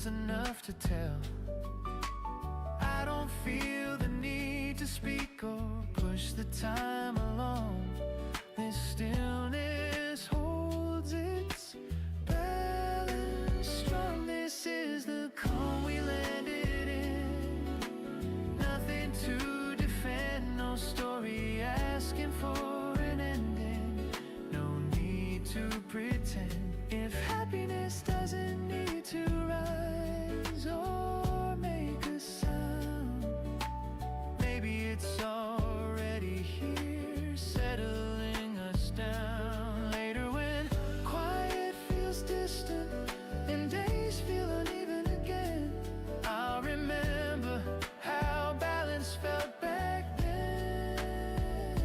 feels enough to tell. I don't feel the need to speak or push the time along. This stillness holds its balance strong. This is the calm we landed in. Nothing to defend, no story asking for an ending. No need to pretend. If happiness doesn't need to rise or make a sound, maybe it's already here, settling us down. Later when quiet feels distant and days feel uneven again, I'll remember how balance felt back then.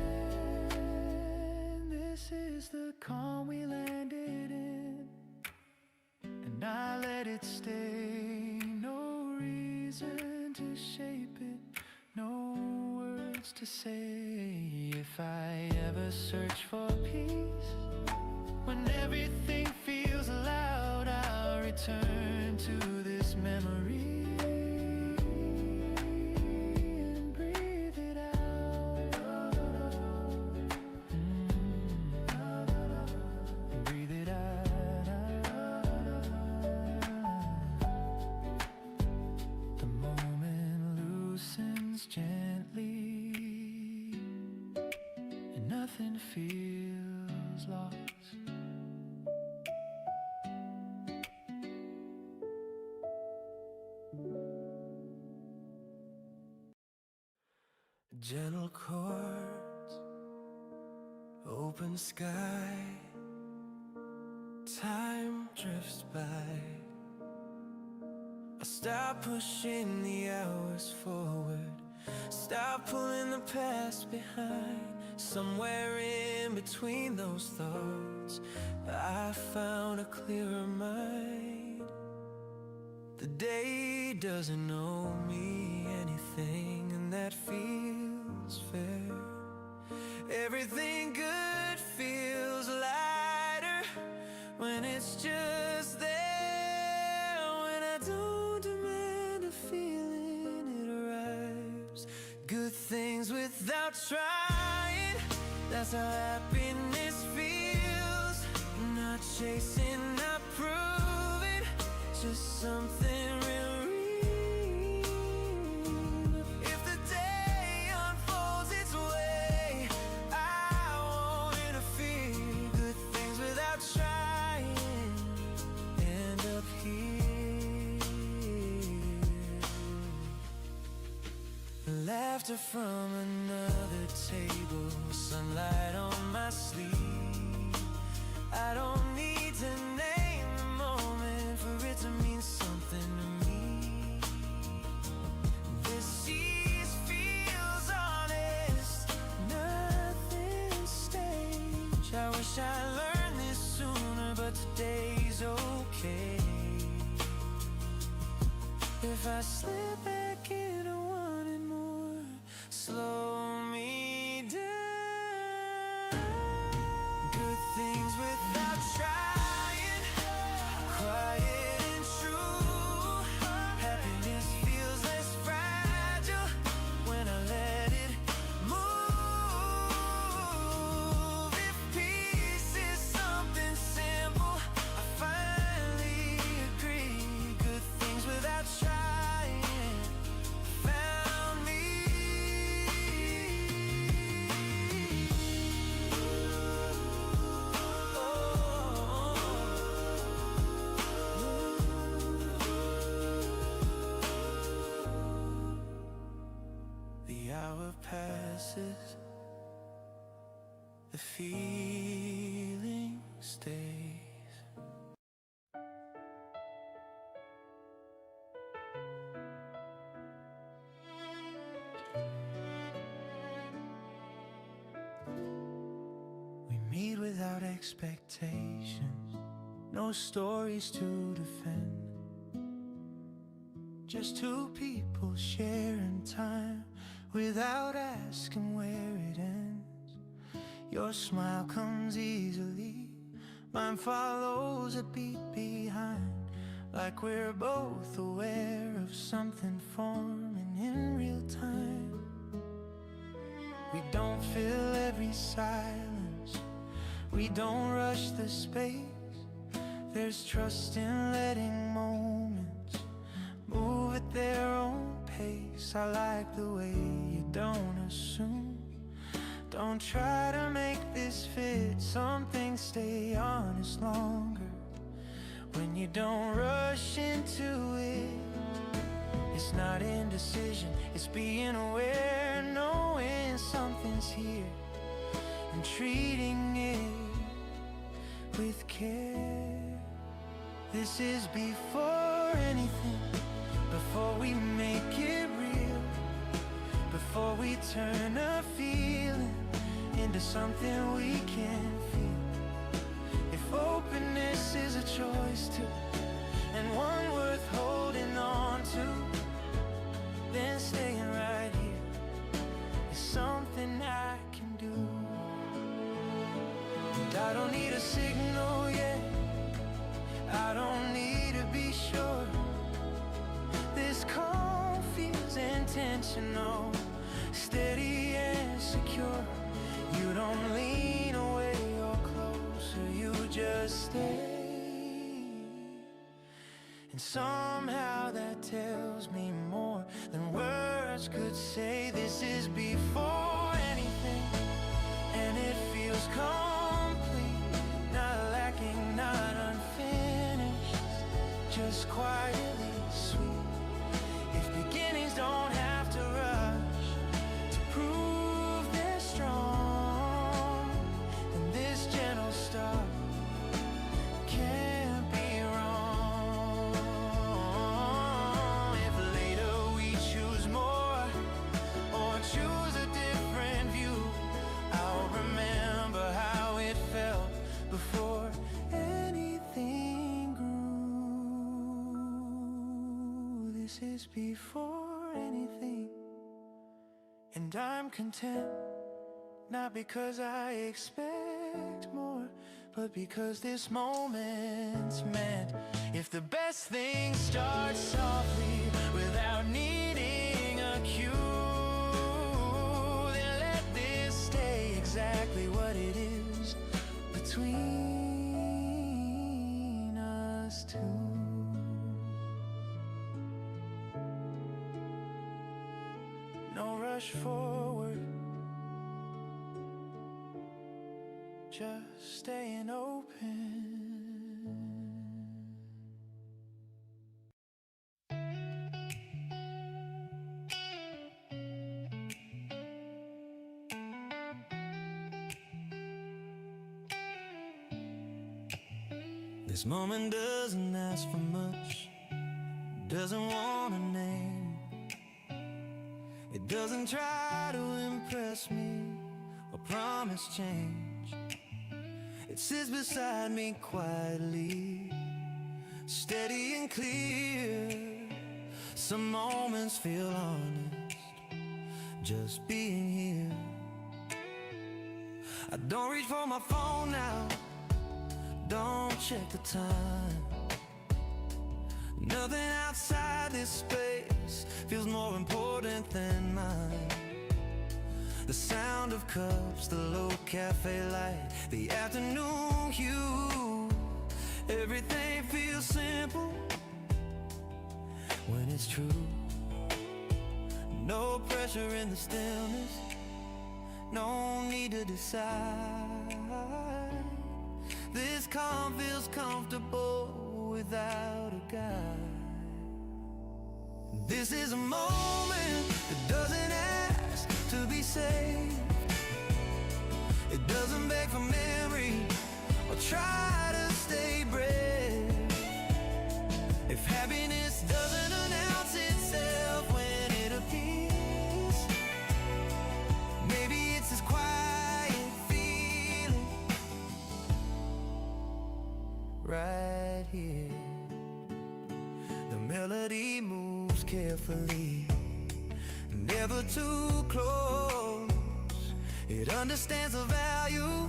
This is the calm we landed in, and I let it stay. No reason to shape it, no words to say. If I ever search for peace, when everything feels loud, I'll return to this memory and breathe it out. Breathe it out. The moment loosens gently, and nothing feels lost. Gentle chords, open sky, time drifts by. I stop pushing the hours forward, stop pulling the past behind. Somewhere in between those thoughts, I found a clearer mind. The day doesn't owe me anything, and that feels fair. Everything good feels lighter when it's just there. When I don't demand a feeling, it arrives. Good things without trying, that's how happiness feels. Not chasing, not proving, just something real. If the day unfolds its way, I won't interfere. Good things without trying end up here. Laughter from another table, sunlight on my sleeve. I don't need to name the moment for it to mean something to me. This ease feels honest, nothing staged. I wish I learned this sooner, but today's okay. If I slip back into wanting more, slow me down. Good things without trying, quiet and true. Happiness feels less fragile when I let it move. If peace is something simple, I finally agree. Good things without trying found me. The hour passes, the feeling stays. We meet without expectations, no stories to defend. Just two people sharing time without asking where it ends. Your smile comes easily, mine follows a beat behind. like we're both aware of something forming in real time. We don't fill every silence, we don't rush the space. There's trust in letting moments move at their own pace. I like the way you don't assume, don't try to make this fit. Some things stay honest longer when you don't rush into it. It's not indecision, it's being aware, knowing something's here and treating it with care. This is before anything, before we make it real, before we turn a feeling into something we can feel. If openness is a choice too, and one worth holding on to, then staying right here is something I can do. And I don't need a signal yet, I don't need to be sure. This call feels intentional, steady and secure. You don't lean away or closer, you just stay. And somehow that tells me more than words could say. This is before anything, and it feels complete, not lacking, not unfinished, just quietly sweet. If beginnings don't have to rush to prove they're strong, then this gentle start can't be wrong. If later we choose more or choose a different view, I'll remember how it felt before anything grew. This is before anything, and I'm content, not because I expect more, but because this moment's meant. If the best thing starts softly without needing a cue, then let this stay exactly what it is, between us two. No rush forward, just staying open. This moment doesn't ask for much, doesn't want a name, it doesn't try to impress me or promise change. It sits beside me quietly, steady and clear. Some moments feel honest, just being here. I don't reach for my phone now, don't check the time. Nothing outside this space feels more important than mine. The sound of cups, the low cafe light, the afternoon hue, everything feels simple when it's true. No pressure in the stillness, no need to decide. This calm feels comfortable without a guide. This is a moment that doesn't ask to be saved. It doesn't beg for memory or try to stay brave. If happiness doesn't announce itself when it appears, maybe it's this quiet feeling right here. The melody moves carefully, never too close. It understands the value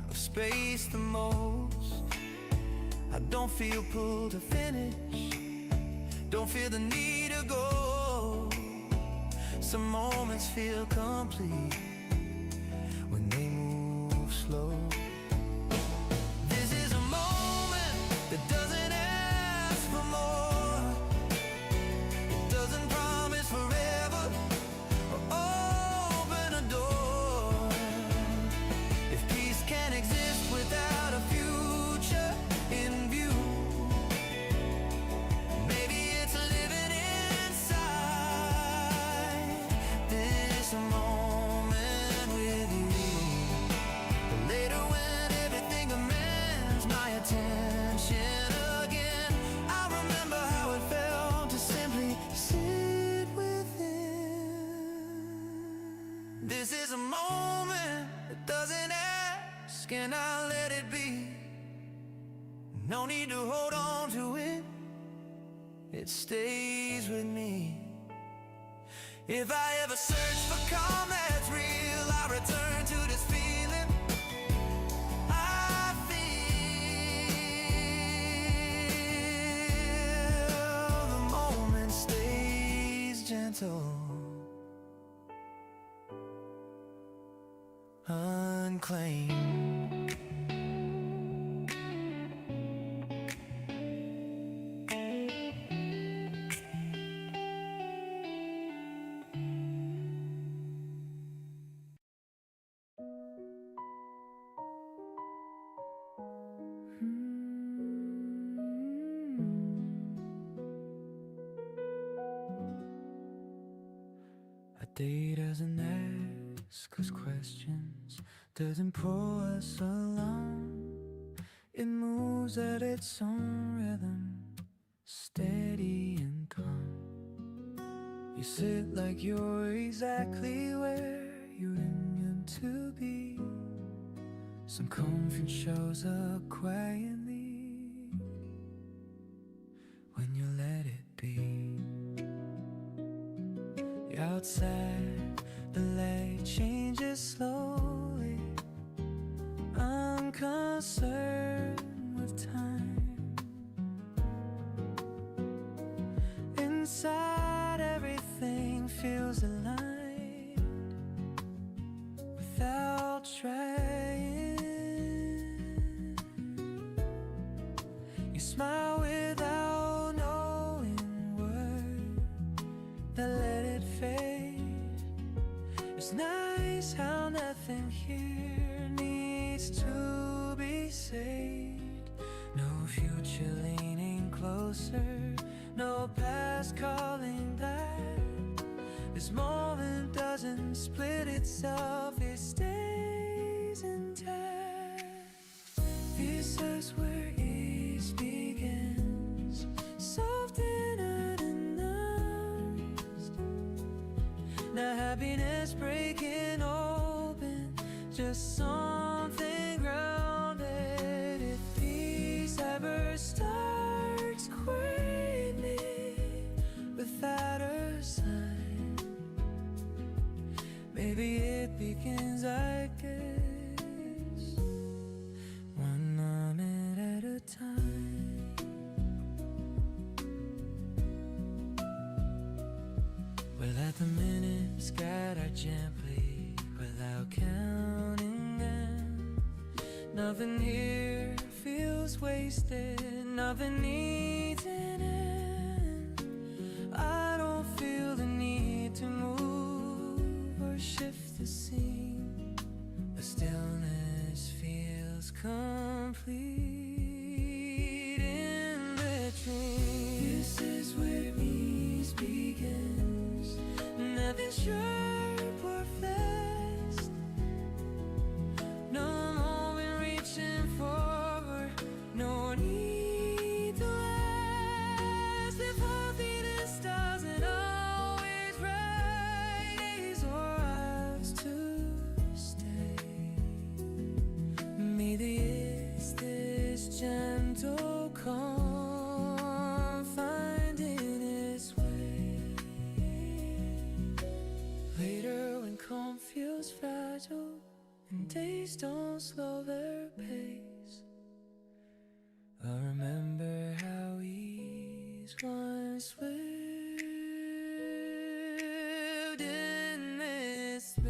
of space the most. I don't feel pulled to finish, don't feel the need to go. Some moments feel complete when they move slow. This is a moment that doesn't ask for more. It doesn't promise forever or open a door. If peace can't exist without a future in view, maybe it's living inside this moment with you. But later when everything demands my attention again, I remember how it felt to simply sit within. This is a moment that doesn't ask, and I'll let it be. No need to hold on to it, it stays with me. If I ever search for calm that's real, I return to this feeling I feel. The moment stays gentle, unclaimed. A day doesn't ask us questions, doesn't pull us along. It moves at its own rhythm, steady and calm. You sit like you're exactly where you're meant to be. Some conference shows up quietly when you let it be. Outside, the light changes slowly. I'm concerned with time. Inside, everything feels aligned without trying. You smile without knowing word that let it fade. It's nice how nothing here needs to be saved. No future leaning closer, no past calling back. This moment doesn't split itself, it stays intact. This is where ease begins, soft and unannounced. Now happiness breaking open, just something grounded. If peace ever starts quietly without a sign, maybe it begins, I guess, one moment at a time. We let the minutes scatter gently without counting them. Nothing here feels wasted, nothing needs an end. I don't feel the need to move or shift the scene. The stillness feels complete in between. This is where ease begins, nothing sharp or fast. No moment reaching forward, no need to ask. If happiness doesn't always rise or has to stay, may the is this gentle calm finding its way. Later when calm feels fragile and days don't slow their pace, I remember lived in this space.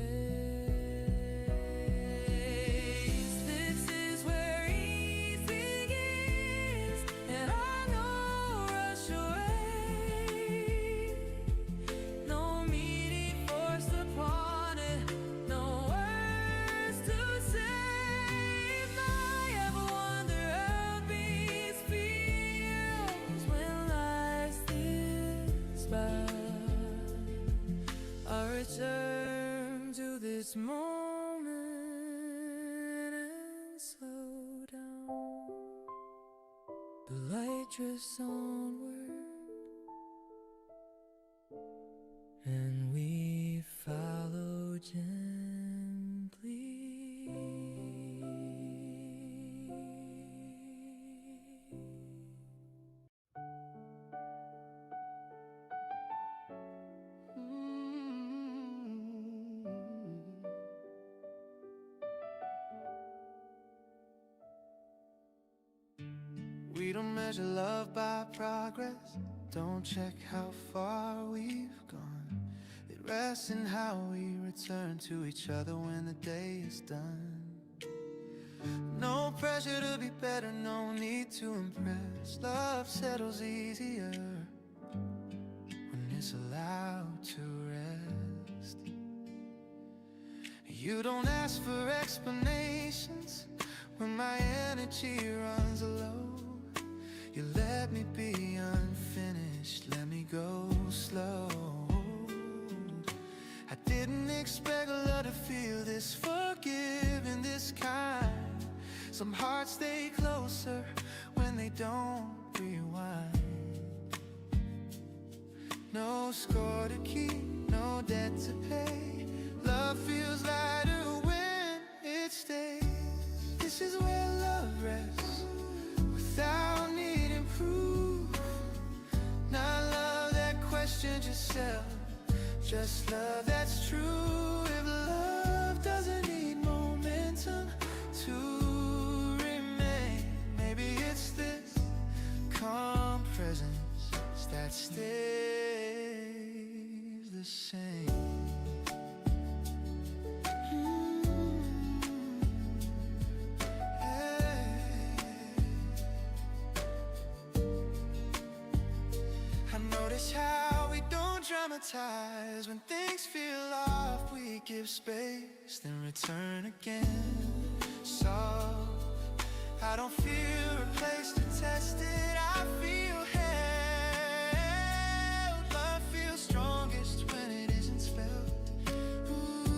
This is where ease begins, and I know rush away. No meaning forced upon it, no words to say. If I ever wonder how these feels when life slips by, I return to this moment and slow down. The light drifts onward, and we follow gently. We don't measure love by progress, don't check how far we've gone. It rests in how we return to each other when the day is done. No pressure to be better, no need to impress. Love settles easier when it's allowed to rest. You don't ask for explanations when my energy runs low. You let me be unfinished, let me go slow. I didn't expect love to feel this forgiving, this kind. Some hearts stay closer when they don't rewind. No score to keep, no debt to pay. Love feels lighter when it stays. This is where love rests, without needing proof. Not love that questions yourself, just love that's true. If love doesn't need momentum to remain, maybe it's this calm presence that stays the same. How we don't dramatize when things feel off. We give space, then return again. So I don't feel replaced or tested, I feel held. Love feels strongest when it isn't spelled. Ooh.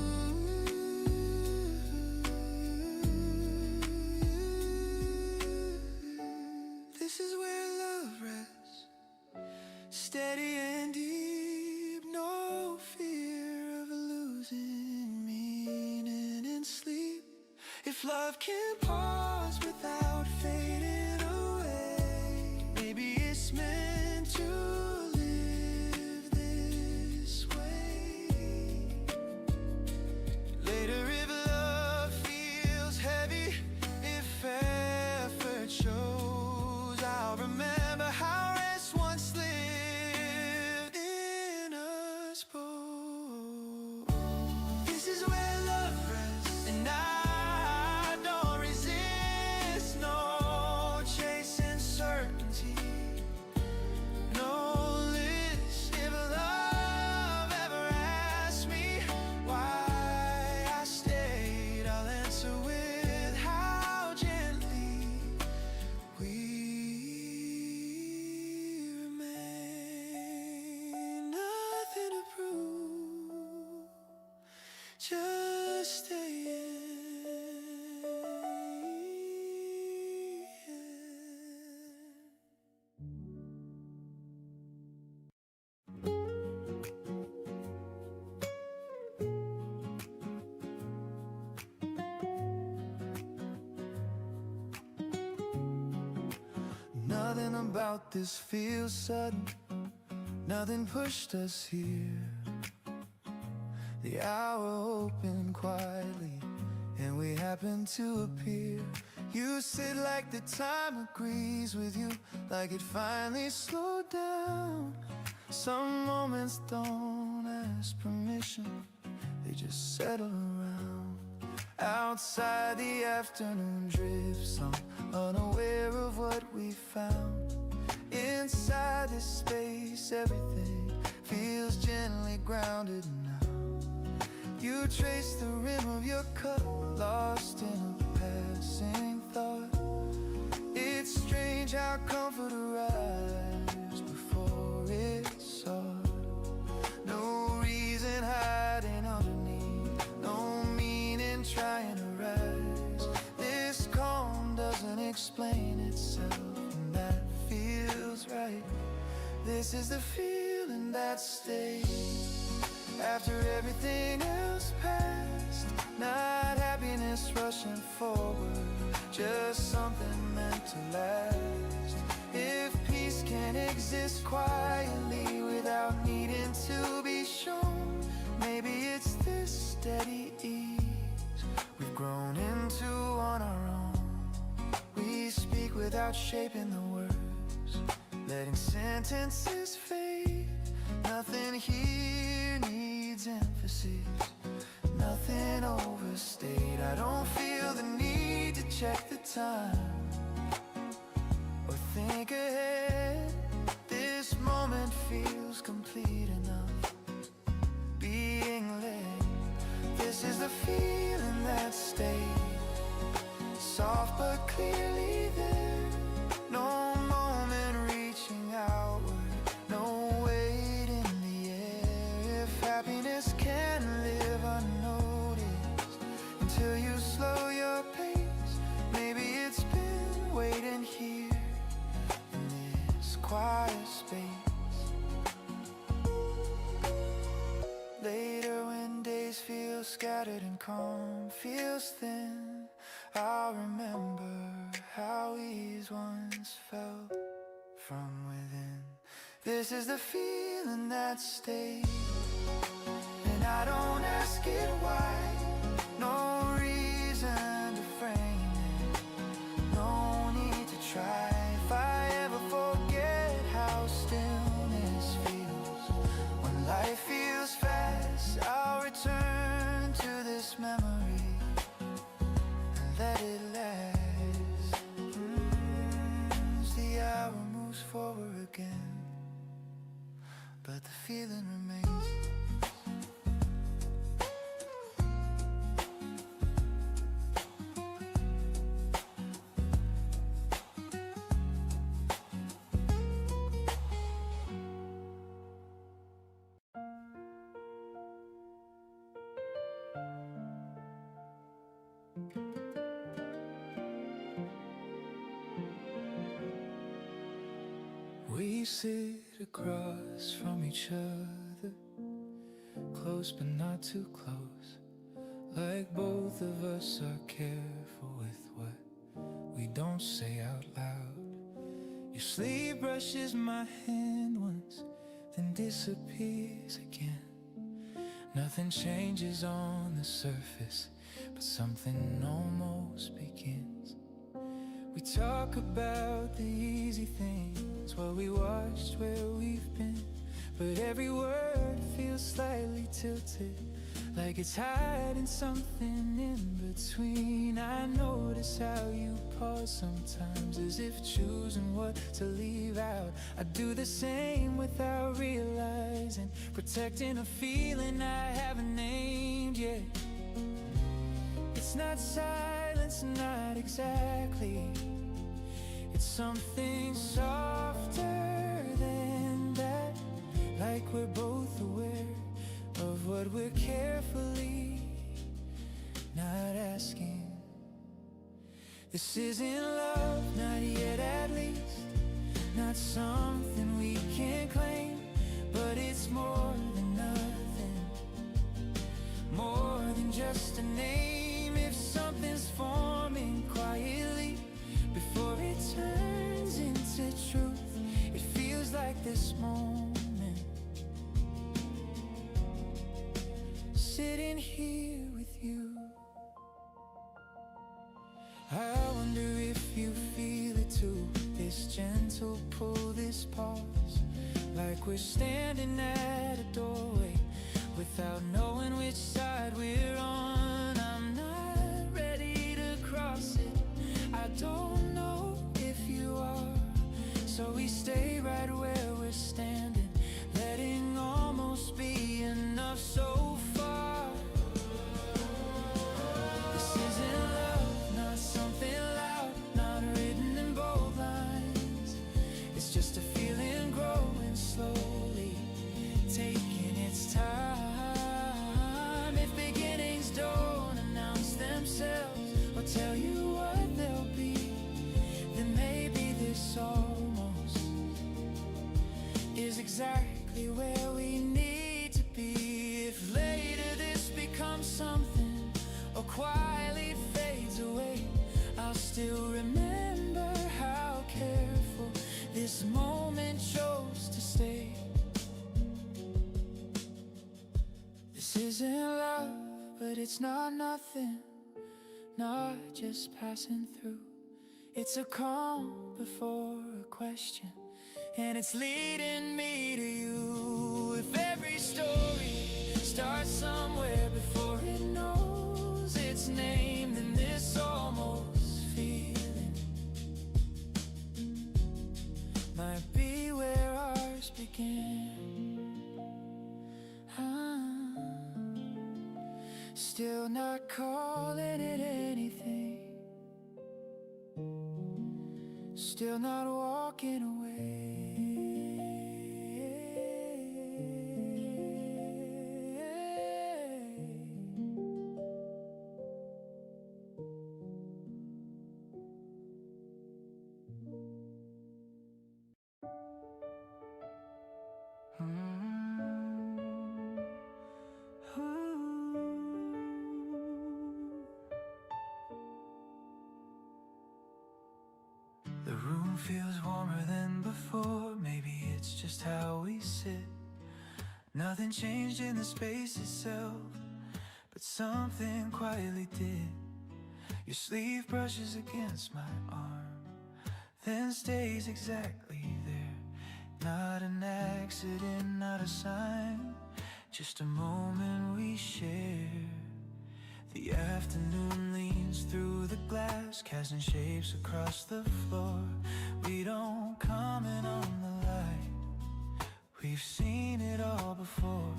This is where love rests, steady and deep, no fear of losing meaning in sleep. If love can pause without fading away, maybe it's meant to live this way. Later if love feels heavy, if effort shows, I'll remember how rest once lived in us both. This is where love rests, and I don't resist, no chasing certainty, no list. If love ever asks me why I stayed, I'll answer with how gently we remain. Nothing to prove, just staying. Nothing about this feels sudden, nothing pushed us here. The hour opened quietly, and we happened to appear. You sit like the time agrees with you, like it finally slowed down. Some moments don't ask permission, they just settle around. Outside the afternoon drifts on, unaware of what we found. Inside this space everything feels gently grounded now. You trace the rim of your cup, lost in a passing thought. It's strange how comfort arrives before it's sought. No reason hiding underneath, no meaning trying to rise. This calm doesn't explain itself, and that feels right. This is the feeling that stays after everything else passed. Not happiness rushing forward, just something meant to last. If peace can exist quietly without needing to be shown, maybe it's this steady ease we've grown into on our own. We speak without shaping the words, letting sentences fade. Nothing here needs emphasis, nothing overstayed. I don't feel the need to check the time or think ahead. This moment feels complete enough, being led. This is the feeling that stayed, soft but clearly there. No moment reaching outward, no weight in the air. If happiness can live unnoticed until you slow your pace, maybe it's been waiting here in this quiet space. Later when days feel scattered and calm feels thin, I'll remember how ease once felt from within. This is the feeling that stays, and I don't ask it why. No reason to frame it, no need to try. If I ever forget how stillness feels when life feels fast, I'll return to this memory and let it last. As the hour moves forward again, but the feeling remains. We sit across from each other, close but not too close, like both of us are careful with what we don't say out loud. Your sleeve brushes my hand once, then disappears again. Nothing changes on the surface, but something almost begins. We talk about the easy things while we watched where we've been, but every word feels slightly tilted, like it's hiding something in between. I notice how you pause sometimes, as if choosing what to leave out. I do the same without realizing, protecting a feeling I haven't named yet. It's not silence, not exactly. It's something softer than that, like we're both aware of what we're carefully not asking. This isn't love, not yet at least, not something we can claim, but it's more than nothing, more than just a name. If something's forming quietly before it turns into truth, it feels like this moment, sitting here with you. I wonder if you feel it too, this gentle pull, this pause, like we're standing at a doorway without knowing which side we're on. I'm not ready to cross it, I don't know if you are. So we stay right where we're standing, letting almost be enough so far. This isn't love, not something loud, not written in bold lines. It's just a feeling growing slowly, taking its time. If beginnings don't announce themselves or tell you what they'll be, then maybe this almost is exactly where we need to be. If later this becomes something or quietly fades away, I'll still remember how careful this moment chose to stay. This isn't love, but it's not nothing, not just passing through. It's a calm before a question, and it's leading me to you. If every story starts somewhere before it knows its name, then this almost feeling might be where ours began. Still not calling it anything, still not walking away. The room feels warmer than before. Maybe it's just how we sit. Nothing changed in the space itself, but something quietly did. Your sleeve brushes against my arm, then stays exactly there. Not an accident, not a sign, just a moment we share. The afternoon leans through the glass, casting shapes across the floor. We don't comment on the light, we've seen it all before.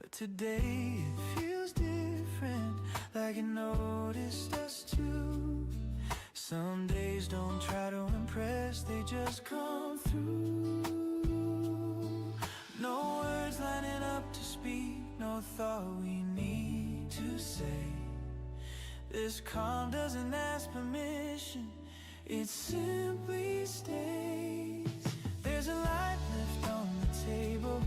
But today it feels different, like it noticed us too. Some days don't try to impress, they just come through. No words lining up to speak, no thought we need to say. This calm doesn't ask permission, it simply stays. There's a light left on the table,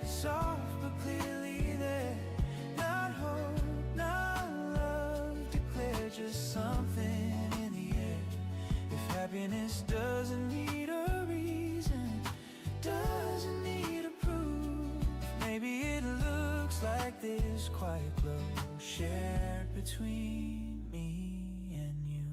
soft but clearly there. Not hope, not love declared, just something in the air. If happiness doesn't need a reason, doesn't need a proof, maybe it looks like this quiet glow shared between me and you.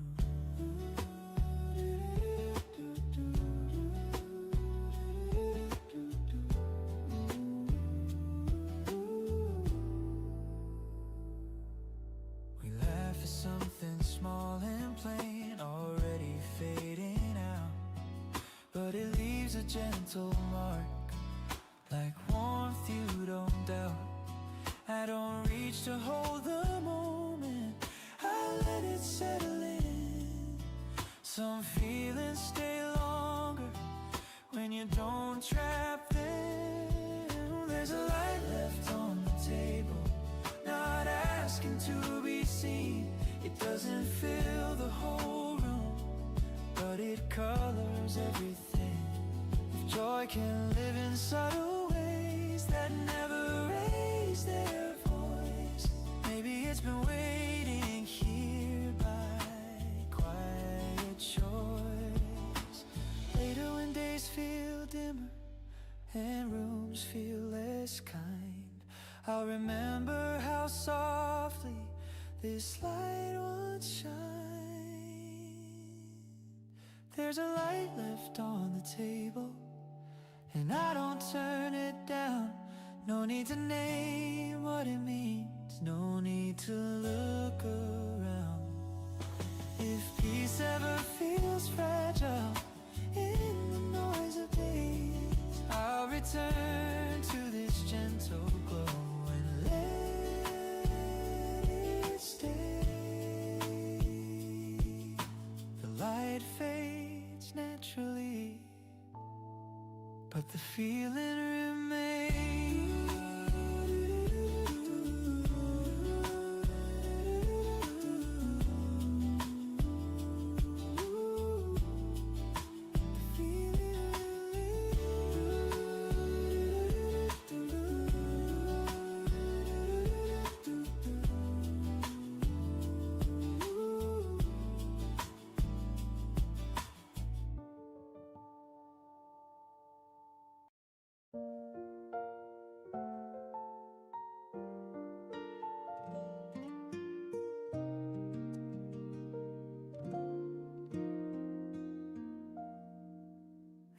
We laugh at something small and plain, already fading out, but it leaves a gentle mark, like warmth you don't doubt. I don't reach to hold the moment, I let it settle in. Some feelings stay longer when you don't trap them. There's a light left on the table, not asking to be seen. It doesn't fill the whole room, but it colors everything. If joy can live in subtle ways that never raise their voice, maybe it's been waiting here by quiet choice. Later when days feel dimmer and rooms feel less kind, I'll remember how softly this light once shined. There's a light left on the table, and I don't need to name what it means, no need to look around. If peace ever feels fragile in the noise of days, I'll return to this gentle glow and let it stay. The light fades naturally, but the feeling remains.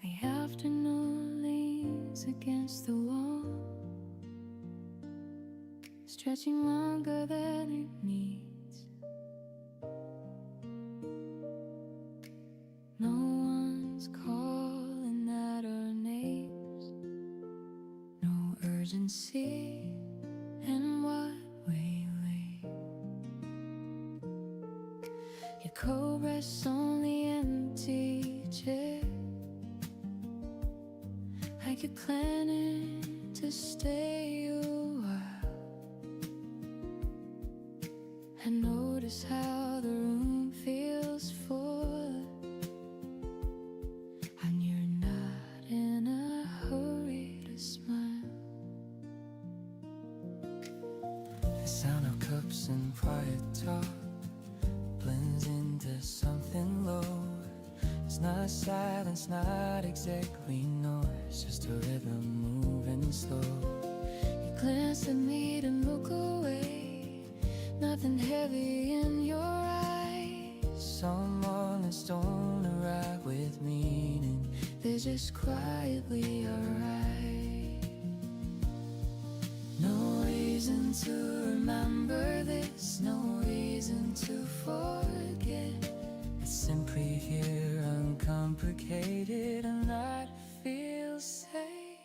The afternoon leans against the wall, stretching longer than it needs. No one's calling out our names, no urgency in what we wait. Your coat rests on the empty chair, like you're planning to stay a while. I notice how the room feels full, and you're not in a hurry to smile. The sound of cups and quiet talk blends into something low. It's not silence, not exactly noise, just a rhythm moving slow. You glance at me to look away, nothing heavy in your eyes. Some moments don't arrive with meaning, they're just quietly alright. No reason to remember this, no reason to forget. It's simply here, uncomplicated, and that feels safe.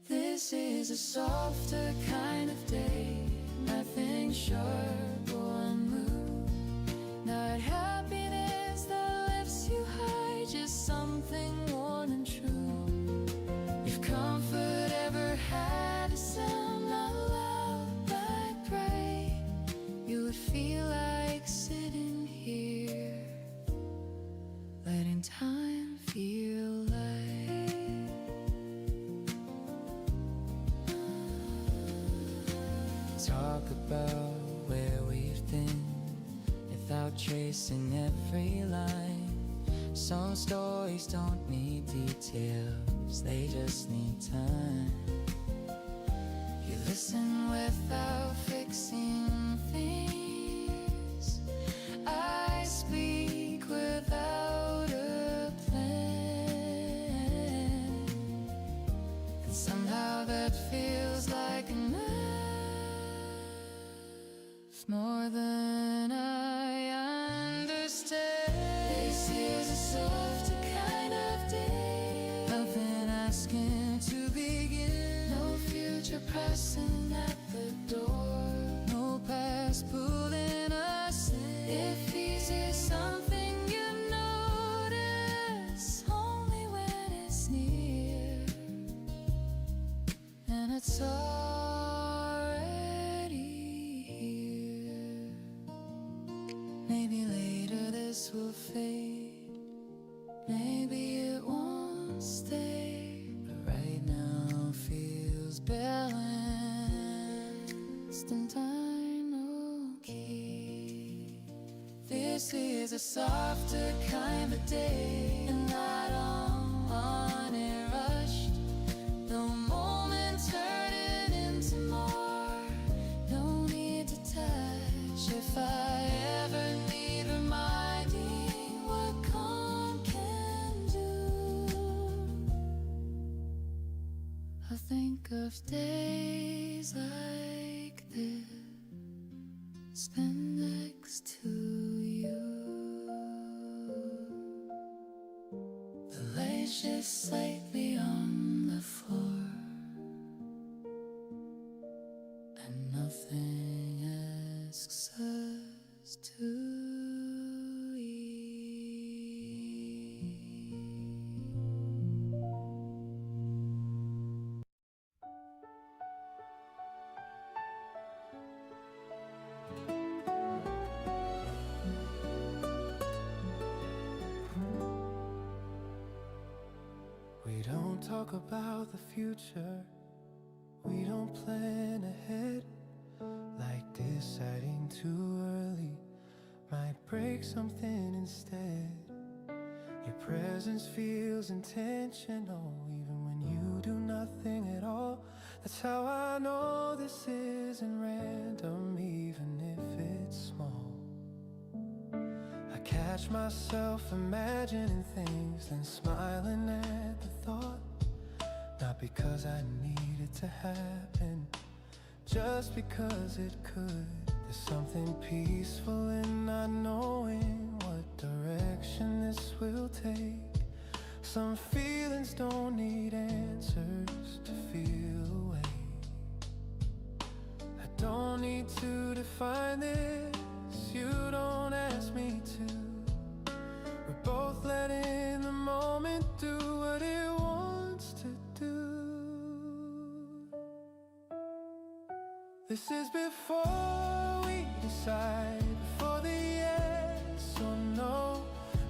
This is a softer kind of day, nothing sharp or unmoved. Not happiness that lifts you high, just something warm and true. If comfort ever had a sound not loud but bright, you would feel like sitting here, letting time feel light. Talk about where we've been without tracing every line. Some stories don't need details, they just need time. You listen without fixing things, I speak without a plan, and somehow that feels like enough, more than I understand. This is a softer kind of day, nothing asking to begin, no future pressing at the door, no past pulling us in. If peace is something you notice only when it's near, and it's already here. Maybe later this will fade, maybe it won't stay, but right now feels balanced, and I'm okay. This is a softer kind of day, and I don't want it rushed. No moment turning into more, no need to touch. If I ever need reminding what calm can do, I think of days like this, then next to you. The lace just slightly on the floor, and nothing asks us to eat. We don't talk about the future, we don't plan ahead. Like deciding too early might break something instead. Your presence feels intentional even when you do nothing at all. That's how I know this isn't random, even if it's small. I catch myself imagining things, then smiling at the thought. Not because I need it to happen, just because it could. There's something peaceful in not knowing what direction this will take. Some feelings don't need answers to feel a way. I don't need to define this, you don't ask me to. We're both letting the moment do what it wants to do. This is before we decide, before the yes or no,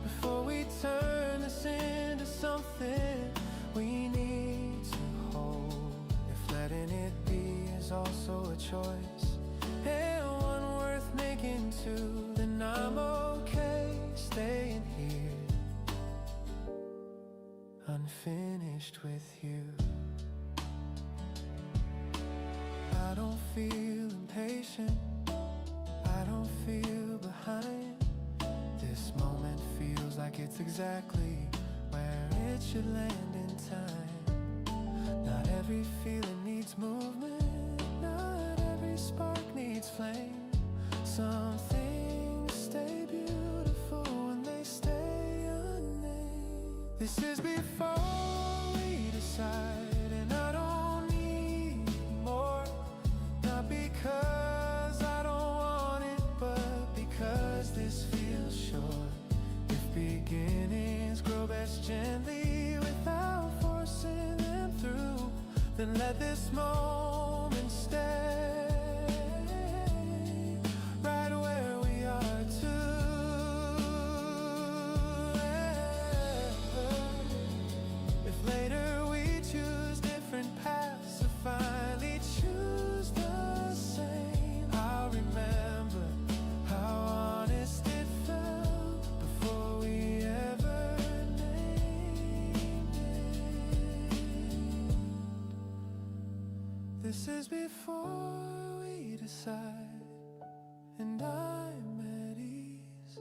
before we turn this into something we need to hold. If letting it be is also a choice, and one worth making too, then I'm okay staying here, unfinished with you. I don't feel impatient, I don't feel behind. This moment feels like it's exactly where it should land in time. Not every feeling needs movement, not every spark needs flame. Some things stay beautiful when they stay unnamed. This is before we decide, and I don't need more. Not because I don't want it, but because this feels short. If beginnings grow best gently without forcing them through, then let this moment stay right where we are too. If later we choose different paths, or finally choose the same, I'll remember how honest it felt before we ever named it. This is before we decide, and I'm at ease.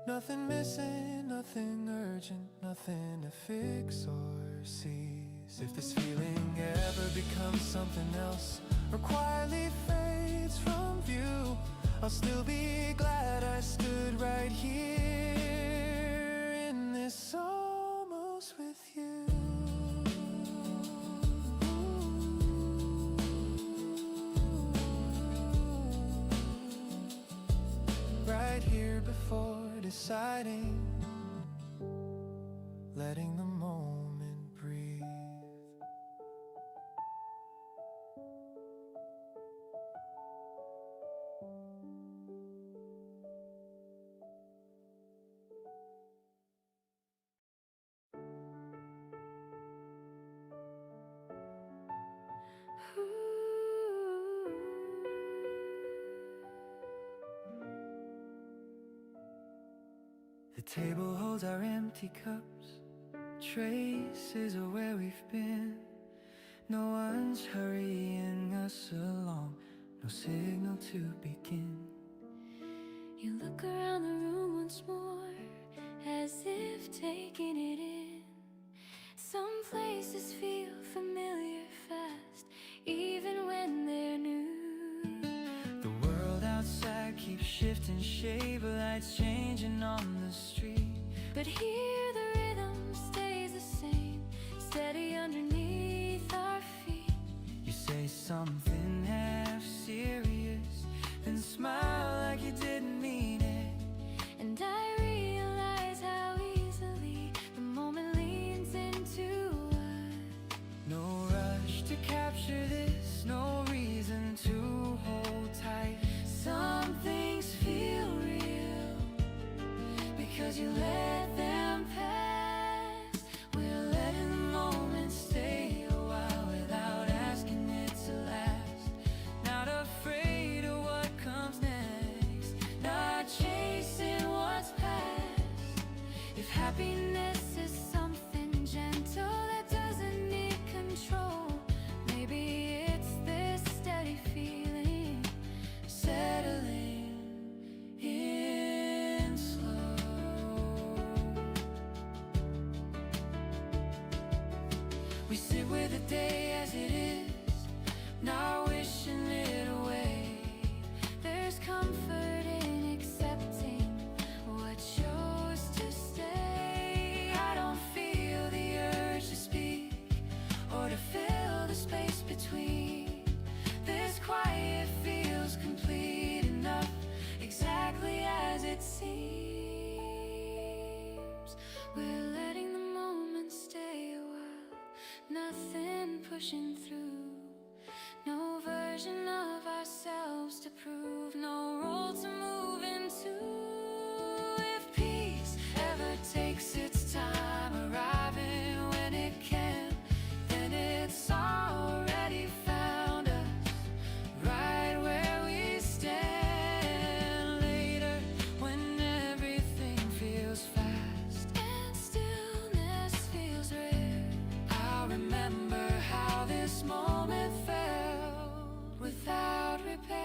Nothing missing, nothing urgent, nothing to fix or seize. If this feeling ever becomes something else, or quietly fades from view, I'll still be glad I stood right here in this almost with you. Right here before deciding, letting the moment breathe. The table holds our empty cups, traces of where we've been. No one's hurrying us along, no signal to begin. You look around the room once more, as if taking it in. Some places feel familiar, shifting shape, lights changing on the street. But here the rhythm stays the same, steady underneath our feet. You say something half serious, then smile like you didn't mean it. And I realize how easily the moment leans into us. No rush to capture this, no reason to hold tight. Some things feel real because you let them pass. We're letting the moment stay a while without asking it to last. Not afraid of what comes next, not chasing what's past. If happiness is something gentle that doesn't need control, maybe it's this steady feeling settling in slow. We sit with the day as it is, not wishing it away. There's comfort in accepting what chose to stay. I don't feel the urge to speak or to fill the space between. This quiet feels complete enough, exactly as it seems. We're letting the moment stay a while, nothing pushing through. No version of ourselves to prove, no role to move into. If peace ever takes its time arriving when it can, then it's already found us right where we stand. Later, when everything feels fast And stillness feels rare. I'll remember how this moment felt without repair.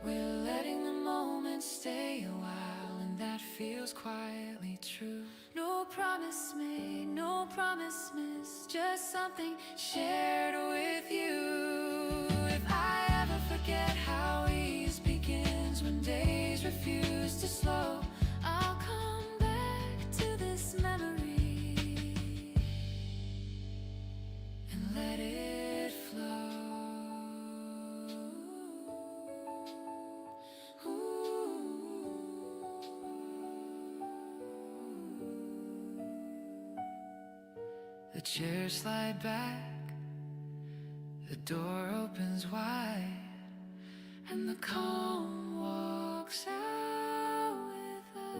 We're letting the moment stay a while, and that feels quietly true. No promise made, no promise missed, just something Shared with you. If I ever forget how ease begins when days refuse to slow, I'll come back to this memory and let it flow. The chairs slide back, the door opens wide, and the calm walks out with us.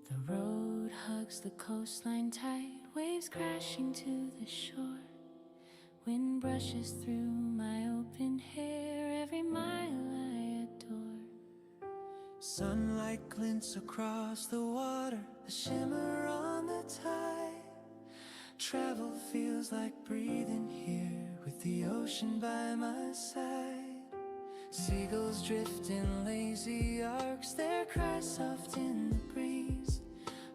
The road hugs the coastline tight, waves crashing to the shore. Wind brushes through my open hair, every mile I adore. Sunlight glints across the water, the shimmer on the tide. Travel feels like breathing here with the ocean by my side. Seagulls drift in lazy arcs, their cries soft in the breeze.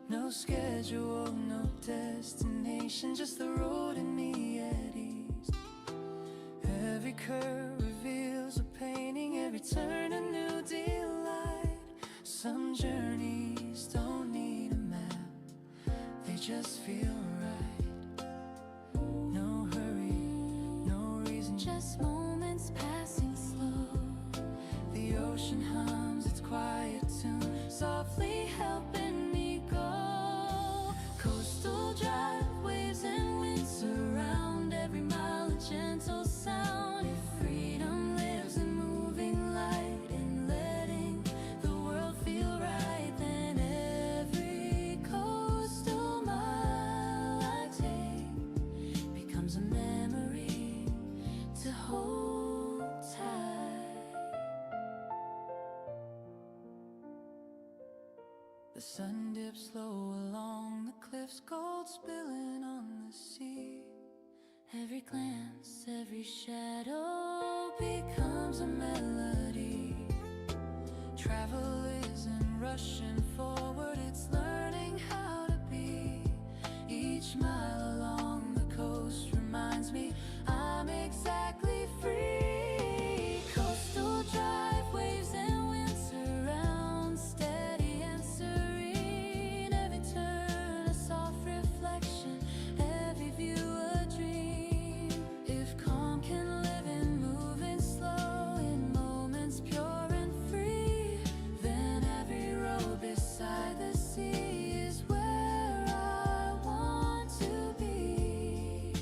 No schedule, no destination, just the road and me at ease. Every curve reveals a painting, every turn a new delight. Some journeys don't need a map, they just feel right. No hurry, no reason, Just moments passing slow. the ocean hums its quiet tune, softly helping me go. Coastal drive, waves and winds surround, every mile a gentle sound. If freedom lives in moving light and letting the world feel right, then every coastal mile I take becomes a memory to hold tight. The sun dips low along the cliffs, gold spilling on the sea. Every glance, every shadow becomes a melody. Travel isn't rushing forward, it's learning how to be. Each mile along the coast reminds me I'm exactly free. Coastal drive, waves and wind surround, steady and serene. Every turn a soft reflection, every view a dream. If calm can live in moving slow, in moments pure and free, then every road beside the sea is where I want to be.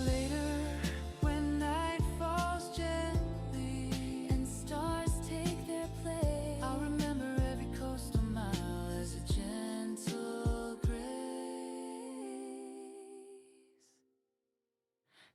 Later, when night falls gently And stars take their place, I'll remember every coastal mile as a gentle grace.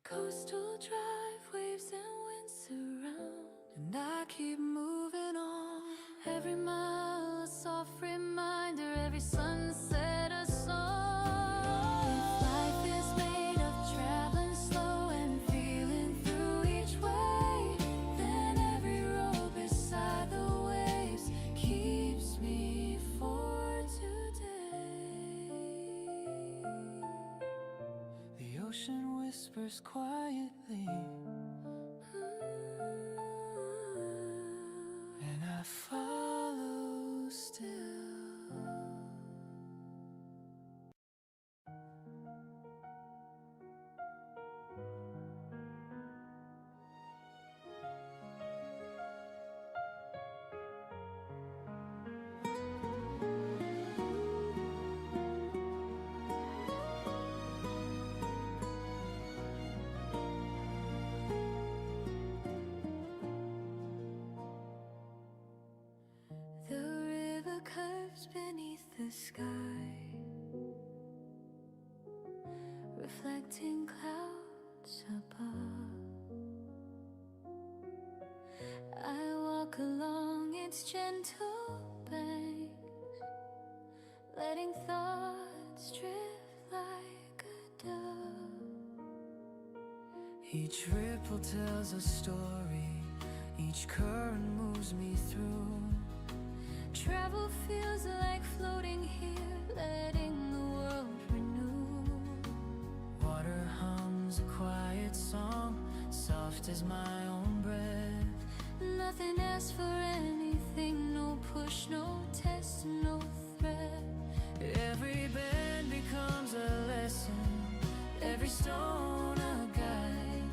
coastal drive, waves and wind surround. And I keep moving on. Every mile a soft reminder, every sunset a song. If life is made of traveling slow and feeling through each way, then every road beside the waves keeps me for today. The ocean whispers quietly, and I follow still. The river curves beneath the sky, reflecting clouds above. I walk along its gentle banks, letting thoughts drift like a dove. Each ripple tells a story, each current moves me through. Travel feels like floating here, letting the world renew. Water hums a quiet song, soft as my own breath. Nothing asks for anything, no push, no test, no threat. Every bend becomes a lesson, every stone a guide.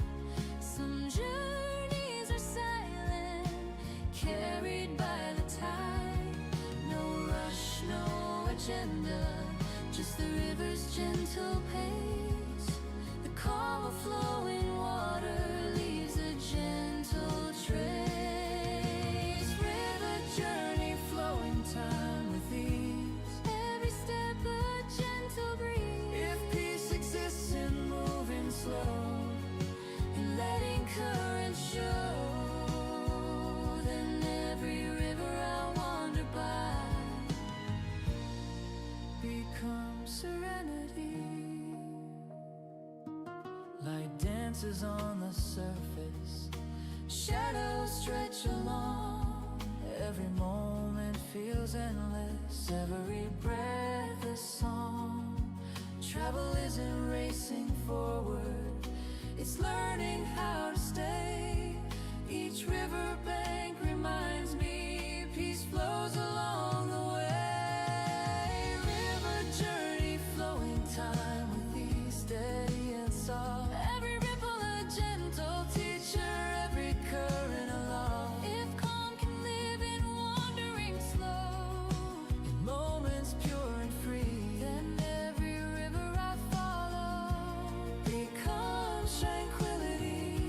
Some journeys are silent, carried by the tide. No rush, no agenda, Just the river's gentle pace. the calm of flowing water leaves a gentle trace. River journey, flowing time with ease. Every step a gentle breeze. If peace exists in moving slow, in letting currents show, then every river I wander by becomes serenity. Light dances on the surface, shadows stretch along. Every moment feels endless, every breath a song. Travel isn't racing forward, it's learning how to stay. Each riverbank reminds me peace flows along the way. River journey, flowing time with ease, steady and soft. Every ripple a gentle teacher, Every current a law. if calm can live in wandering slow. In moments pure and free, Then every river I follow becomes tranquility.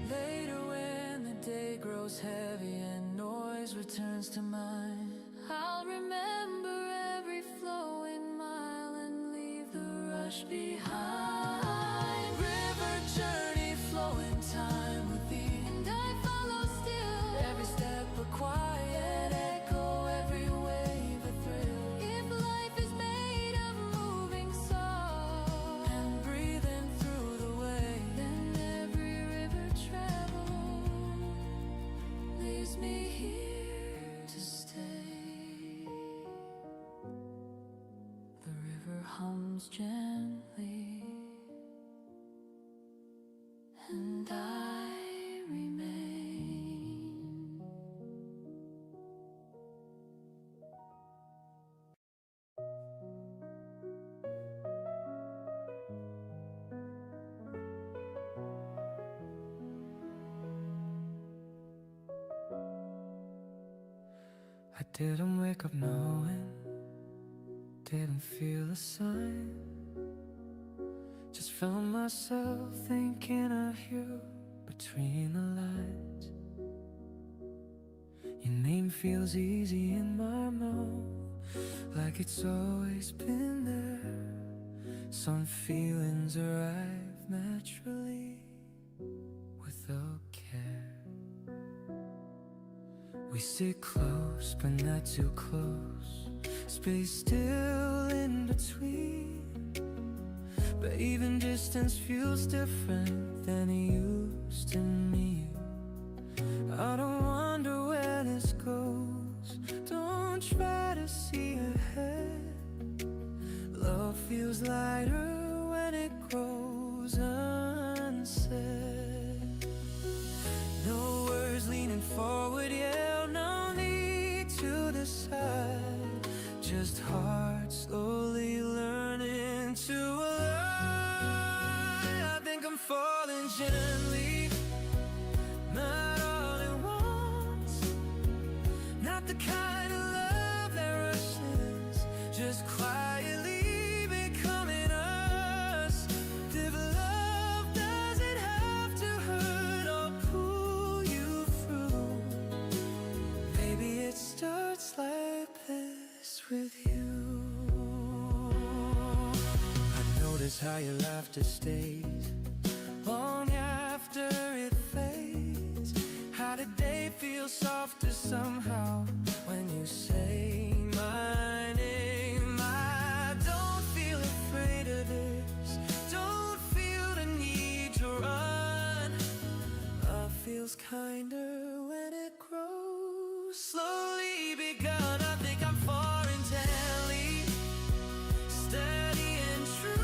Later when the day grows heavy and noise returns to mind, I'll remember every flowing mile and leave the rush behind. river journey, flowing time with ease. And I follow still. Every step a arms gently, and I remain. I didn't wake up knowing, didn't feel a sign. Just found myself thinking of you between the lines. Your name feels easy in my mouth, like it's always been there. Some feelings arrive naturally without care. We sit close but not too close, space still in between. But even distance feels different than it used to me. I don't wonder where this goes, don't try to see ahead. Love feels lighter when it grows unsaid. No words leaning forward, yeah, no need to decide. Just heart slowly learning to align. I think I'm falling gently, not all at once. Not the kind of love that rushes, just quietly becoming us. If love doesn't have to hurt or pull you through, maybe it starts like this with you. I notice how your laughter stays long after it fades. How the day feels softer somehow when you say my name. I don't feel afraid of this, don't feel the need to run. Love feels kinder when it grows slowly begun. I think I'm foreign gently, steady and true.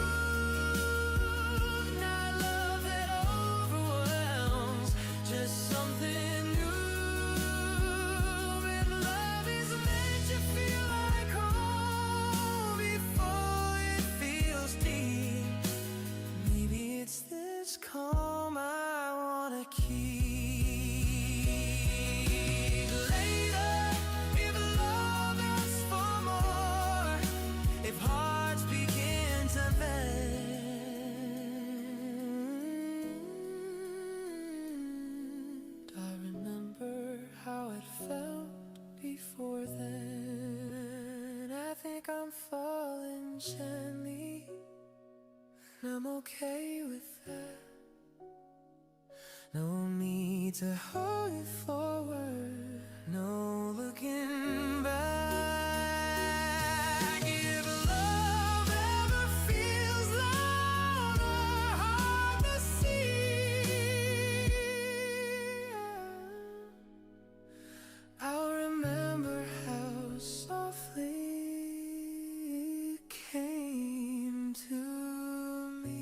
Not love that overwhelms, just something new. And love is meant to feel like home before it feels deep. Maybe it's this calm I wanna keep. Later, if love asks for more, if hearts begin to bend, I remember how it felt before then. I think I'm falling gently, and I'm okay with that. No need to hurry forward, no looking back. If love ever feels loud or hard to see, I'll remember how softly it came to me.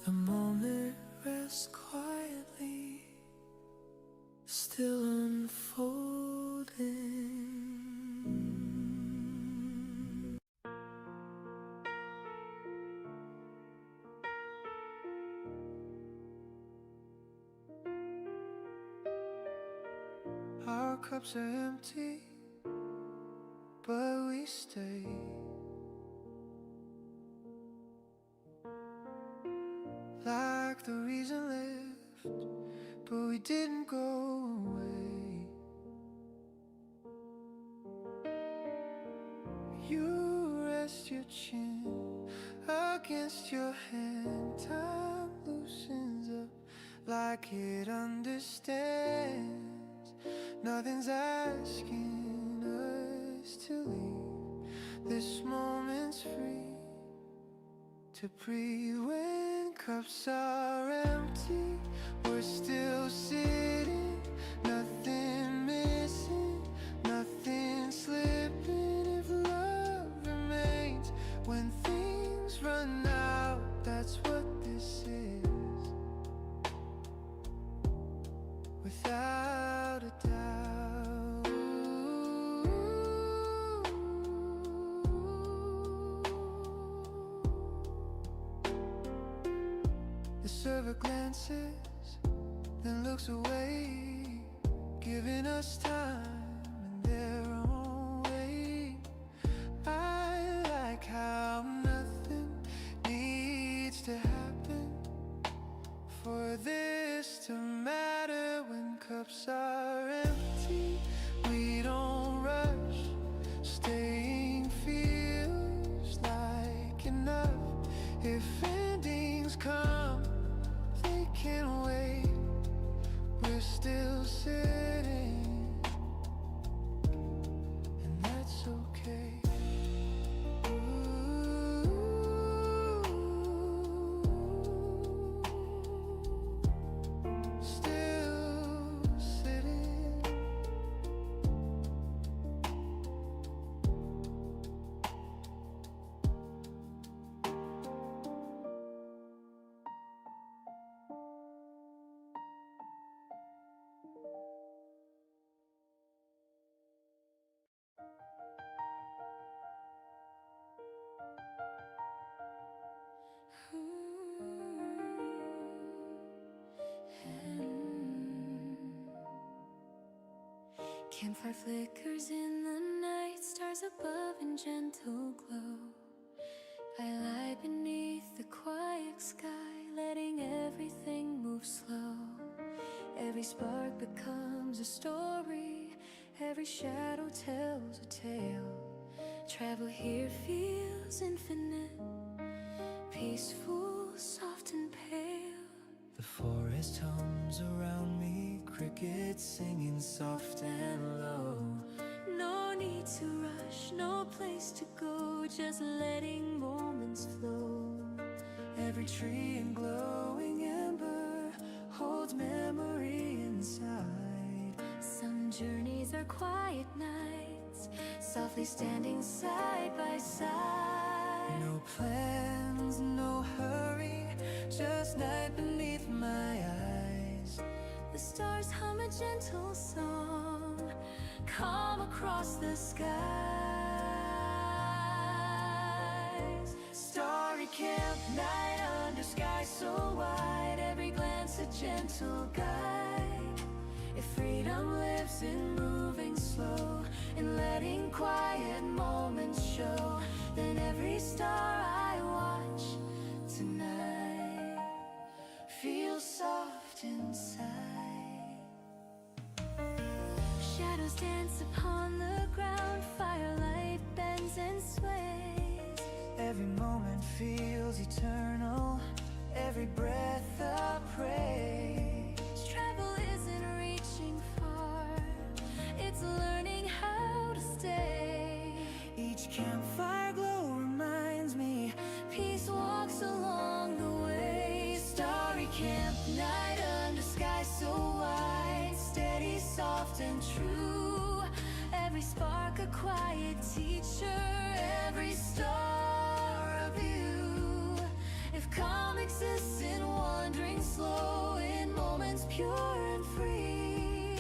The moment rests quietly, still unfolding. Our cups are empty, but we stay. Like the reason left, but we didn't go away. You rest your chin against your hand. Time loosens up like it understands. Nothing's asking us to leave. This moment's free to breathe. When cups are empty, we're still sitting. Nothing missing, nothing slipping. If love The server glances, then looks away, giving us time in their own way. I like how nothing needs to happen for this to matter. When cups are empty, we don't rush. Staying feels like enough. If endings come, they can wait. We're still sitting, and that's okay. Still sitting. Campfire flickers in the night, stars above in gentle glow. I lie beneath the quiet sky, letting everything move slow. Every spark becomes a story, every shadow tells a tale. Travel here feels infinite, peaceful, soft and pale. The forest hums around me, crickets singing soft and low. No need to rush, no place to go, just letting moments flow. Every tree and glowing ember holds memory inside. Some journeys are quiet nights, softly standing side by side. No plans, no hurry, just night beneath my eyes. The stars hum a gentle song, calm across the skies. Starry camp night under sky so wide, every glance a gentle guide. If freedom lives in moving slow, in letting quiet moments show, then every star I watch tonight feels soft inside. Shadows dance upon the ground, firelight bends and sways. Every moment feels eternal, every breath a praise. Travel isn't reaching far, it's learning how to stay. Each campfire glow reminds me Peace walks along the way. starry camp night under sky so wide, steady, soft and true. Every spark a quiet teacher, every star a view. If calm exists in wandering slow, in moments pure and free,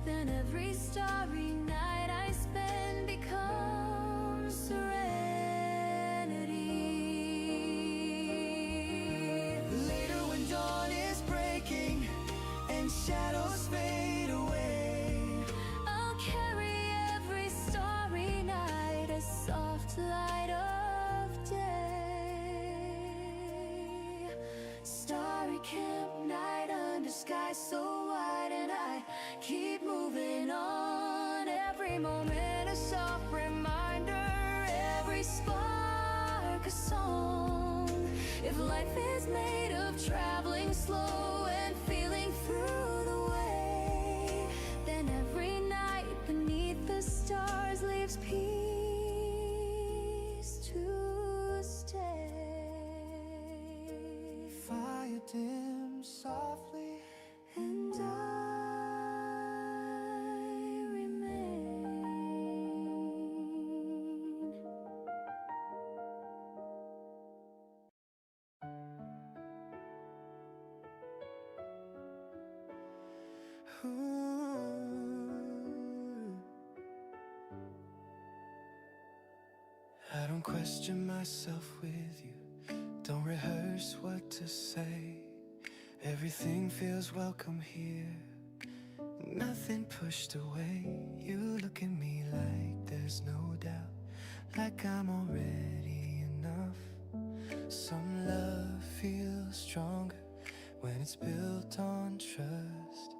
then every starry night I spend becomes serenity. later when dawn is breaking and shadows fade away. I'll carry every starry night as soft light of day. Starry camp night under sky so wide, and I keep moving on. Every moment a soft reminder, every spark a song. If life is made of traveling slow and feeling through the way, then every night beneath the stars leaves peace to stay. Fire dims softly, And I remain. I don't question myself with you, don't rehearse what to say. Everything feels welcome here, nothing pushed away. You look at me like there's no doubt, like I'm already enough. Some love feels stronger when it's built on trust.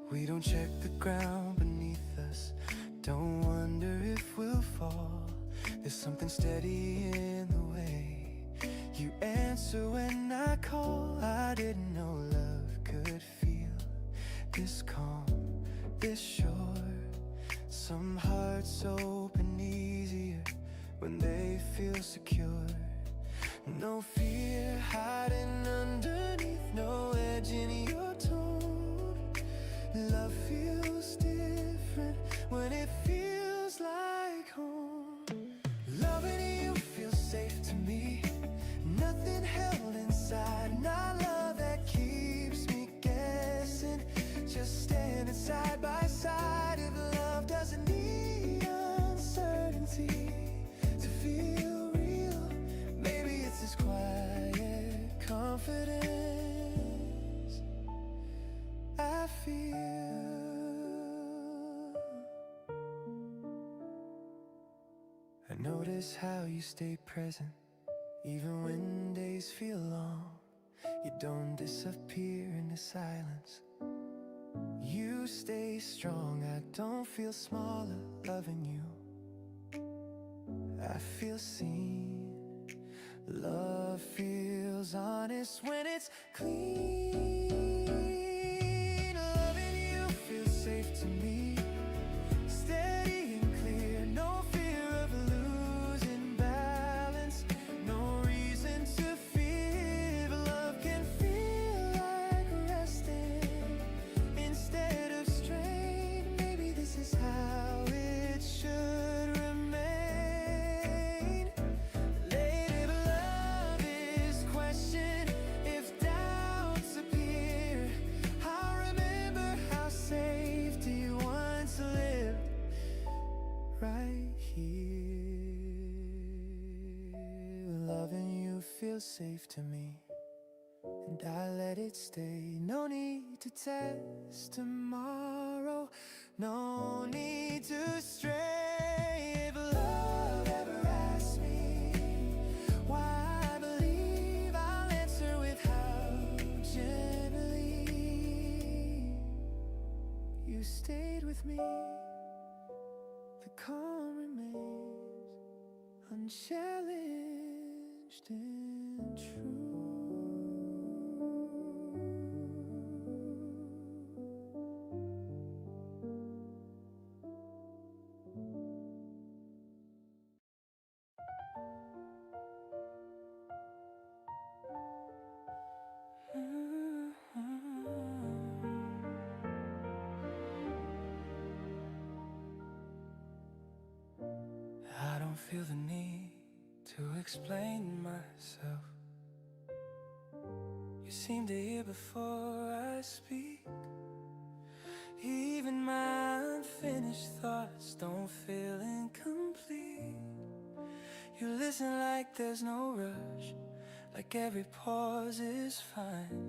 We don't check the ground beneath us, don't wonder if we'll fall. There's something steady in the way you answer when I call. I didn't know love could feel this calm, this sure. Some hearts open easier when they feel secure. No fear hiding underneath, no edge in your tone. Love feels different when it feels like home. Loving you feels safe to me, nothing held inside, not love that keeps me guessing. Just standing side by side. If love doesn't need uncertainty to feel real, maybe it's this quiet confidence I feel. I notice how you stay present even when days feel long. You don't disappear into silence, you stay strong. I don't feel smaller loving you, I feel seen. Love feels honest when it's clean. Loving you feels safe to me, steady and clear. No fear of losing balance, no reason to fear. Love can feel like resting instead of strain. Maybe this is how it should remain. Lady, but love is questioned if doubts appear. I remember how safety once lived right here. Loving you feels safe to me, and I let it stay. No need to test tomorrow, no need to stray. If love ever asks me why I believe, I'll answer with how gently you stayed with me. The calm remains unchallenged and true. I don't feel the need to explain myself. You seem to hear before I speak. Even my unfinished thoughts don't feel incomplete. You listen like there's no rush, like every pause is fine.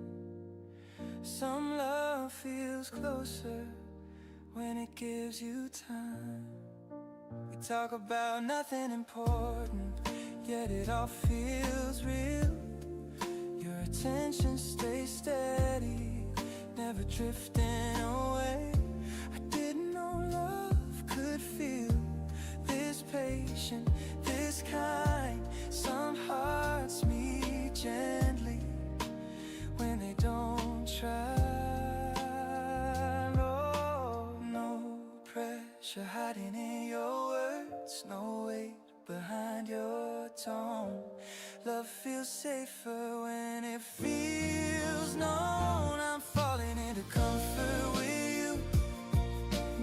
Some love feels closer when it gives you time. We talk about nothing important, yet it all feels real. Your attention stays steady, never drifting away. I didn't know love could feel this patient, this kind. Some hearts meet gently when they don't try. No pressure hiding in your words, no weight behind your tone. Love feels safer when it feels known. I'm falling into comfort with you,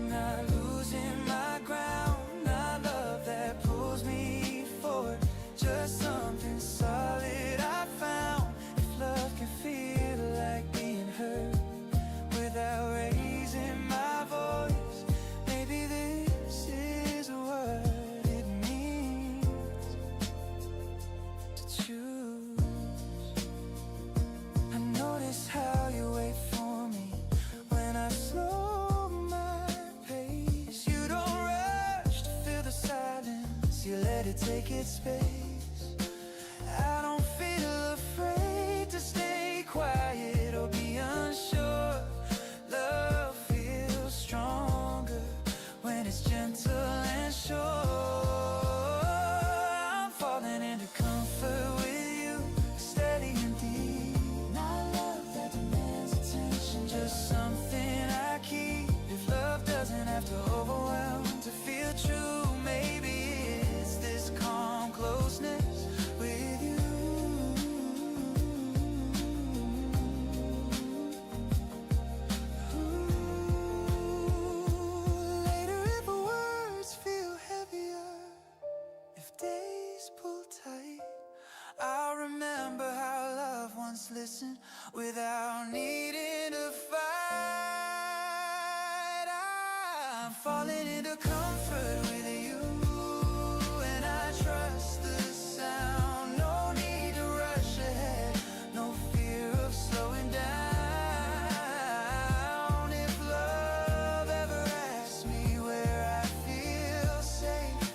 not losing my ground. Not love that pulls me forward, just something solid I found. If love can feel like being heard without raising my voice, maybe this is what it means to choose. quiet space. I don't feel afraid to stay quiet or be unsure. Love feels stronger when it's gentle and sure. I'm falling into comfort with you, steady and deep. Not love that demands attention, just something I keep. If love doesn't have to overwhelm to feel true, maybe it's this calm closeness with you. Later if words feel heavier, if days pull tight, I'll remember how love once listened without needing to fight. I'm falling into comfort with you, and I trust the sound. No need to rush ahead, no fear of slowing down. If love ever asks me where I feel safe,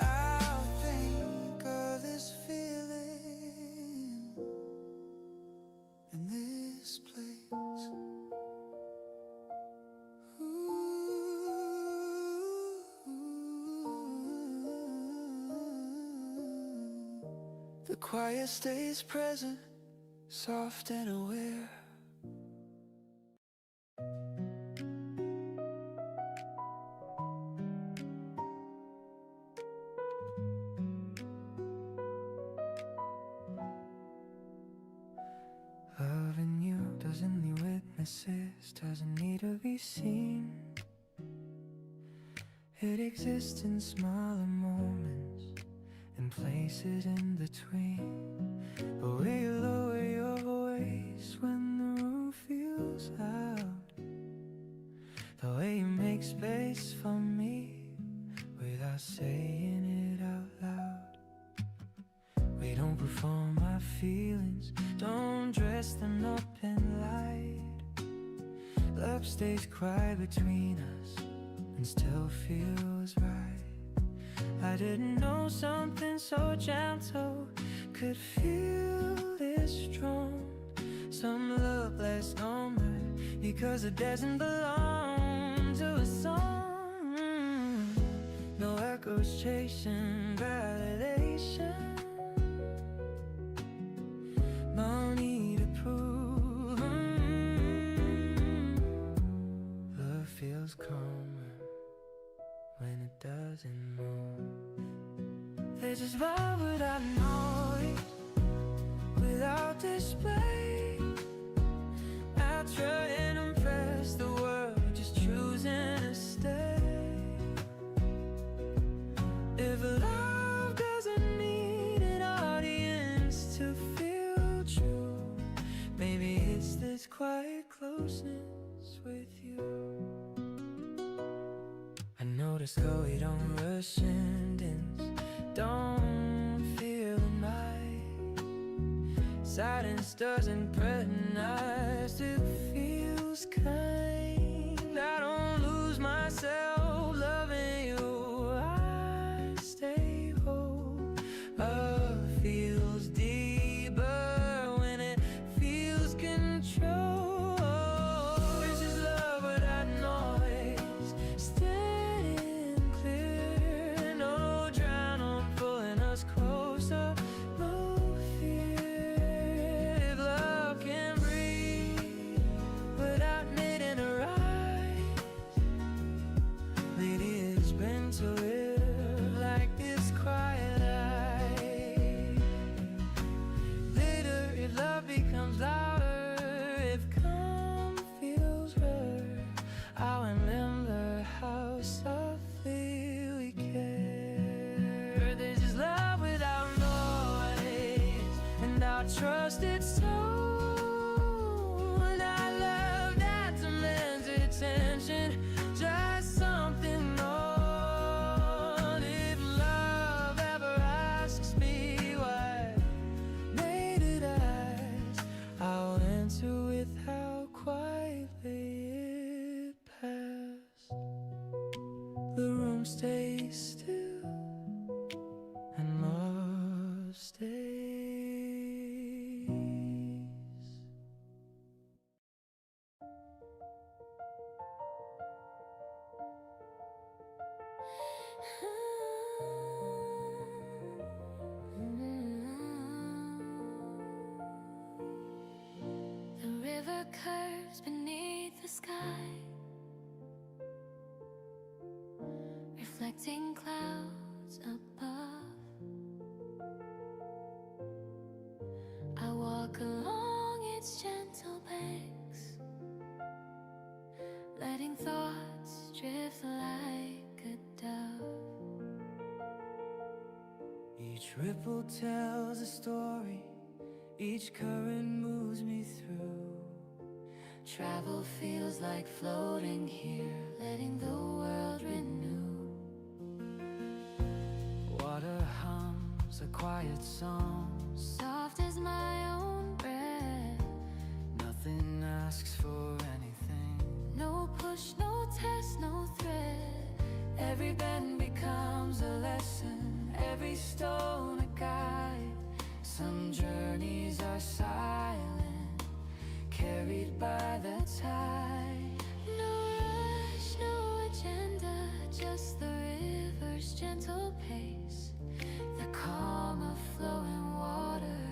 I'll think of this feeling in this place. The quiet stays present, soft and aware. Loving you doesn't need witnesses, doesn't need to be seen. It exists in smaller moments and places in between. The way you lower your voice when the room feels loud, the way you make space for me without saying it out loud. We don't perform our feelings, don't dress them up in light. Love stays quiet between us and still feels right. I didn't know something so gentle could feel this strong. Some love lasts longer because it doesn't belong to a song. No echoes chasing validation, no need to prove. Love feels calmer when it doesn't move. There's just love without noise, without display. I try and impress the world, just choosing to stay. If love doesn't need an audience to feel true, maybe it's this quiet closeness with you. I notice how we don't rush endings, don't feel the night. Silence doesn't threaten us, it feels kind. I don't lose myself loving you, I stay whole. Love feels deeper when it feels control. This is love without noise, steady and clear. No drown on pulling us closer, no fear. If love can breathe without needing a rise, maybe it's been to live like this quiet life. Later if love becomes louder, if calm feels rare, I'll remember how softly we care. This is love without noise, and I'll trust it so. Not love that demands attention, just something old. If love ever asks me why made it eyes, I'll answer with how quietly it passed. The room stays still river curves beneath the sky, reflecting clouds above. I walk along its gentle banks, letting thoughts drift like a dove. Each ripple tells a story, each current moves me through. Travel feels like floating here, letting the world renew. Water hums a quiet song, Soft as my own breath. nothing asks for anything. No push, no test, no threat. Every bend becomes a lesson, every stone a guide. Some journeys are silent, carried by the tide. No rush, no agenda, just the river's gentle pace. The calm of flowing water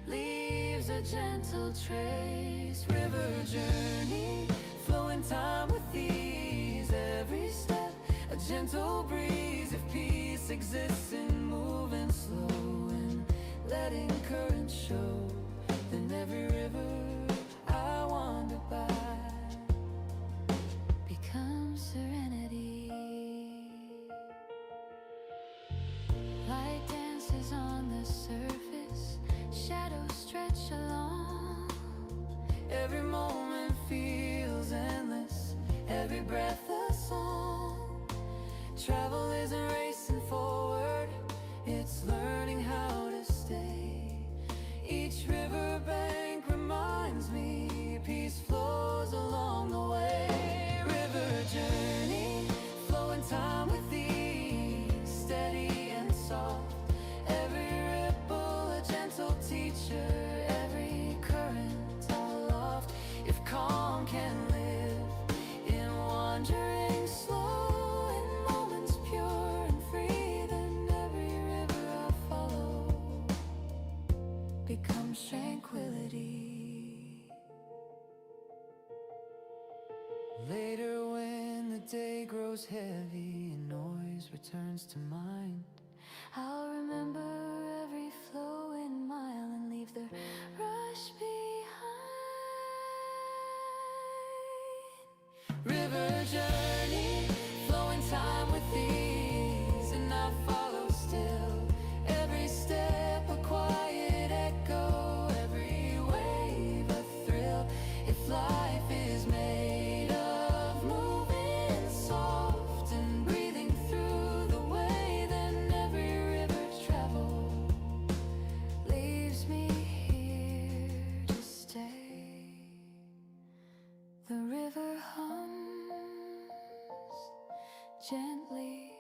leaves a gentle trace. River journey, flowing time with ease. Every step, a gentle breeze. If peace exists in moving slow and letting current show, then every river I wander by Become serenity. Light dances on the surface, shadows stretch along. every moment feels endless, every breath a song. Travel isn't racing forward, it's learning how to stay. Each riverbank reminds me peace flows along the way. River journey, flowing time with ease, steady and soft. Every ripple a gentle teacher, every current aloft. If calm can live in wandering slow, in moments pure and free, then every river I follow becomes tranquility. Later when the day grows heavy and noise returns to mind, I'll remember every flowing mile and leave the rush behind. river journey, flowing time with ease, and I follow still. Every step a quiet echo, every wave a thrill. If life is made of moving soft and breathing through the way, then every river travel Leaves me here to stay. The river hums gently,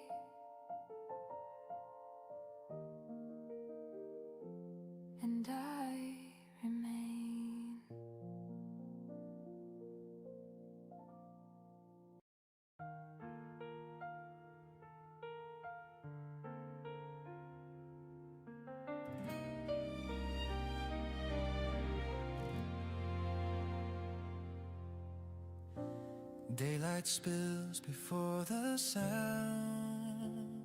and I remain. Daylight spills before the sound.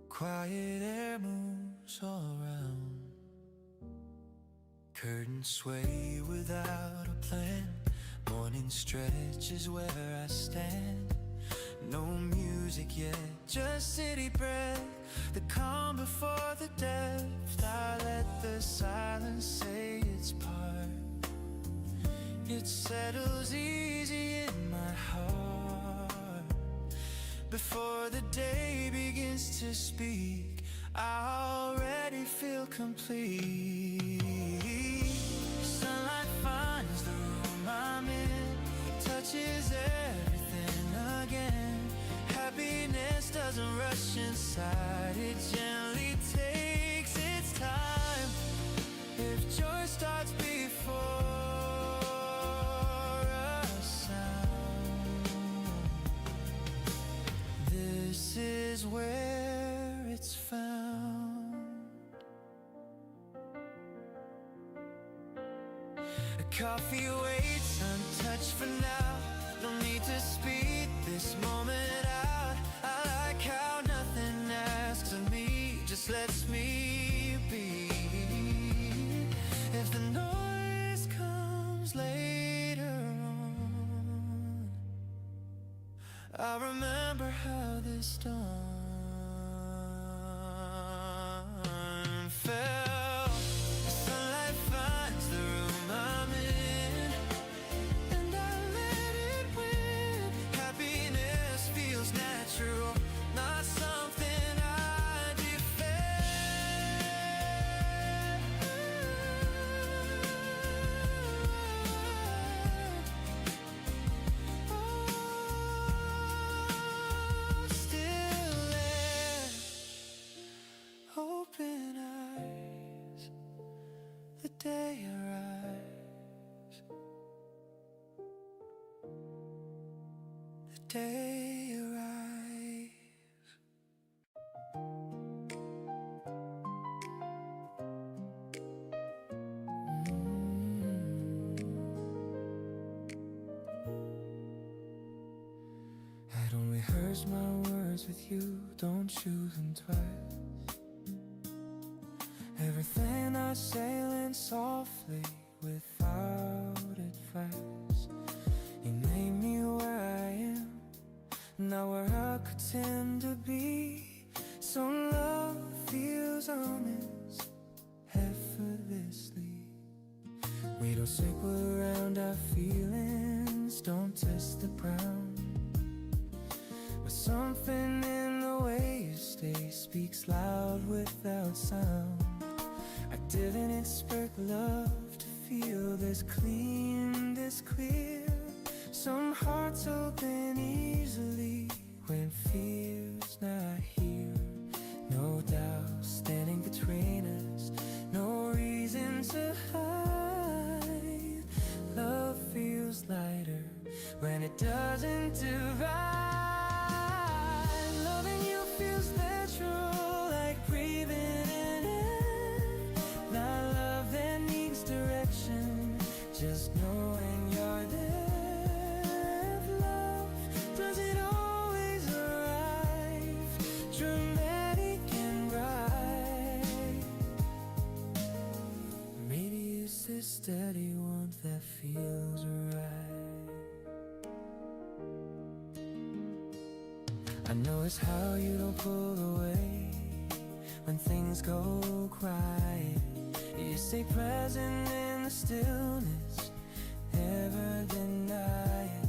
Quiet air moves all around. Curtains sway without a plan. Morning stretches where I stand. No music yet, just city breath. The calm before the depth. I let the silence say its part. It settles easy in my heart. Before the day begins to speak, I already feel complete. Sunlight finds the room I'm in, touches everything again. Happiness doesn't rush inside, it gently takes its time. If joy starts before this is where it's found. Coffee waits untouched for now. No need to speed this moment out. I like how nothing asks of me, just lets me be. If the noise comes later on, I remember how this dawn felt. The sunlight finds the room I'm in, and I let it win. Happiness feels natural, not something I defend. Oh, still there, open eyes, the day arrives, the day arrives. I don't rehearse my words with you, don't choose them twice. Everything I say in softly without advice. You made me where I am, not where I could tend to be. So love feels honest, effortlessly. We don't circle around our feelings, don't test the ground. But something in the way you stay speaks loud without sound. I didn't expect love to feel this clean, this clear. Some hearts open easily when fear's not here. No doubt standing between us, no reason to hide. Love feels lighter when it doesn't divide. Loving you feels natural, like breathing in air. Not love that needs direction, just knowing you're there. Love doesn't always arrive dramatic and bright. Maybe it's this steady warmth that feels right. I know it's how you don't pull away when things go quiet. You stay present in the stillness, never deny it.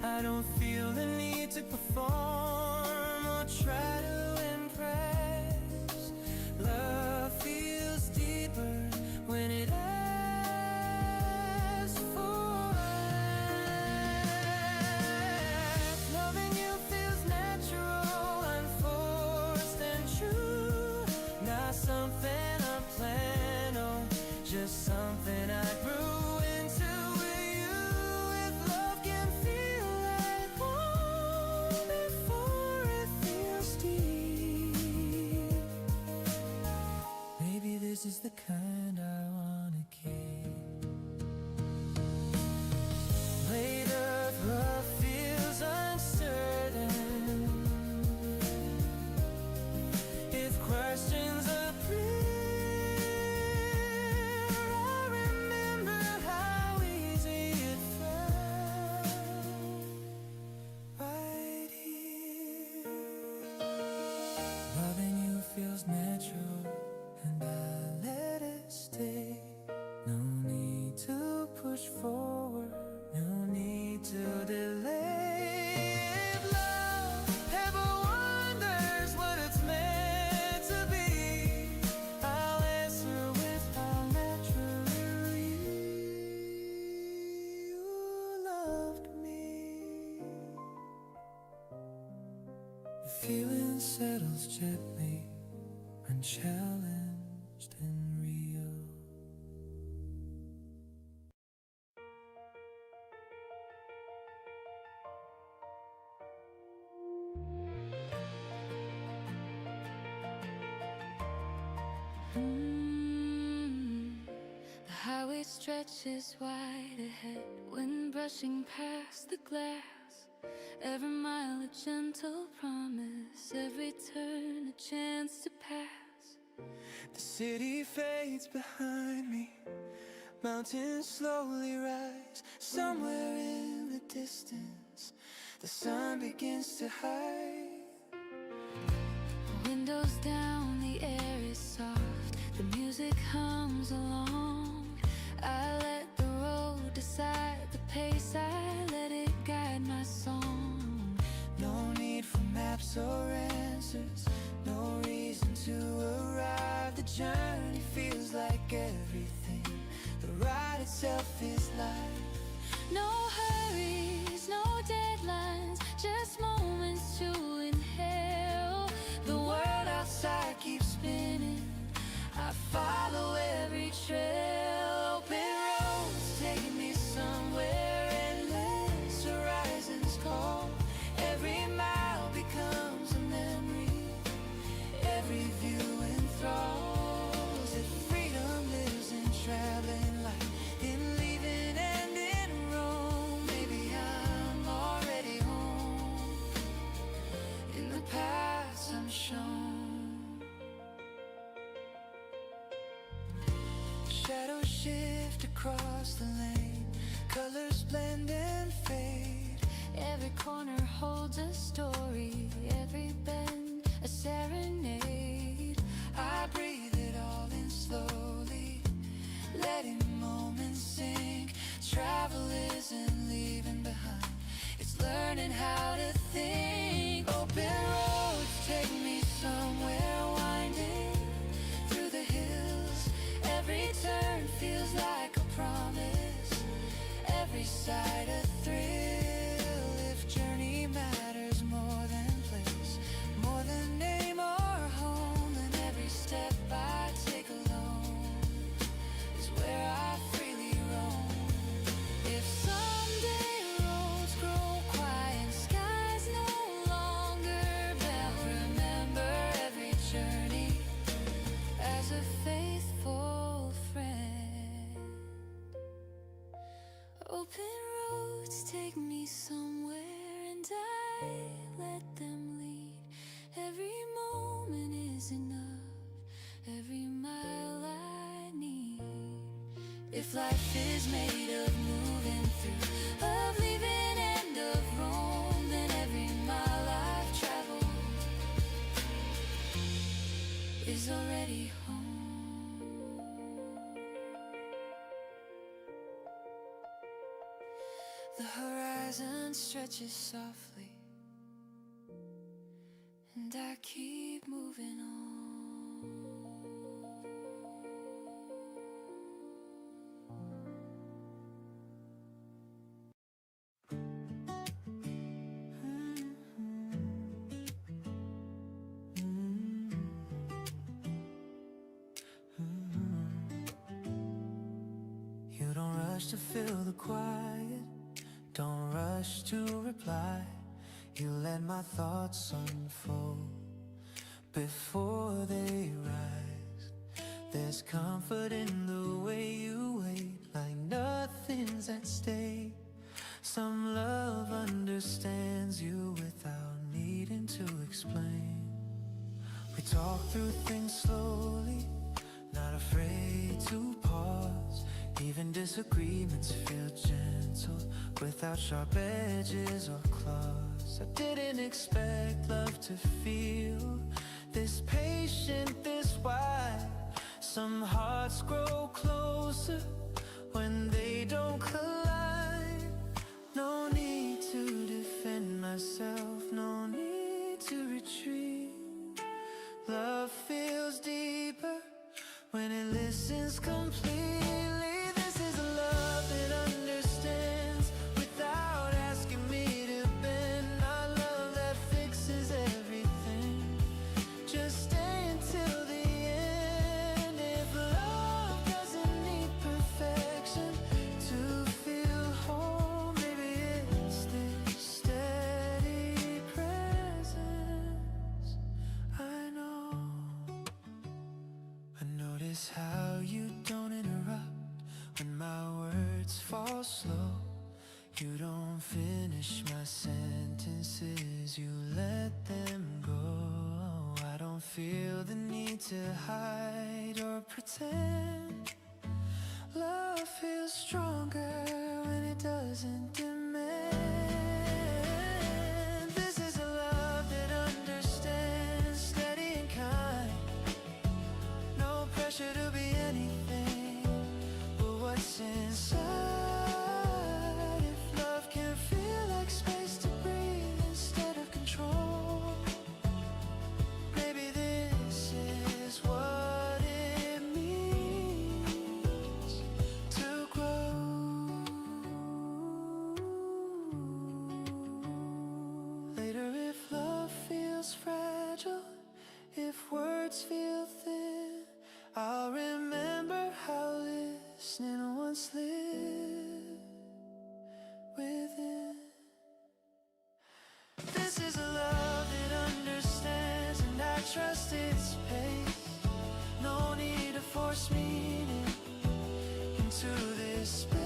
I don't feel the need to perform or try to impress. Love feels deeper when it asks for us. Loving you feels natural, unforced and true. Not something I plan on, just something I grew into with you. If love can feel like home before it feels deep, maybe this is the kind I wanna keep. Late earth love feels uncertain. If questions appear, I remember how easy it felt right here. Loving you feels natural, and I let it stay. No need to push forward, no need to delay. If love ever wonders what it's meant to be, I'll answer with how naturally you loved me. The feeling settles gently, unchallenged and real. The highway straight stretches wide ahead when brushing past the glass. Every mile a gentle promise, every turn a chance to pass. The city fades behind me, mountains slowly rise. Somewhere in the distance, the sun begins to hide. Windows down, the air is soft, the music hums along. I let the road decide the pace, I let it guide my song. No need for maps or answers, no reason to arrive. The journey feels like everything, the ride itself is life. No hurries, no deadlines, just moments to inhale. The world outside keeps spinning, I follow every trail. Open roads taking me somewhere, endless horizons call. Every mile becomes a memory, every view enthralls. If freedom lives in traveling light, in leaving and in roam, maybe I'm already home. In the paths I'm shown, shadows shift across the lane, colors blend and fade. Every corner holds a story, every bend a serenade. I breathe it all in slowly, letting moments sink. Travel isn't leaving behind, it's learning how to think. Open roads take me somewhere, winding through the hills. Every turn feels like a promise, every sight a thrill. If journey matters more than place, more than name or home, then every step I take alone is where I freely roam. If someday roads grow quiet, skies no longer bend, remember every journey as a faithful friend. Open roads take me somewhere, and I let them lead. Every moment is enough, every mile I need. If life is made of moving through, of leaving and of roam, then every mile I've traveled is already home. The horizon stretches softly, and I keep moving on. You don't rush to fill the quiet, don't rush to reply. You let my thoughts unfold before they rise. There's comfort in the way you wait, like nothing's at stake. Some love understands you without needing to explain. We talk through things slowly, not afraid to pause. Even disagreements feel gentle, without sharp edges or claws. I didn't expect love to feel this patient, this wide. Some hearts grow closer when they don't collide. No need to defend myself, no need to retreat. Love feels deeper when it listens completely. This is a love that understands without asking me to bend. Not love that fixes everything, just stay until the end. If love doesn't need perfection to feel whole, maybe it's this steady presence. I know. I notice how you don't interrupt to hide or pretend. Love feels stronger when it doesn't demand. This is a love that understands, steady and kind. No pressure to be anything but what's inside. If love can feel like space to breathe instead of control, maybe this is what it means to grow. Later, if love feels fragile, if words feel thin, I'll remember how listening once lived within. This is a love that understands, and I trust its pace. No need to force meaning into this space.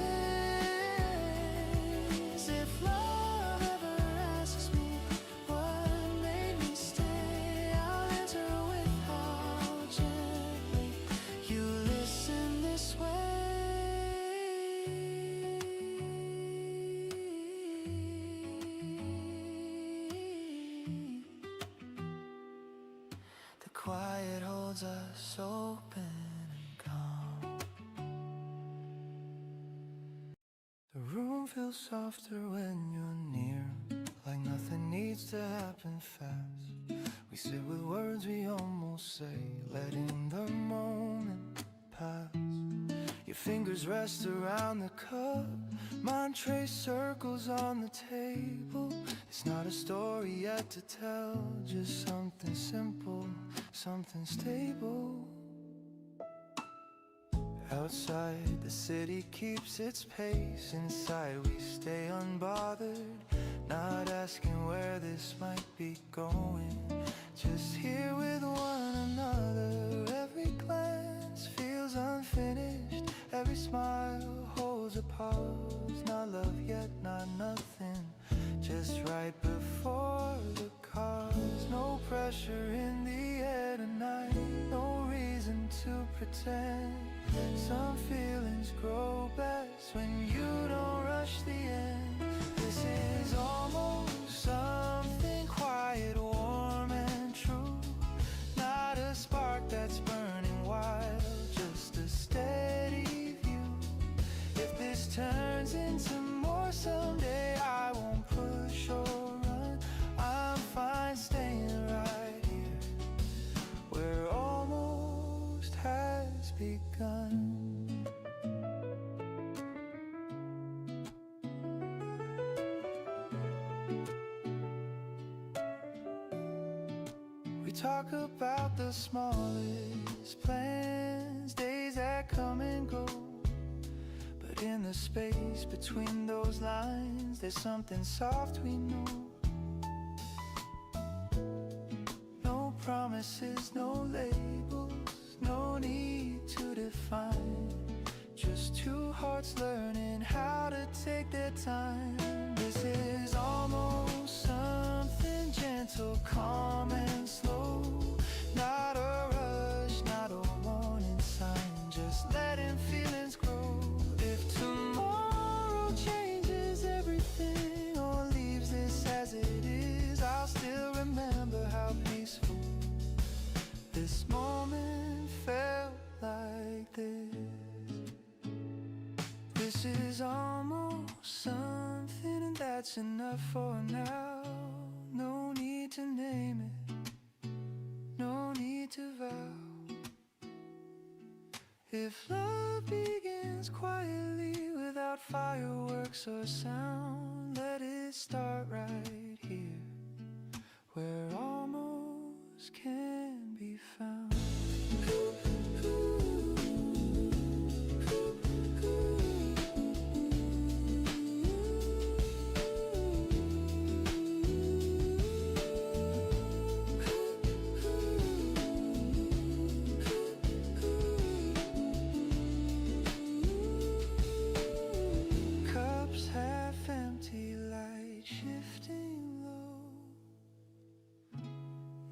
If love ever asks me what made me stay, I'll answer with how gently you listen this way. The quiet holds us open and calm. The room feels softer when you're near, like nothing needs to happen fast. We sit with words we almost say, letting the moment pass. Your fingers rest around the cup, mine trace circles on the table. It's not a story yet to tell, just something simple, something stable. Outside, the city keeps its pace. Inside, we stay unbothered, not asking where this might be going. Just here with one another. Every glance feels unfinished. Every smile holds a pause. Not love yet, not nothing. Just right before the cause. No pressure in the air tonight. No reason to pretend. Some feelings grow best when you don't rush the end. This is almost something quiet, warm and true. Not a spark that's burning wild, just a steady view. If this turns into more someday, I won't push or run. I'm fine staying right here, where almost has begun. We talk about the smallest plans, days that come and go. But in the space between those lines, there's something soft we know. No promises, no labels, no need to define. Just two hearts learning how to take their time. This is almost something gentle, calm and slow. Not a rush, not a warning sign, just letting feelings grow. If tomorrow changes everything or leaves this as it is, I'll still remember how peaceful this moment felt like this. This is almost something, and that's enough for now. No need to name it, no need to vow. If love begins quietly without fireworks or sound, let it start right here, where almost can be found.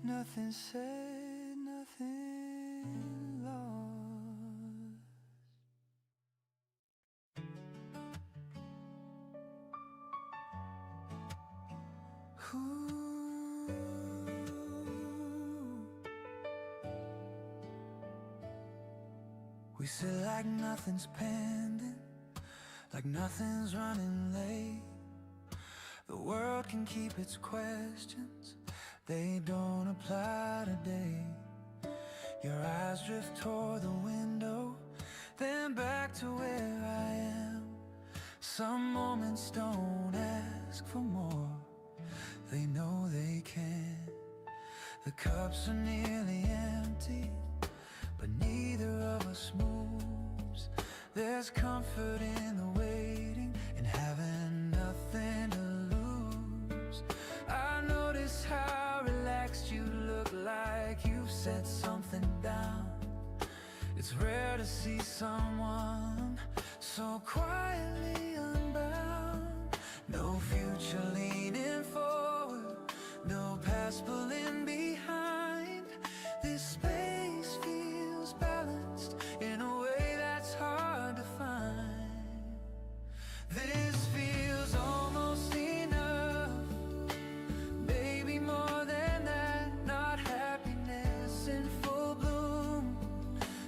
Nothing said, nothing We sit like nothing's pending, like nothing's running late. The world can keep its questions, they don't apply today. Your eyes drift toward the window, then back to where I am. Some moments don't ask for more, they know they can. The cups are nearly empty, but neither of us moves. There's comfort in the waiting and having nothing to lose. I notice how relaxed you look, like you've set something down. It's rare to see someone so quietly unbound. No future leaning forward, no past pulling behind. This space feels balanced in a way that's hard to find. This feels almost enough, maybe more than that. Not happiness in full bloom,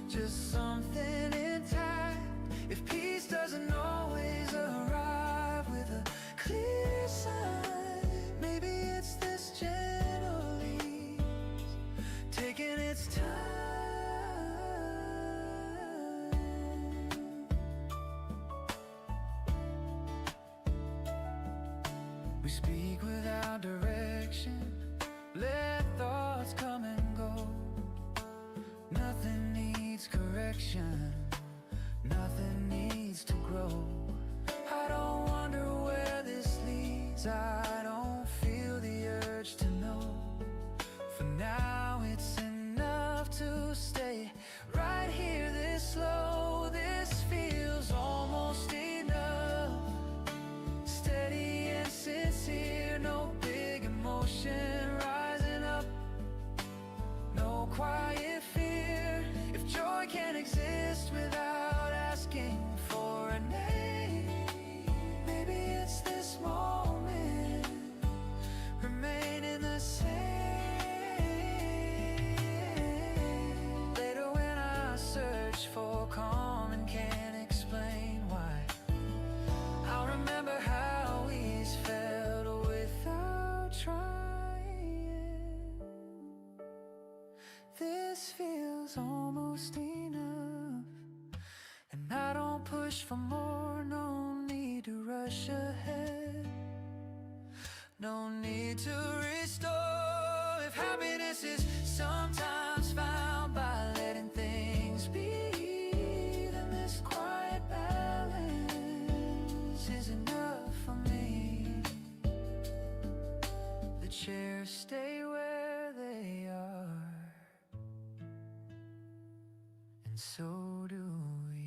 just something intact. If peace doesn't always arrive with a clear sign, maybe it's this gentle ease, taking its time. We speak without direction, let thoughts come and go. Nothing needs correction, nothing needs to grow. I don't wonder where this leads, I don't feel the urge to know. For now it's enough to stay right here this low. This feels almost enough, steady and sincere. No big emotion rising up, no quiet fear. If joy can't exist without asking for a name, maybe it's this moment, remaining the same. Later when I search for calm and can't explain why, I'll remember how ease felt without trying. This feels almost enough, and I don't push for more. No need to rush ahead, no need to restore. If happiness is sometimes found by letting things be, then this quiet balance is enough for me. The chairs stay where they are, and so do we.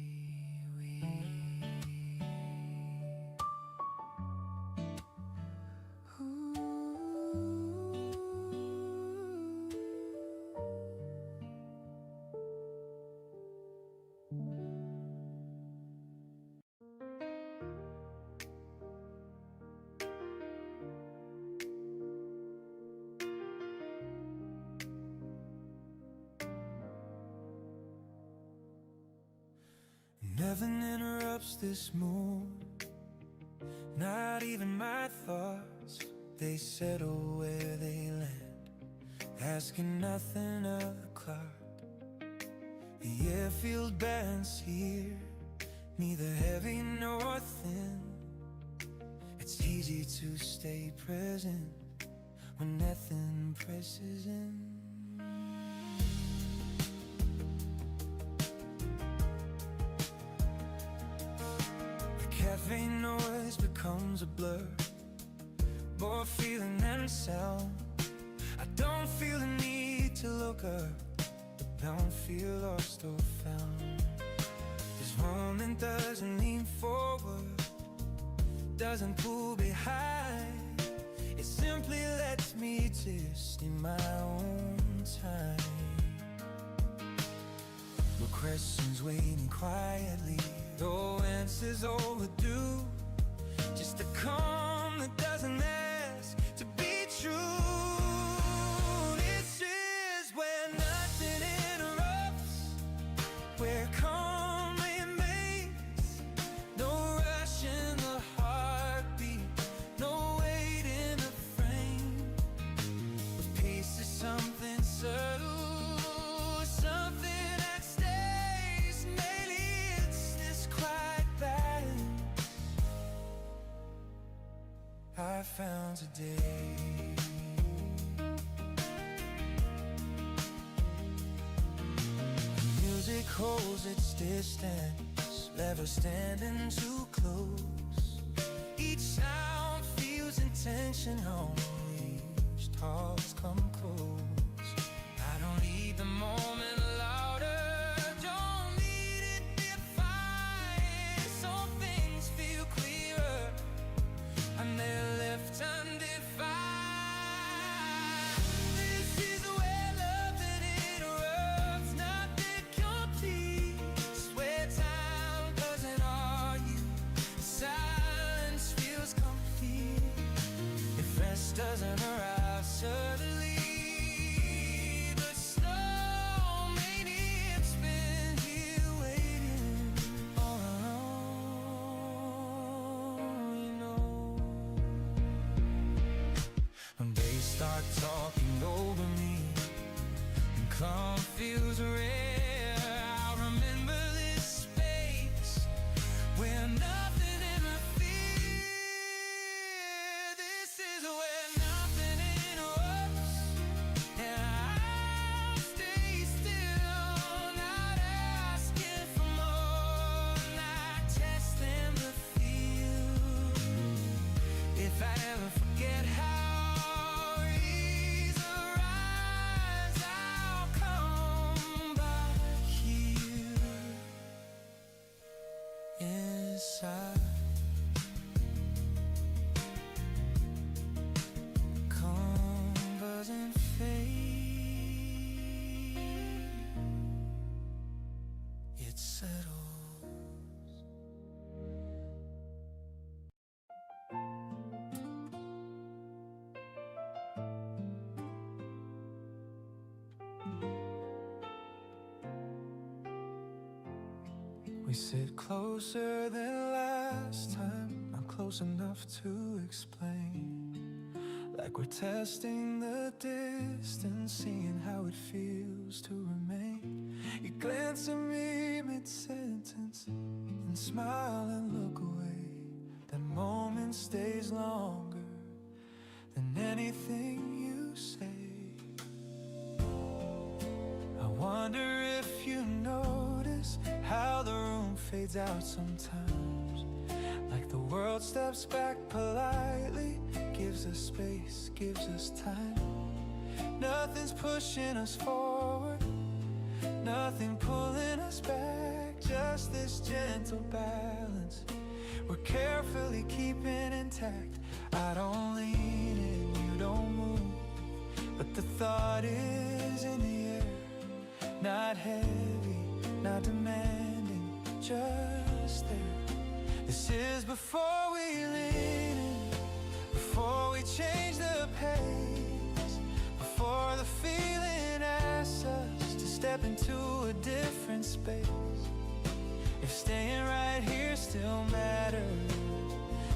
Nothing interrupts this mood, not even my thoughts. They settle where they land, asking nothing of the clock. The air feels balanced here, neither heavy nor thin. It's easy to stay present when nothing presses in. Caffeine noise becomes a blur, more feeling than sound. I don't feel the need to look up, don't feel lost or found. This moment doesn't lean forward, doesn't pull behind. It simply lets me exist in my own time. No questions waiting quietly, no answers overdue. Just a calm that doesn't ask to be found today. The music holds its distance, never standing too close. Each sound feels intention, only each hearts come close. I don't need the moment louder, don't need it defined. Some things feel clearer, and they're left undefined. This is where love that interrupts, not that complete. It's where time doesn't argue, silence feels complete. If rest doesn't arrive suddenly, the snow, maybe it's been here waiting all along, you know. When they start talking over me and calm feels rare, I'll remember this space where nothing interferes. This is where nothing interrupts, and I'll stay still, not asking for more, not testing the field. If I ever forget how these arise, I'll come back here inside. Come doesn't fade, it settles. We sit closer than last time, not close enough to explain. Like we're testing the distance, seeing how it feels to remain. You glance at me mid-sentence and smile and look away. That moment stays longer than anything you say. I wonder if you notice how the room fades out sometimes. Like the world steps back politely, gives us space, gives us time. Nothing's pushing us forward, nothing pulling us back. Just this gentle balance we're carefully keeping intact. I don't lean and you don't move, but the thought is in the air. Not heavy, not demanding, just there. This is before we lean in, before we change the pace, before the feeling asks us to step into a different space. If staying right here still matters,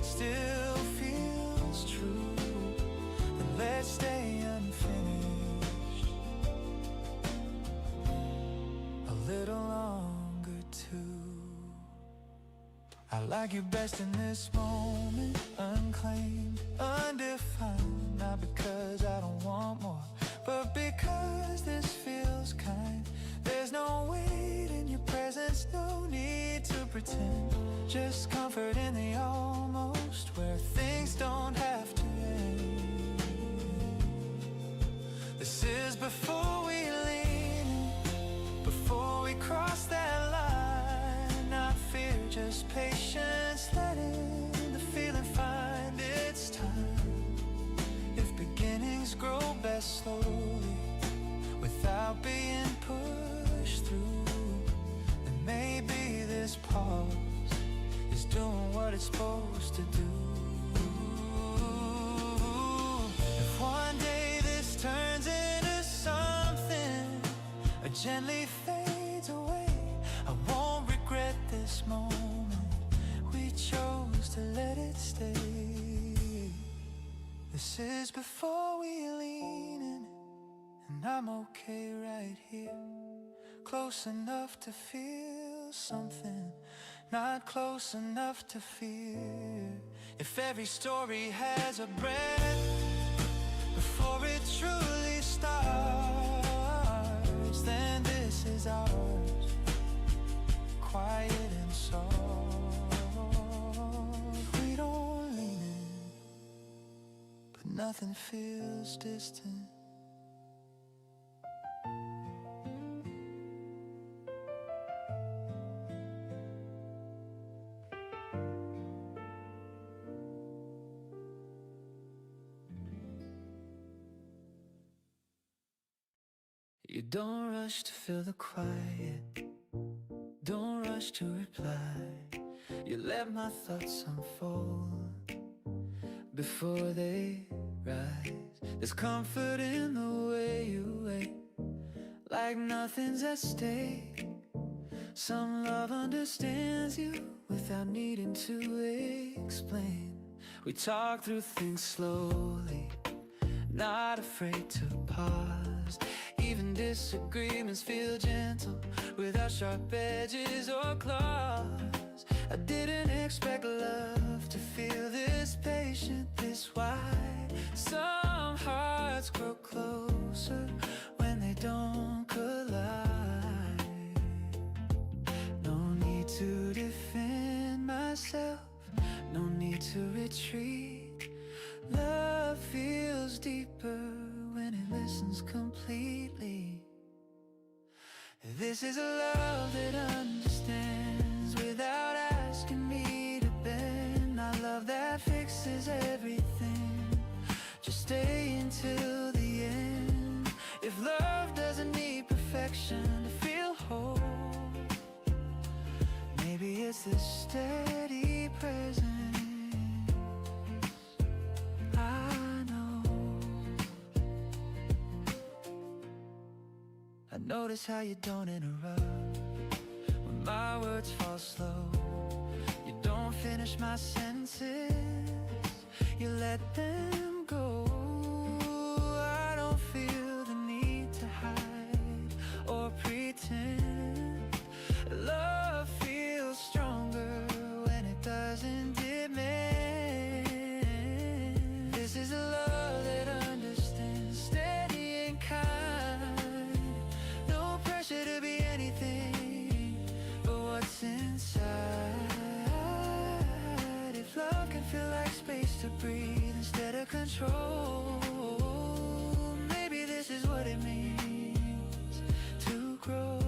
still feels true, then let's stay unfinished a little longer too. I like you best in this moment, unclaimed, undefined. Not because I don't want more, but because this feels kind. There's no weight in your presence, no need to pretend. Just comfort in the almost, where things don't have to end. This is before we lean in, before we cross that line. Not fear, just patience, letting the feeling find its time. If beginnings grow best slowly, without being pushed through, then maybe this pause is doing what it's supposed to do. If one day this turns into something, or gently fades away, I won't regret this moment. We chose to let it stay. This is before we lean in, and I'm okay right here, close enough to feel something, not close enough to fear. If every story has a breath before it truly starts, then this is ours, quiet and soft. We don't lean in, but nothing feels distant. You don't rush to fill the quiet, don't rush to reply. You let my thoughts unfold before they rise. There's comfort in the way you wait, like nothing's at stake. Some love understands you without needing to explain. We talk through things slowly, not afraid to pause. Even disagreements feel gentle without sharp edges or claws. I didn't expect love to feel this patient, this wide. Some hearts grow closer when they don't collide. No need to defend myself, no need to retreat. Love feels deeper when it listens completely. This is a love that understands without asking me to bend. Not love that fixes everything, just stay until the end. If love doesn't need perfection to feel whole, maybe it's the steady presence. I notice how you don't interrupt when my words fall slow. You don't finish my sentences, you let them go. I don't feel the need to hide or pretend. Love feels stronger when it doesn't demand. This is a love that understands, steady and kind. No pressure to be anything but what's inside. If love can feel like space to breathe instead of control, maybe this is what it means to grow.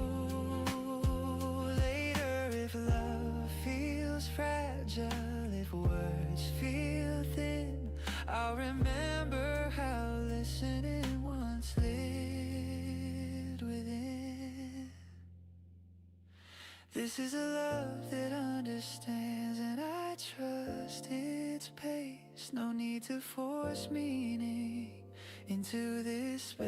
Later, if love feels fragile, if words feel thin, I'll remember how listening once lived within. This is a love that understands, and I trust its pace. No need to force meaning into this space.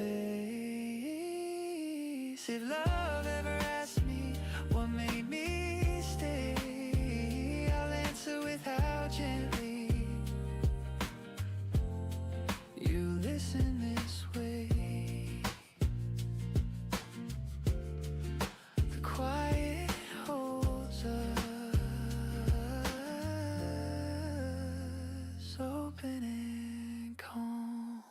If love ever asks me what made me stay, I'll answer with how gently you listen this way. The quiet holds us open and calm.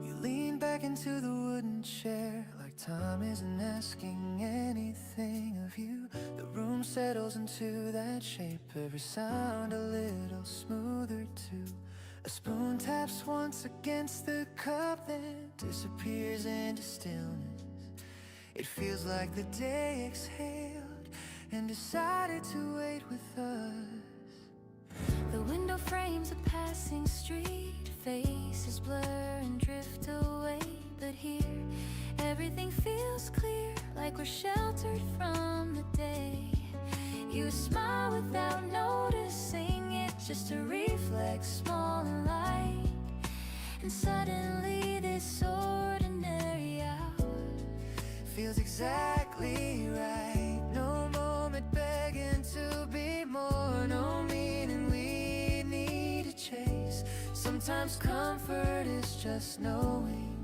You lean back into the wooden chair like time isn't asking anything of you. The room settles into that shape, every sound a little smoother too. A spoon taps once against the cup, then disappears into stillness. It feels like the day exhaled and decided to wait with us. The window frames a passing street, faces blur and drift away. But here, everything feels clear, like we're sheltered from the day. You smile without noticing it, just a reflex, small and light. And suddenly this ordinary hour feels exactly right. No moment better Sometimes comfort is just knowing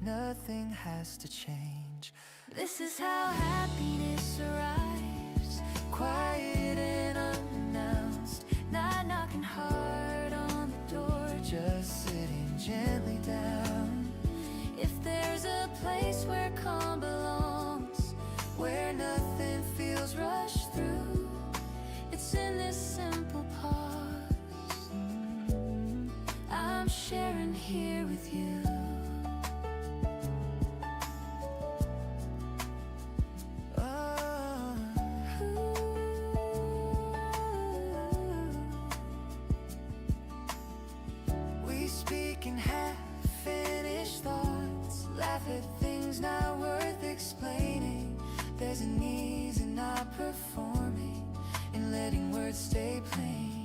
nothing has to change. This is how happiness arrives, Quiet and unannounced, not knocking hard on the door. just sitting gently down. If there's a place where calm belongs, Where nothing feels rushed through. it's in this simple pause I'm sharing here with you. Oh, we speak in half-finished thoughts, laugh at things not worth explaining. There's an ease in not performing, in letting words stay plain.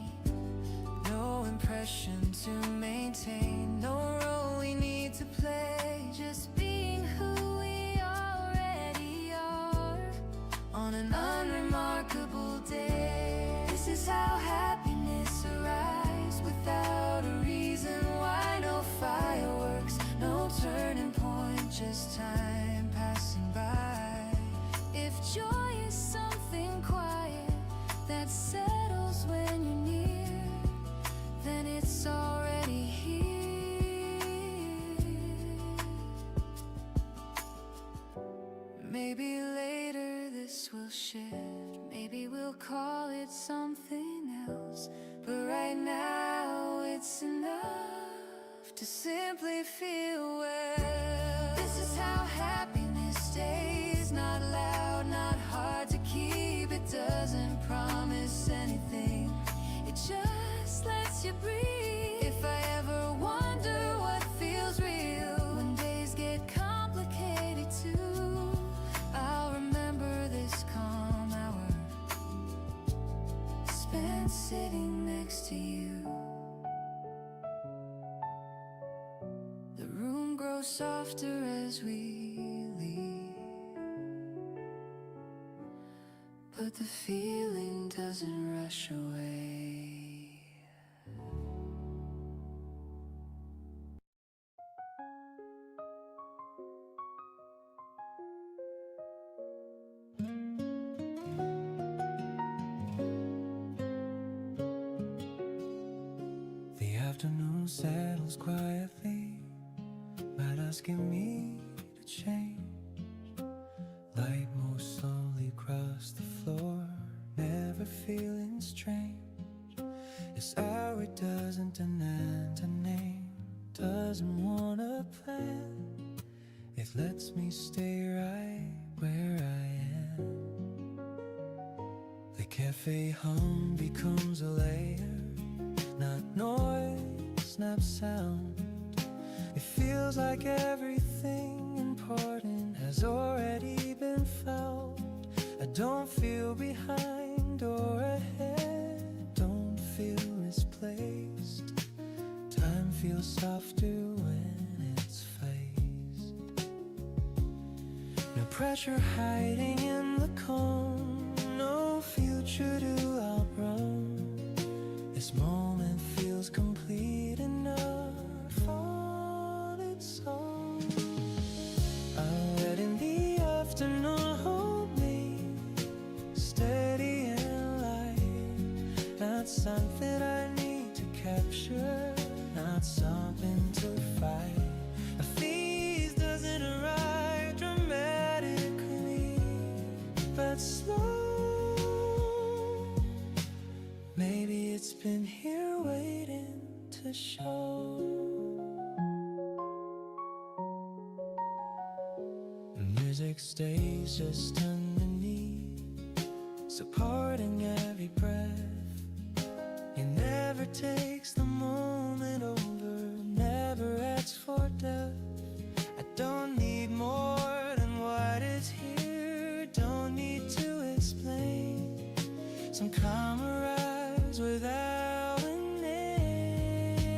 No impression to maintain, no role we need to play. Just being who we already are On an unremarkable day, this is how happiness arrives, without a reason why. No fireworks, no turning point, just time passing by. If joy is something quiet that settles when you're near, then it's already here. Maybe later this will shift, maybe we'll call it something else, but right now it's enough to simply feel well. This is how happiness stays, Not loud, not hard to keep, it doesn't promise anything, it just lets you breathe. if I ever wonder what feels real, When days get complicated too, I'll remember this calm hour spent sitting next to you. The room grows softer as we leave, but the feeling doesn't rush away. The afternoon settles quietly, might asking me to change. Light moves slowly across the floor, never feeling strange. This hour doesn't demand a name, doesn't want a plan. It lets me stay right where I am. The cafe hum becomes a layer, not noise, not sound. It feels like everything important has already been found. I don't feel behind or ahead, don't feel misplaced. Time feels softer when it's faced. No pressure hiding in the calm, no future to outrun. This moment feels complete enough on its own. I'm letting the afternoon hold me, steady and light. Not something I need to capture, not something to fight. A feast doesn't arrive dramatically, but slow. Maybe it's been here waiting to show. The music stays just underneath, supporting every breath. It never takes the moment over, never asks for depth. I don't need more than what is here, don't need to explain. Some calm arrives without a name.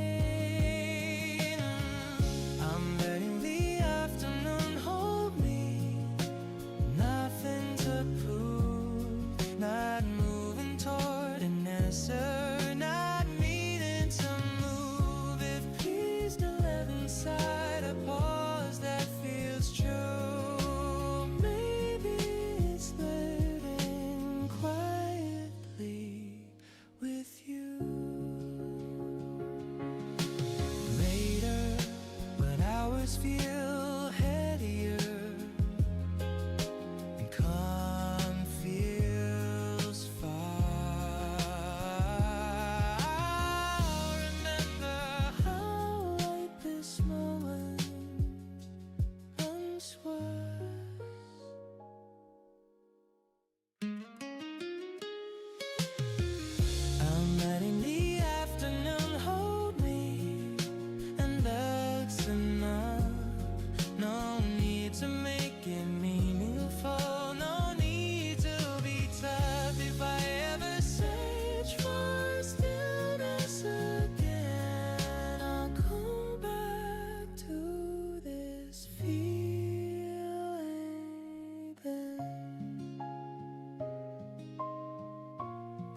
I'm letting the afternoon hold me, nothing to prove, not moving toward an answer, not meaning to move. If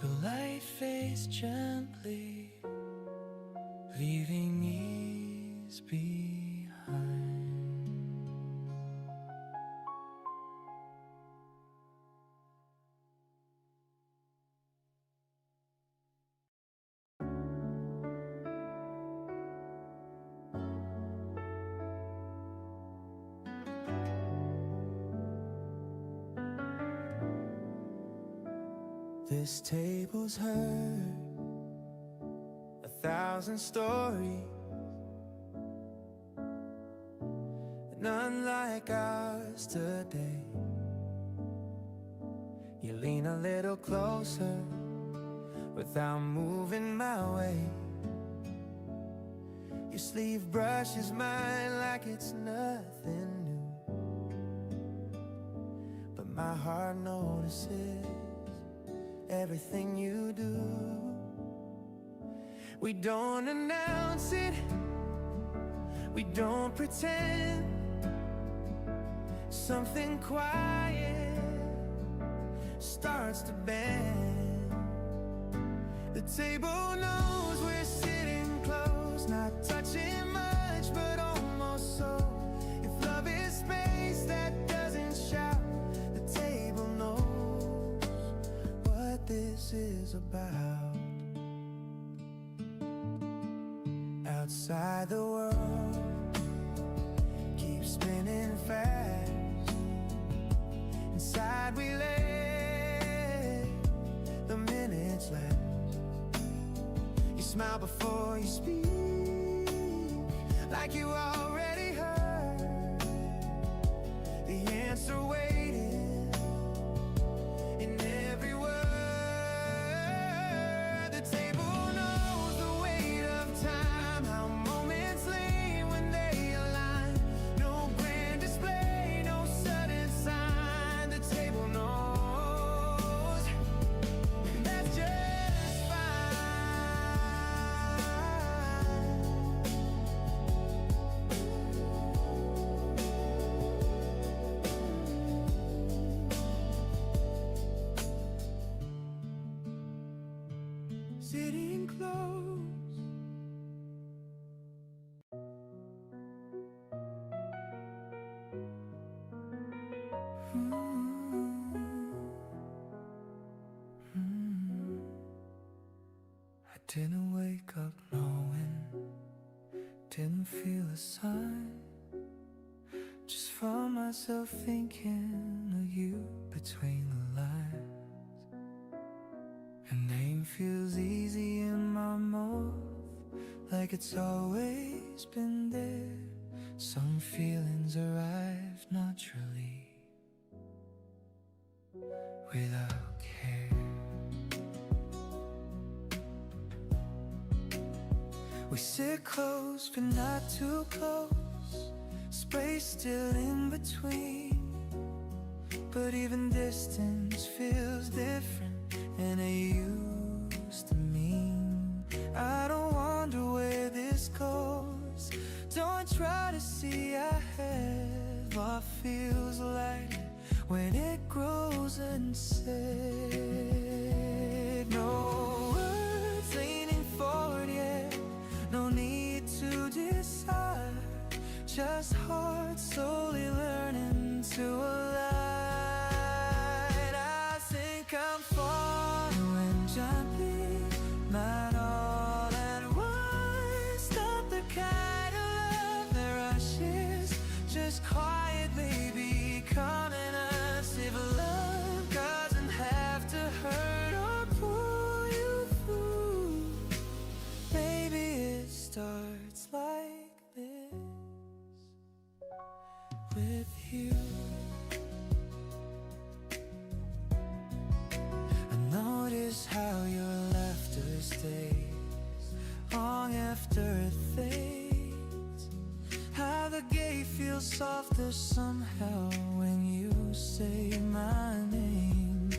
The light fades gently, leaving ease behind. This table's heard 1,000 stories, none like ours today. You lean a little closer without moving my way. Your sleeve brushes mine like it's nothing new, but my heart notices everything you do. We don't announce it, we don't pretend. Something quiet starts to bend. The table knows we're sitting close, not touching much but almost so. If love is space that doesn't shout, the table knows what this is about. Outside the world keeps spinning fast, inside we let the minutes last. You smile before you speak, like you already heard the answer waiting in every word. The table knows the weight of time, how moments lean when they align. No grand display, no sudden sign. The table knows, and that's just fine. Sitting close, I didn't wake up knowing, didn't feel a sign. Just found myself thinking of you between the lines. Your name feels easy in my mouth, like it's always been there. Some feelings arrive naturally, without care. We sit close but not too close, space still in between. But even distance feels different than it used to mean. I don't wonder where this goes, don't try to see ahead. What feels lighter when it grows unsaid. No words leaning forward yet, no need to decide. Just hearts slowly learning to align. I think I'm falling gently, not all at once. Not the kind of love that rushes, just quietly becoming us. If love doesn't have to hurt or pull you through, maybe it starts like this with you. I notice how your laughter stays long after it fades, how the gate feels softer somehow when you say my name.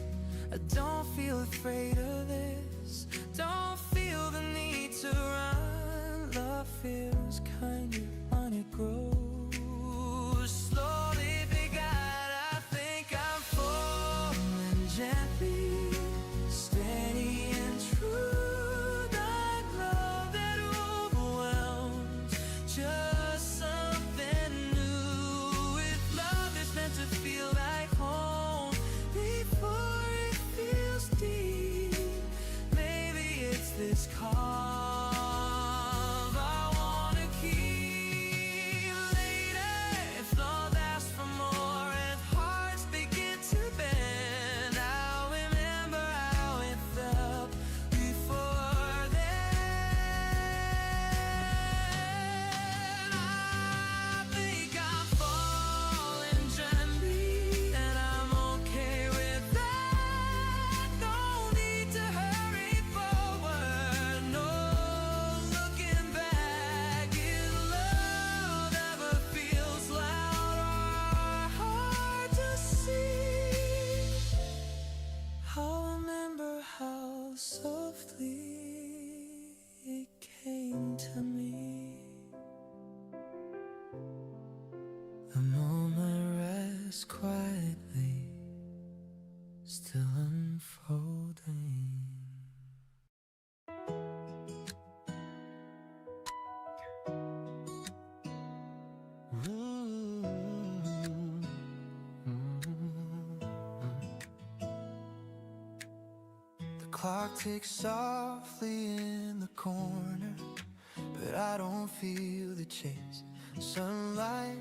I don't feel afraid of this, don't feel the need to run. Love feels kinder when it grows slowly begun. I think I'm falling gently, steady is calm. I wanna keep later if love asks for more and hearts begin to bend. I'll remember how it felt before then. I think I'm falling gently, and I'm okay with that. No need to hurry forward, no looking back. If love ever feels loud or hard to see, I'll remember how softly it came to me. The moment rests quietly, still unfolding. The clock ticks softly in the corner, but I don't feel the chase. Sunlight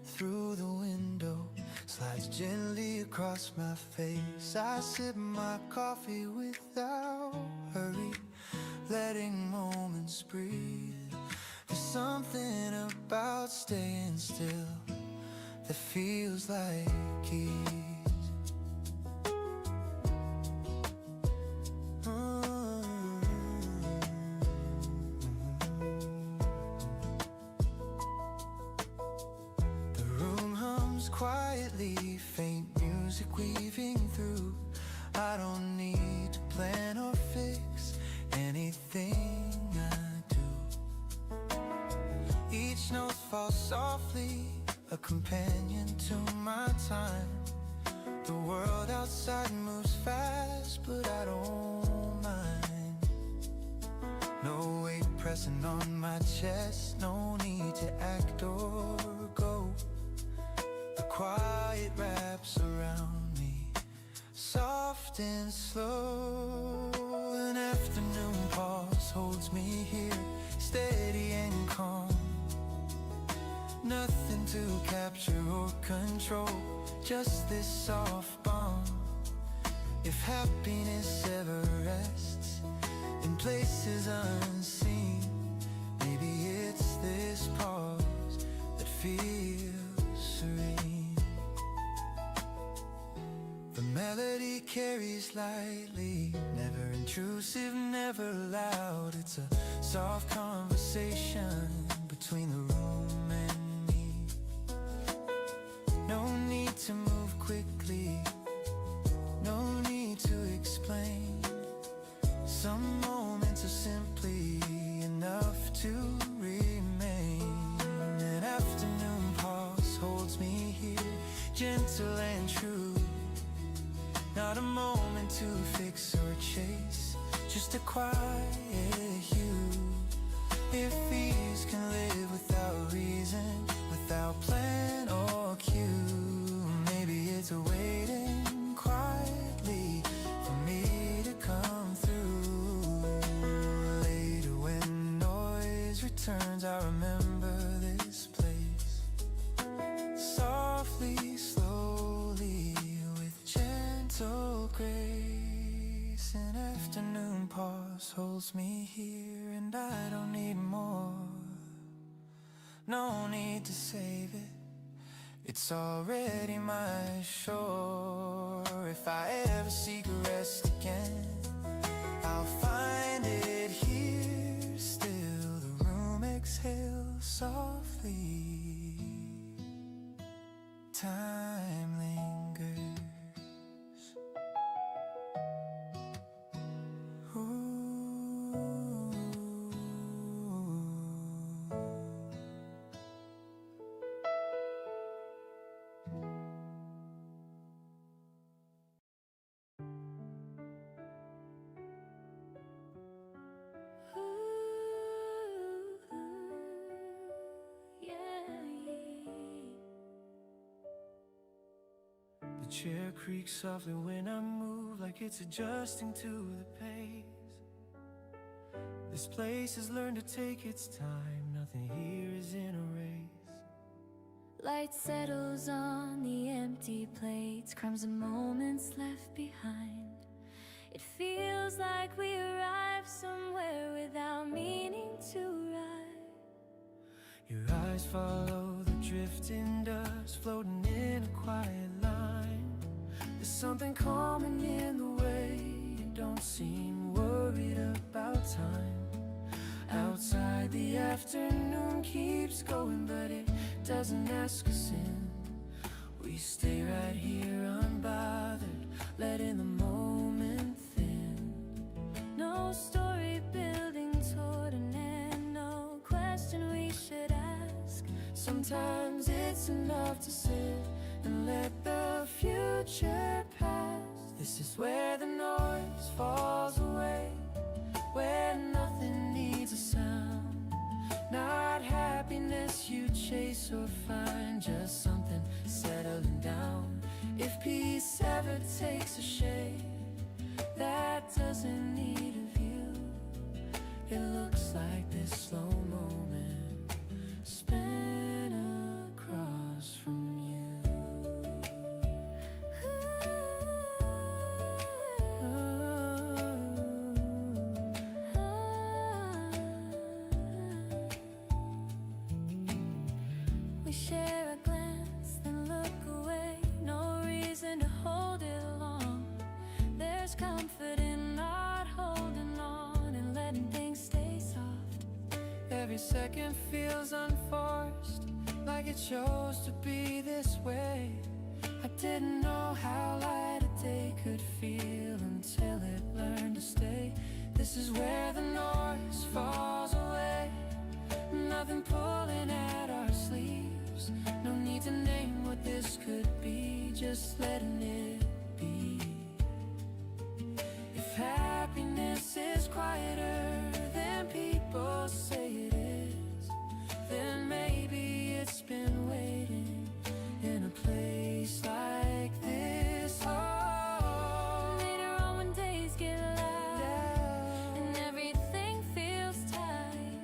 through the window slides gently across my face. I sip my coffee without hurry, letting moments breathe. There's something about staying still that feels like ease. The room hums quietly, faint music weaving through. I don't need to plan or fix anything I do. Each note falls softly, a companion to my time. The world outside moves fast, but I don't mind. No weight pressing on my chest, no need to act or go. The quiet wraps around me, soft and slow. An afternoon pause holds me here, steady and calm. Nothing to capture or control, just this soft bond. If happiness ever rests in places unseen, maybe it's this pause that feels serene. The melody carries lightly, never intrusive, never loud. It's a soft conversation between the room and me. No need to move quickly, no need to explain. Some moments are simply enough to remain. An afternoon pause holds me here, gentle and true. Not a moment to fix or chase, just a quiet hue. If ease can live without reason, without plan or cue, maybe it's waiting quietly for me to come through. Later when noise returns, I remember this place. Softly, slowly, with gentle grace. An afternoon pause holds me here, and I don't need more. No need to save it, it's already my shore. If I ever seek rest again, I'll find it here. Still the room exhales softly, time lingers. The chair creaks softly when I move, like it's adjusting to the pace. This place has learned to take its time. Nothing here is in a race. Light settles on the empty plates, crumbs and moments left behind. It feels like we arrived somewhere without meaning to ride. Your eyes follow the drifting dust, floating in a quiet line. There's something calming in the way you don't seem worried about time. Outside the afternoon keeps going, but it doesn't ask us in. We stay right here unbothered, letting the moment thin. No story building toward an end, no question we should ask. Sometimes it's enough to sit and let the future pass. This is where the noise falls away, where nothing needs a sound. Not happiness you chase or find, just something settling down. If peace ever takes a shape that doesn't need a view, it looks like this slow moment spin across from you. We share a glance, then look away. No reason to hold it long. There's comfort in not holding on and letting things stay soft. Every second feels unforced, like it chose to be this way. I didn't know how light a day could feel until it learned to stay. This is where the noise falls away, nothing pulling at our sleeves. No need to name what this could be, just letting it be. If happiness is quieter than people say it is, then maybe it's been waiting in a place like this. Oh, Later on when days get loud yeah. and everything feels tight,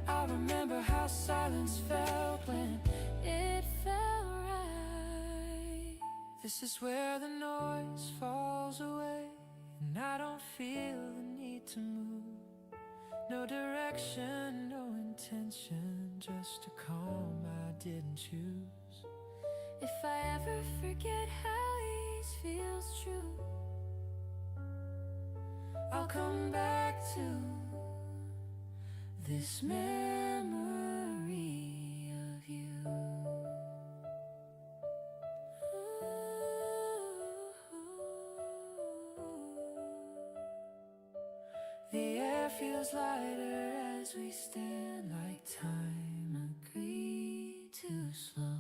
I remember how silence felt when it felt right. this is where the noise falls away, and I don't feel the need to move. No direction, no intention, just a calm I didn't choose. If I ever forget how ease feels true, I'll come back to this memory of you. The air feels lighter as we stand, like time agreed to slow.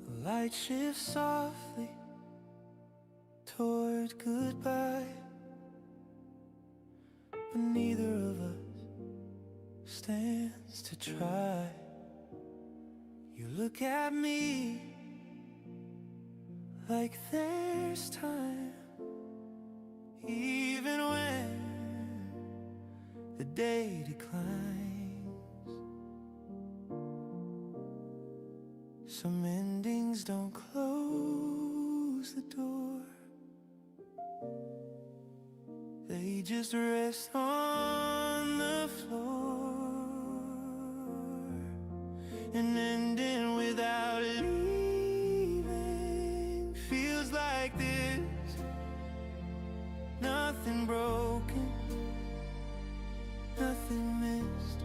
The light shifts softly toward goodbye, but neither of us stands to try. You look at me like there's time, even when the day declines. Some endings don't close the door, they just rest on the floor. And ending without leaving feels like this. Nothing broken, nothing missed.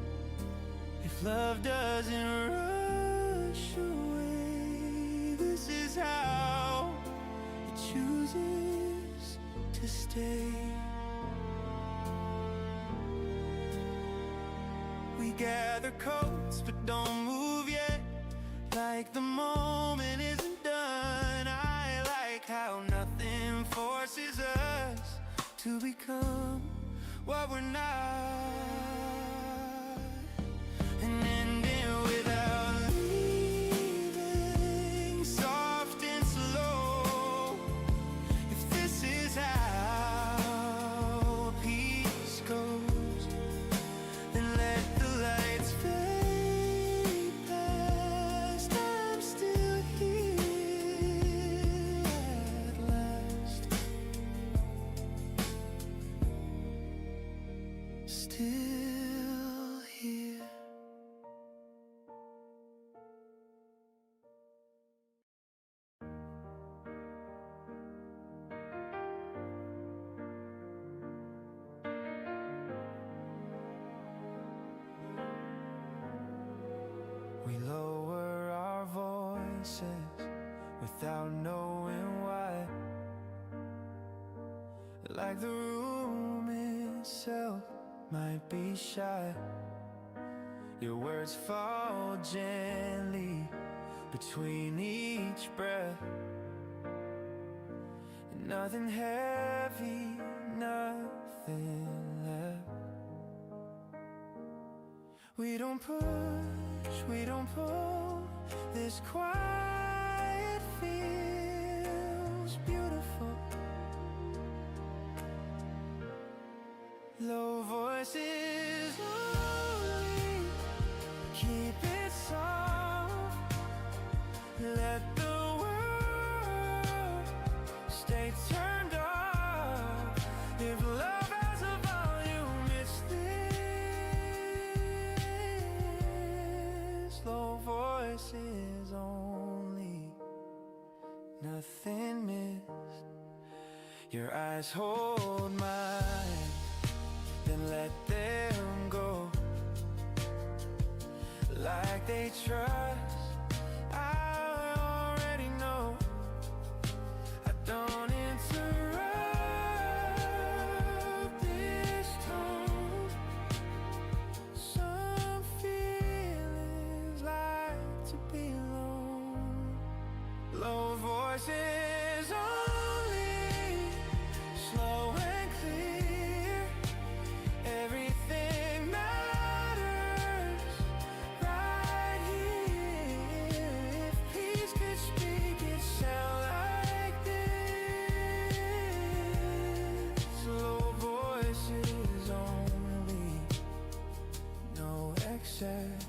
If love doesn't rush away, this is how it chooses to stay. We gather coats but don't move yet, like the moment isn't done. I like how nothing forces us to become what we're not. still here. We lower our voices without knowing why, like the room itself might be shy. Your words fall gently between each breath. Nothing heavy, nothing left. We don't push, we don't pull. This quiet feels beautiful. Low voices only, keep it soft. Let the world stay turned off. If love has a volume, it's this. Low voices only, nothing missed. Your eyes hold mine, then let them go. Like they trust, I already know. I don't interrupt this tone. Some feelings like to be alone. Low voices only, slow and clear. Everything matters right here. If peace could speak, it'd sound like this. Low voices only, no excess.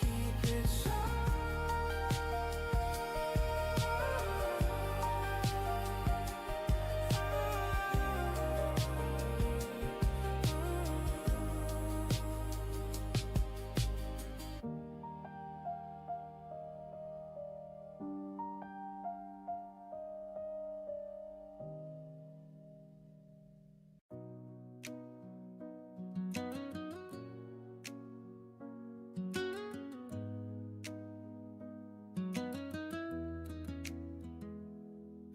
Keep it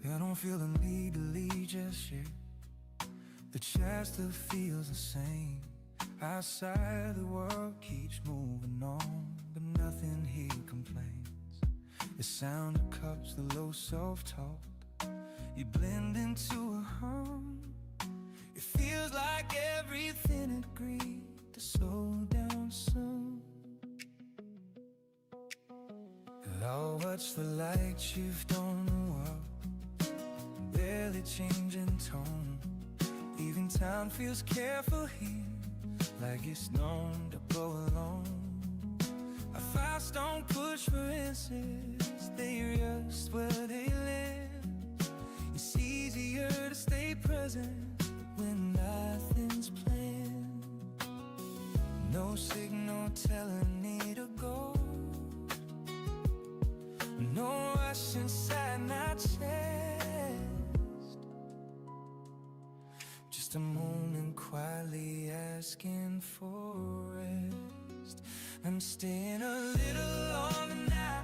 I don't feel the need to leave just yet. The chat still feels the same. Outside the world keeps moving on, but nothing here complains. The sound of cups, the low self-talk, you blend into a hum. It feels like everything agreed to slow down soon. Oh, what's the light shift on the wall? Barely changing tone. Even time feels careful here, like it's known to go along. Our files don't push for answers, they rest where they live. It's easier to stay present when nothing's planned. No signal telling me to go. No rush inside my chest. Just a moment quietly asking for rest. I'm staying a little longer now,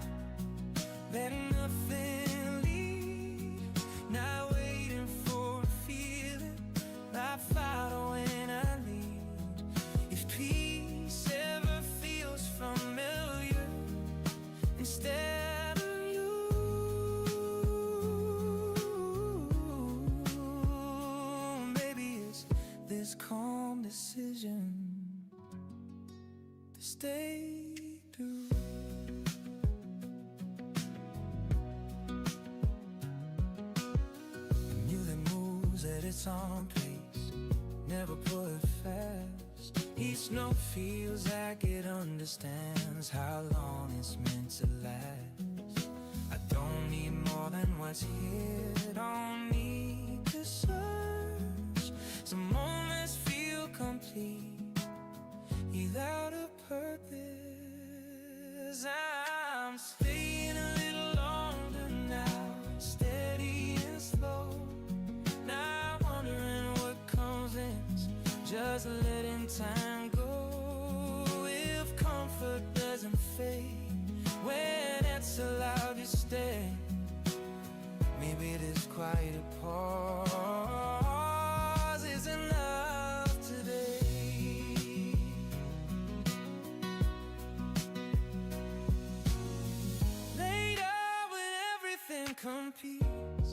letting nothing leave. Not waiting for a feeling like fire when I leave. If peace ever feels familiar instead of you, maybe it's this calm decision to stay true. The music moves at its own pace, never pull it fast. Each note feels like it understands how long it's meant to last. I don't need more than what's here, don't need to search. Some moments feel complete without a purpose. I'm staying a little longer now, steady and slow. Now wondering what comes next, just letting time go. If comfort doesn't fade when it's allowed to stay, maybe this quiet pause is enough today. Later when everything competes,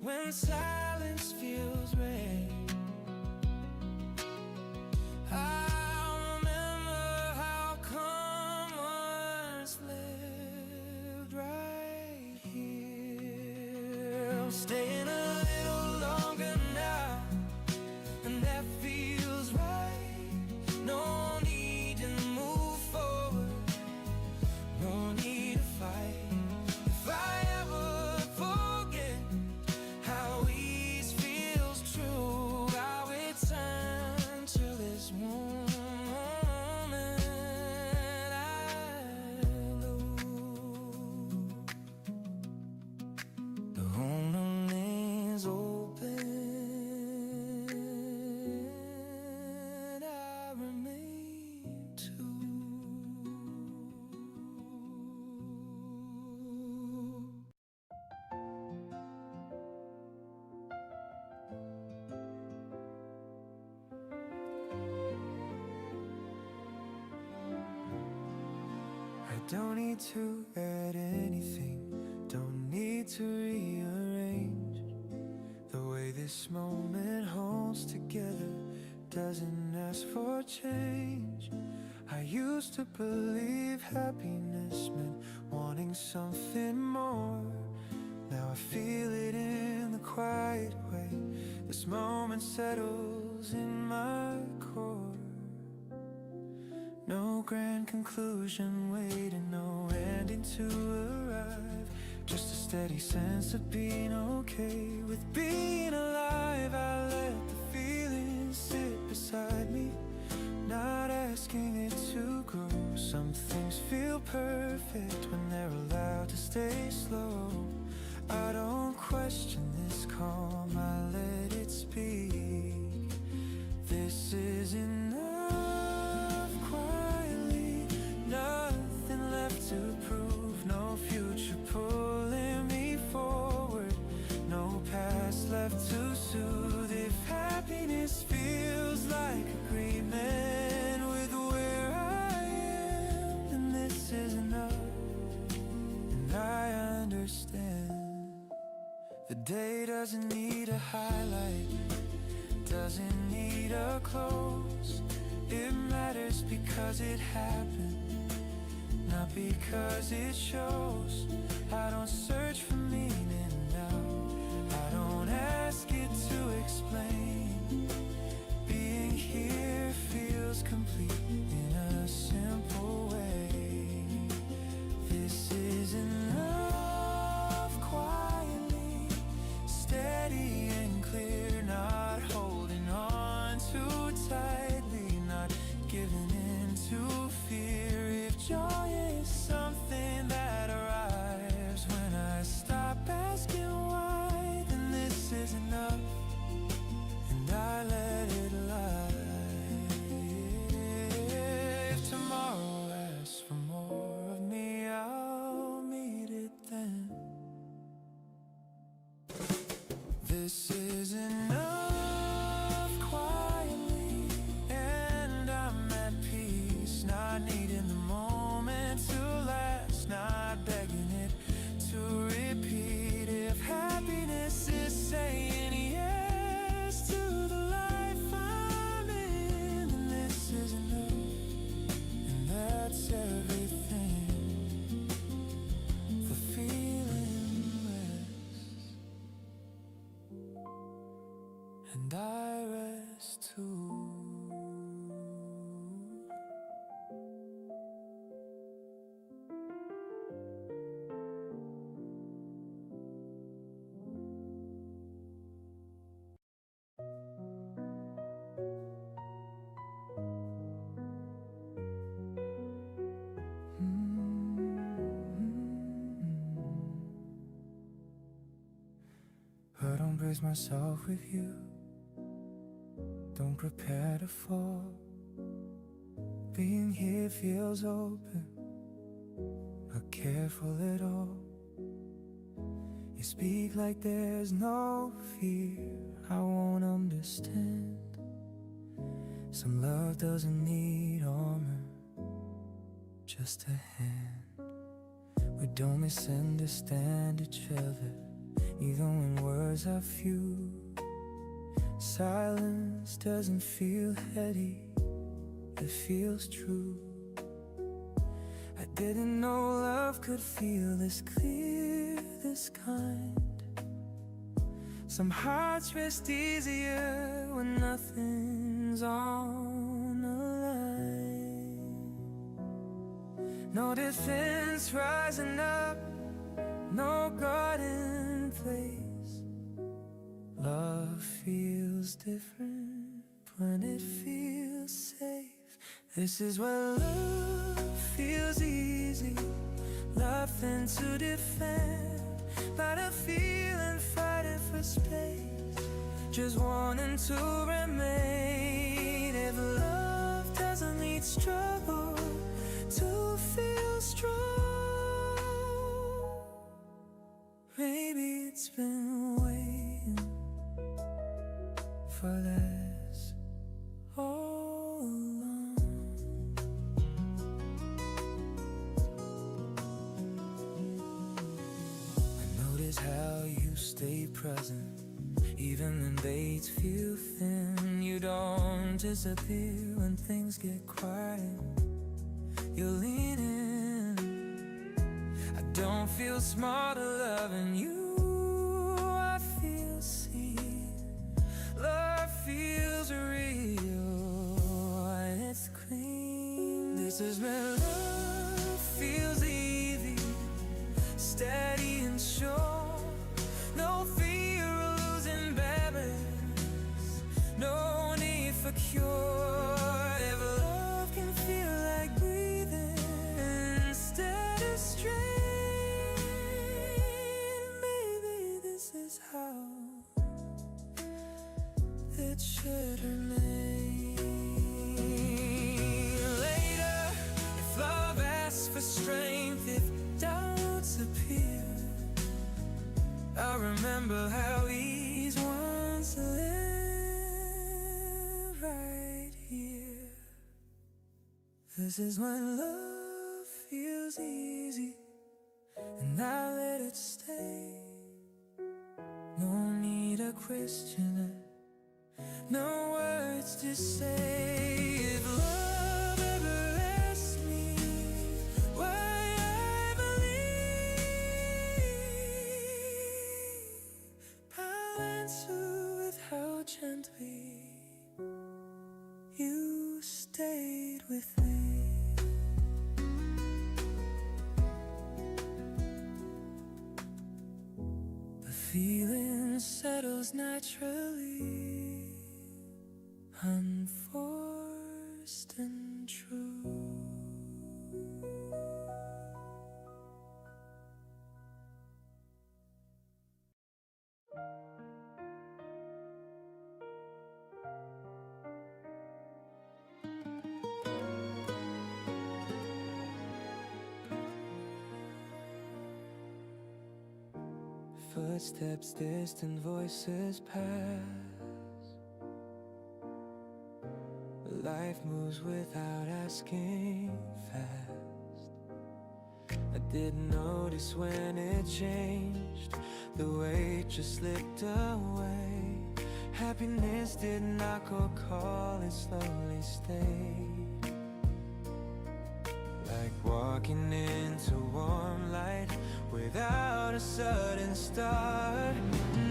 when silence feels rare, I remember how calm once lived right here. I'm staying a little longer now, and that feels right. No need to move forward, no need to fight. If I ever forget how ease feels true, I'll return to this moment I lose. The home remains open, I remain too. I don't need to add anything, don't need to rearrange. The way this moment holds together doesn't ask for change. I used to believe happiness meant wanting something more. Now I feel it in the quiet way this moment settles in my core. No grand conclusion waiting, no ending to arrive, just a steady sense of being okay with being alive. I let the feelings sit beside me, not asking it to grow. Some things feel perfect when they're allowed to stay slow. I don't question this calm, I let it speak. This is enough quietly, nothing left to prove, no future pulling me forward, no past left to soothe. If happiness feels like agreement with where I am, then this is enough, and I understand. The day doesn't need a highlight, doesn't need a close. It matters because it happened, not because it shows. I don't search for meaning now, I don't ask it to explain. Being here feels complete in a simple way. This is enough quietly, steady and clear, not holding on too tightly, not giving in to fear. If joy is something that arrives when I stop asking poise myself with you. Don't prepare to fall. Being here feels open, not careful at all. You speak like there's no fear. I won't understand. Some love doesn't need armor, just a hand. We don't misunderstand each other, even when words are few. Silence doesn't feel heady, it feels true. I didn't know love could feel this clear, this kind. Some hearts rest easier when nothing's on the line. No defense rising up, no garden place. Love feels different when it feels safe. This is where love feels easy, nothing to defend. Battlefield and fighting for space, just wanting to remain. If love doesn't need struggle to feel strong, maybe it's been waiting for this all along. How you stay present, even when dates feel thin. You don't disappear when things get quiet. You lean in. I don't feel smarter loving you, I feel seen. Love feels real, it's clean. This is where love feels easy, steady and sure. No fear of losing balance, no need for cure. If love can feel like breathing instead of strain, maybe this is how it should remain. Later, if love asks for strength, if doubts appear, I remember how these once lived right here. This is when love feels easy, and I let it stay. No need to question it, no words to say. If love ever asks me why I believe, I'll answer with how gently you stayed with me. The feeling settles naturally, unforced and true. Footsteps, distant voices pass. Life moves without asking fast. I didn't notice when it changed, the weight just slipped away. Happiness did not go call, it slowly stayed. Like walking into warm light without a sudden start.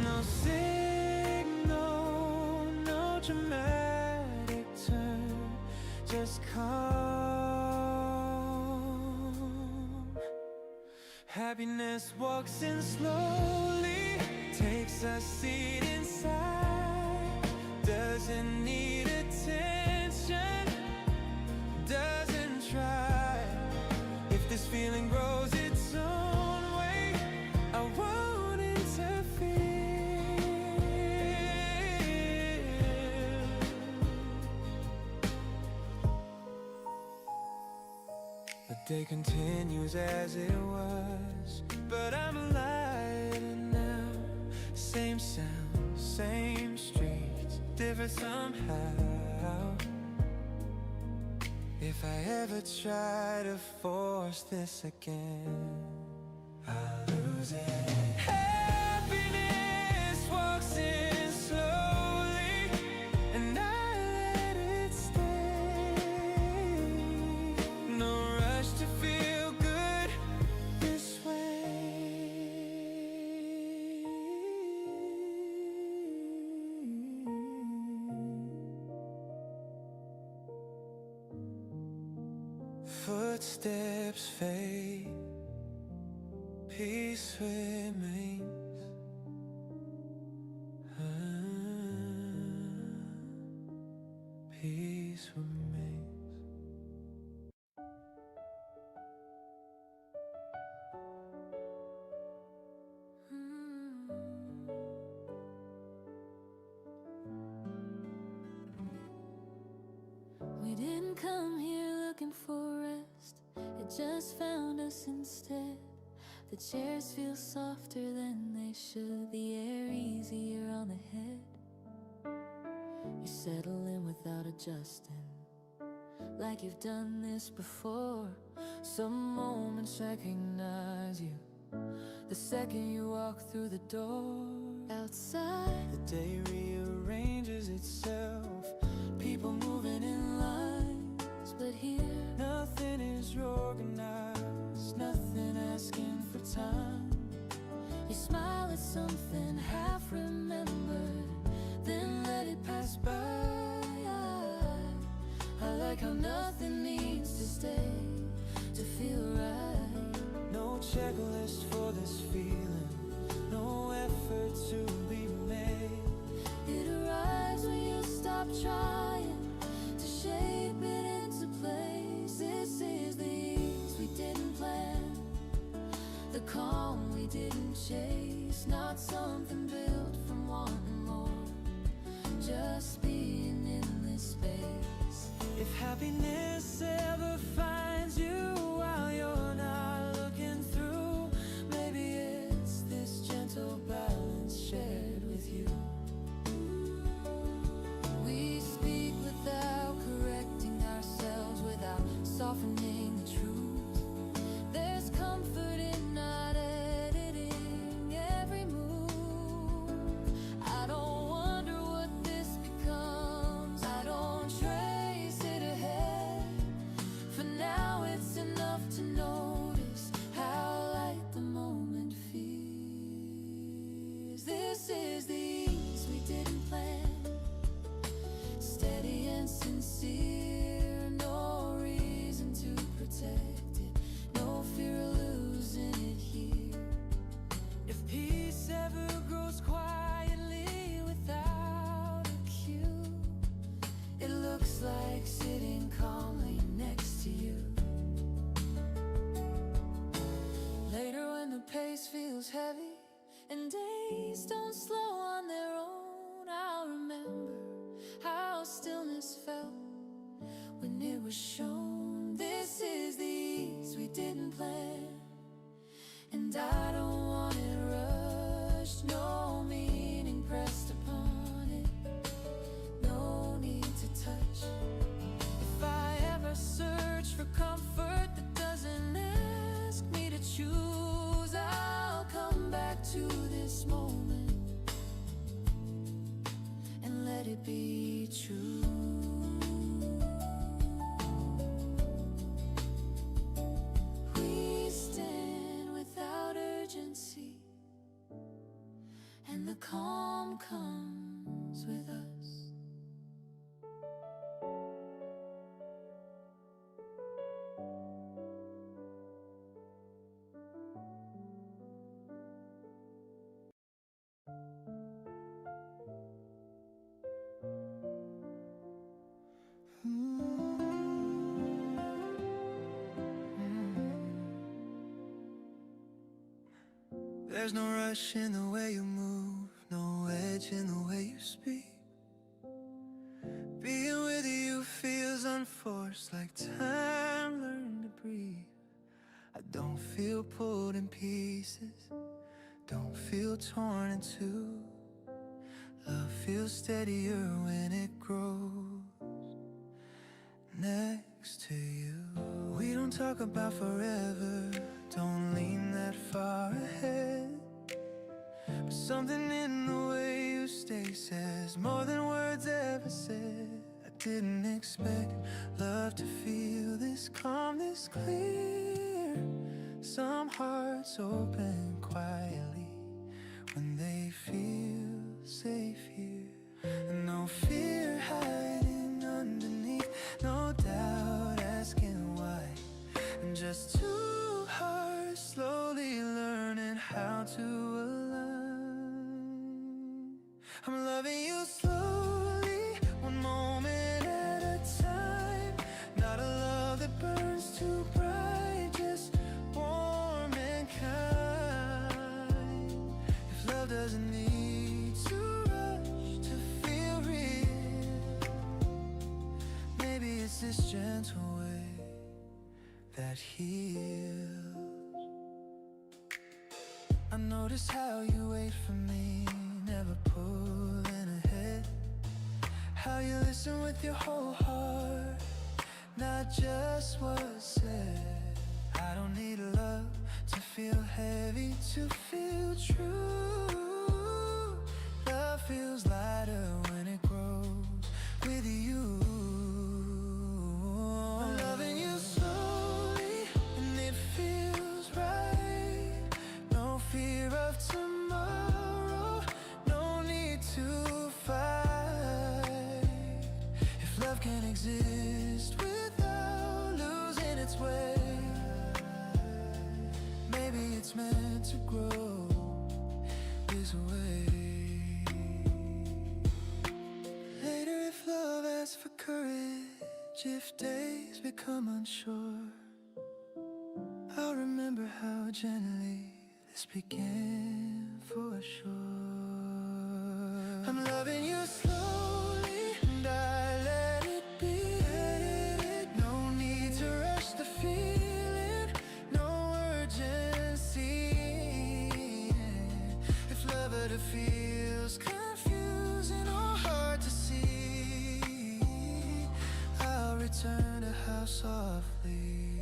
No signal, no dramatic turn, just calm. Happiness walks in slowly, takes a seat inside. Doesn't need attention, doesn't try. If this feeling grows its own way, I won't interfere. day continues as it was, but I'm lighter now. Same sound, same streets, different somehow. If I ever try to force this again, I'll lose it. Happiness walks in slowly, and I let it stay. No rush to feel good this way. Footsteps fade, peace remains. Peace remains. We didn't come here looking for rest, it just found us instead. The chairs feel softer than they should, the air easier on the head. You settle in without adjusting, like you've done this before. Some moments recognize you the second you walk through the door. Outside, The day rearranges itself, people moving in lines, but here, nothing is organized, nothing asking for time. you smile at something half remembered, then let it pass by. I like how nothing needs to stay to feel right. No checklist for this feeling, no effort to be made. It arrives when you stop trying to shape it into place. This is the ease we didn't plan, the calm we didn't chase. Not something built from wanting more, just being in this space. If happiness ever finds you while you're not looking through, maybe it's this gentle balance shared with you. We speak without correcting ourselves, without softening the truth. There's comfort in not editing every move. I don't wonder what this becomes, I don't trace it ahead. For now it's enough to notice how light the moment feels. This is the ease we didn't plan, steady and sincere, no reason to protect it, no fear of losing it here. If peace ever grows quietly without a cue, It looks like sitting calmly next to you. Later when the pace feels heavy and days don't slow on their own, I'll remember how stillness felt when it was shown. This is the ease we didn't plan, and I don't want it rushed, no meaning pressed upon it, no need to touch. If I ever search for comfort that doesn't ask me to choose, I'll come back to this moment and let it be true. We stand without urgency, and the calm comes with us. There's no rush in the way you move, no edge in the way you speak. Being with you feels unforced, like time learned to breathe. feel pulled in pieces, don't feel torn in two. Love feels steadier when it grows next to you. We don't talk about forever, don't lean that far ahead. But something in the way you stay says more than words ever said. I didn't expect love to feel this calm, this clear. Some hearts open quietly when they feel safe here. And no fear hiding underneath, no doubt asking why. And just two hearts slowly learning how to align. I'm loving you slowly, one moment at a time. Not a love that burns too bright, just warm and kind. If love doesn't need to rush to feel real, maybe it's this gentle way that heals. I notice how you wait for me, never pulling ahead. How you listen with your whole heart, not just what's said. I don't need love to feel heavy, to feel true. Love feels lighter when it grows with you. I'm loving you slowly and it feels right. No fear of tomorrow, no need to fight. If love can exist without losing its way, maybe it's meant to grow this way. Later if love asks for courage, if days become unsure, I'll remember how gently this began for sure. I'm loving you slowly and I let it be. No need to rush the feeling, no urgency. If love ever feels confusing or hard to see, I'll return to how softly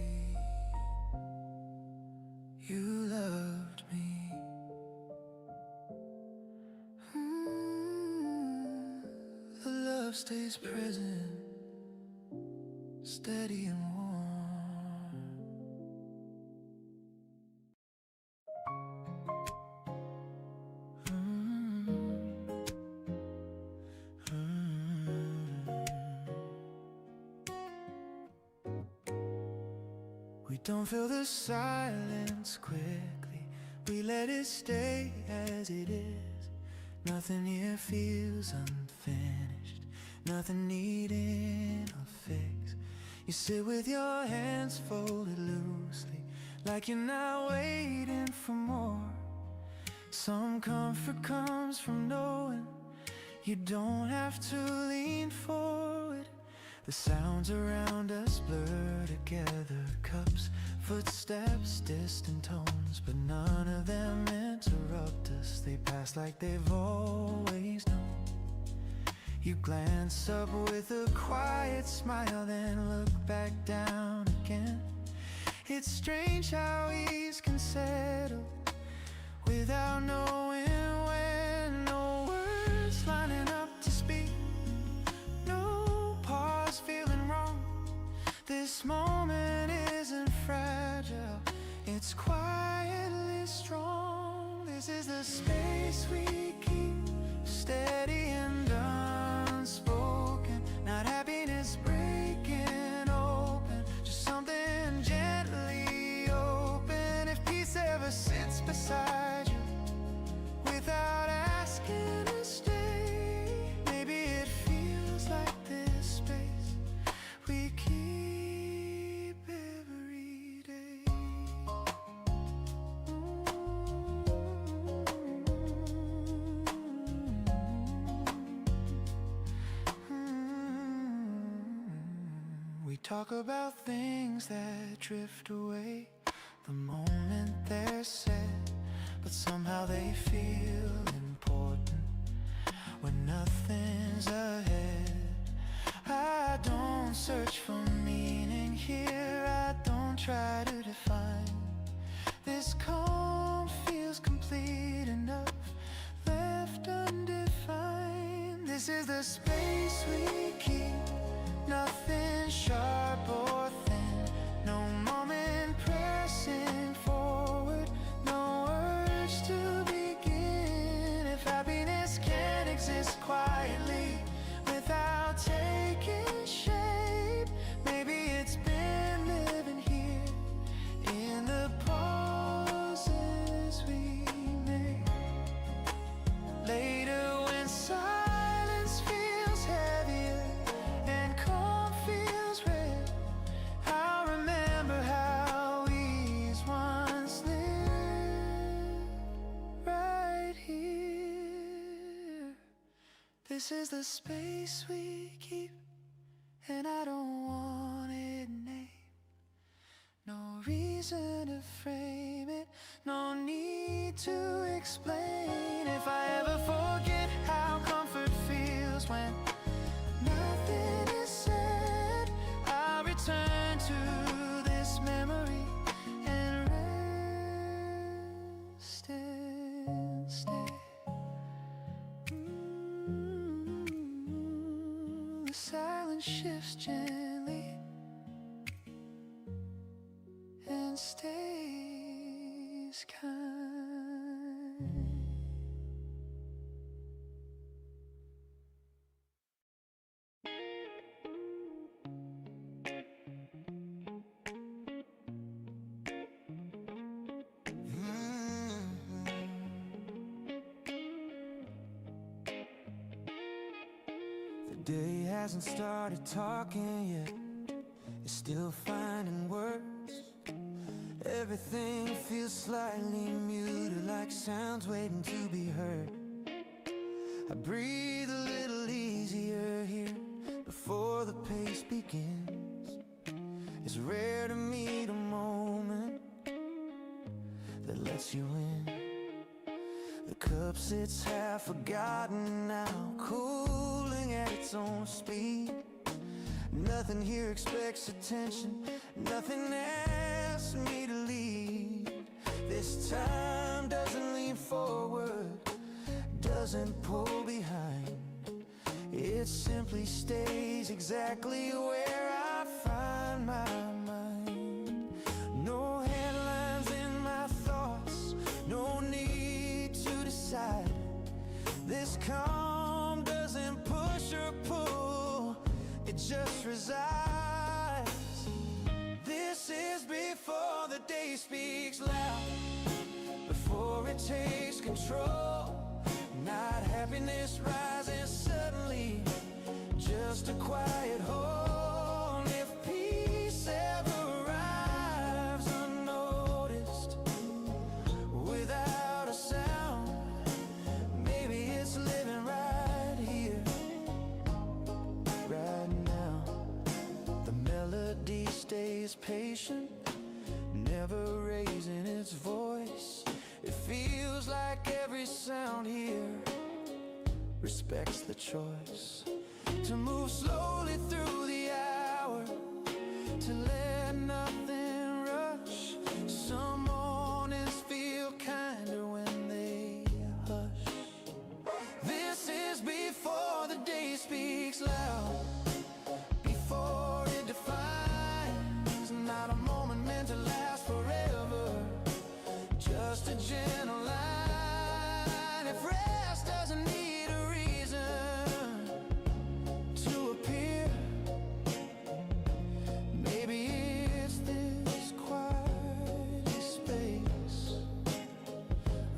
you loved me. The love stays present, steady and warm. We don't fill the silence quickly, we let it stay as it is. Nothing here feels unfinished, nothing needing a fix. You sit with your hands folded loosely, like you're not waiting for more. Some comfort comes from knowing you don't have to lean forward. The sounds around us blur together, cups, footsteps, distant tones, but none of them interrupt us. They pass like they've always known. You glance up with a quiet smile, then look back down again. It's strange how ease can settle without knowing when. No words lining up to speak, no pause feeling wrong. This moment isn't fragile, it's quietly strong. This is the space we keep, steady and unspoken. Not happiness breaking open, just something gently open. If peace ever sits beside you without asking to stay, maybe it feels like this space we keep every day. We talk about things that drift away, the moment they're said, but somehow they feel important when nothing's ahead. I don't search for meaning here, I don't try to define. This calm feels complete enough, left undefined. This is the space we keep, nothing sharp or thin, no moment pressing forward, no urge to begin. If happiness can't exist quietly without taking shape, maybe it's been living here in the pauses we make. Later when silence feels heavier and calm feels rare, I'll remember how we once lived right here. This is the space we keep, and I don't want it named. No reason to frame it, no need to explain. If I ever forget how comfort feels when nothing is said, I'll return to this memory and rest instead. The silence shifts gently and stays kind. The day hasn't started talking yet, it's still finding words. Everything feels slightly muted, like sounds waiting to be heard. I breathe a little easier here before the pace begins. It's rare to meet a moment that lets you in. The cup sits half forgotten now, cooling at its own speed. Nothing here expects attention, nothing asks me to lead. This time doesn't lean forward, doesn't pull behind. It simply stays exactly where I find my mind. No headlines in my thoughts, no need to decide. This calm doesn't push or pull, it just resides. This is before the day speaks loud, before it takes control. Not happiness rising suddenly, just a quiet hole. If peace ever arrives unnoticed, without a sound, maybe it's living right here, right now. The melody stays patient, never raising its voice. It feels like every sound here respects the choice to move slowly through the hour, to let nothing rush. Some mornings feel kinder when they hush. This is before the day speaks loud, before it defines. Not a moment meant to last forever, just a gentle line. If rest doesn't need a reason to appear, maybe it's this quiet space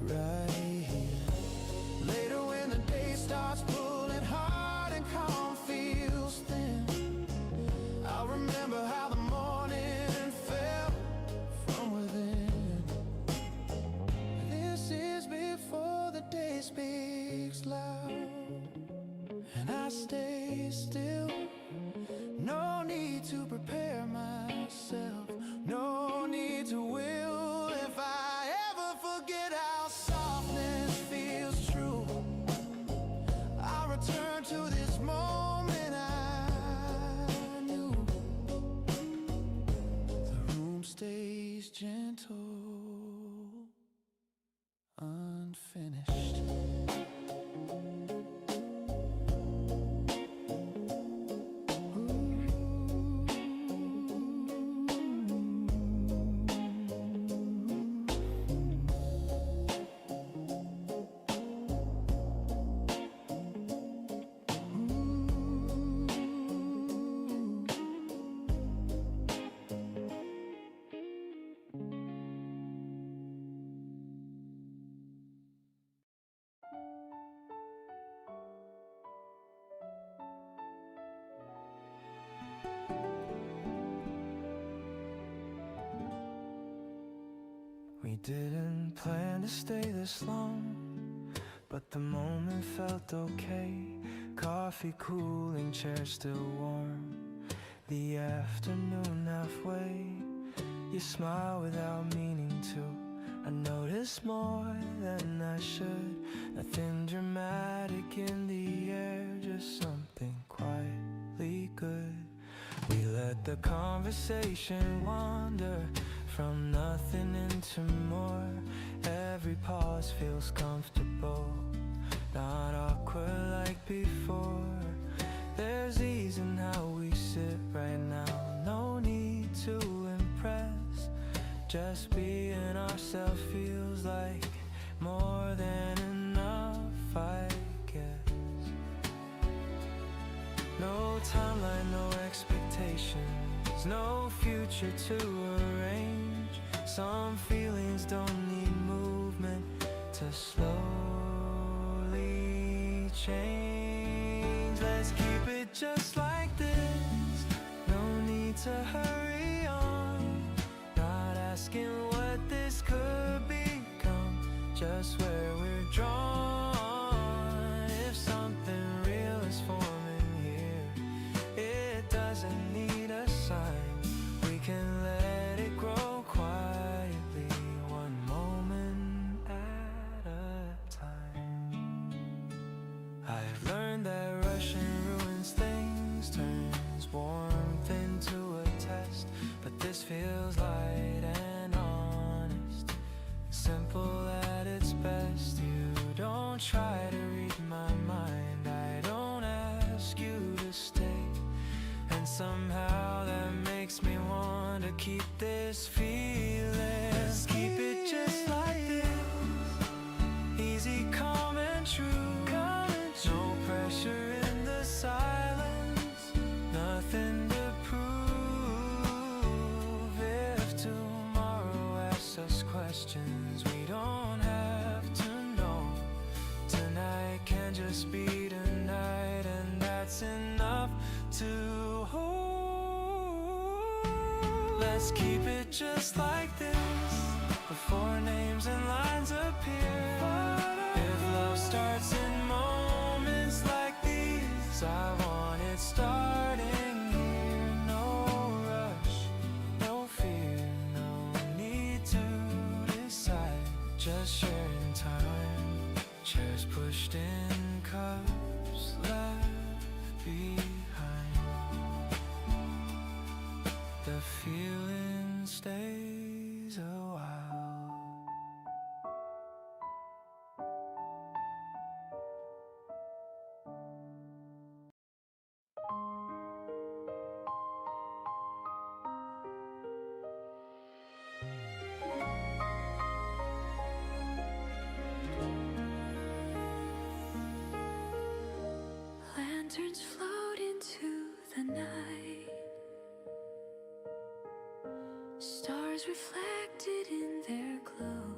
right here. Later when the day starts pulling hard and calm feels thin, I'll remember how the morning felt from within. This is before the day speaks loud, and I stay still. No need to prepare myself, no need to will We didn't plan to stay this long, but the moment felt okay. Coffee cooling, chairs still warm. The afternoon halfway, you smile without meaning to. I notice more than I should. Nothing dramatic in the air, just something quietly good. We let the conversation wander from nothing into more. Every pause feels comfortable, not awkward like before. There's ease in how we sit right now. No need to impress. Just being ourselves feels like more than enough, I guess. No timeline, no expectations, no future to arrange. Some feelings don't need movement to slowly change. Let's keep it just like this. No need to hurry on. Not asking what this could become, just where we're drawn. If something real is forming here, it doesn't need a sign. We can let it grow quietly, one moment at a time. I've learned that rushing ruins things, turns warmth into a test. But this feels light and honest, simple at its best. You don't try to read my mind, I don't ask you to stay. And somehow that makes me want to keep this feeling. Let's keep it just like this, easy, calm and true. No pressure in the silence, nothing to prove. If tomorrow asks us questions, we don't have to know. Tonight can just be tonight, and that's enough to hold. Let's keep it just like this, before names and lines appear. If love starts in moments like these, I want it starting here. No rush, no fear, no need to decide. Just sharing time, chairs pushed in, cups left behind. The feeling stays a while. Lanterns float into the night, stars reflected in their glow.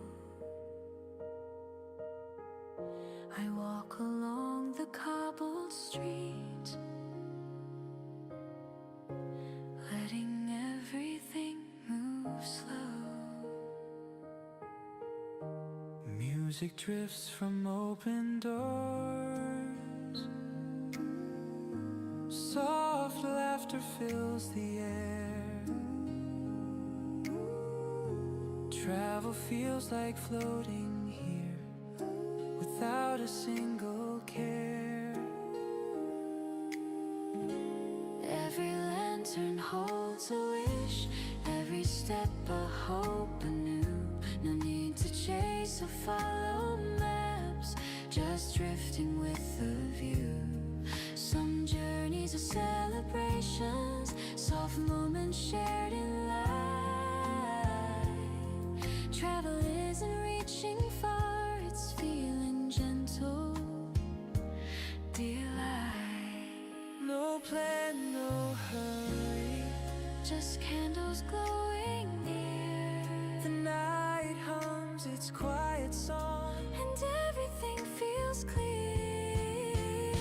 I walk along the cobbled street, letting everything move slow. Music drifts from open doors, soft laughter fills the air. Travel feels like floating here, without a single care. Every lantern holds a wish, every step a hope anew. No need to chase or follow maps, just drifting with the view. Some journeys are celebrations, soft moments shared in light. Travel isn't reaching far, it's feeling gentle delight. No plan, no hurry, Just candles glowing near, the night hums its quiet song. and everything feels clear.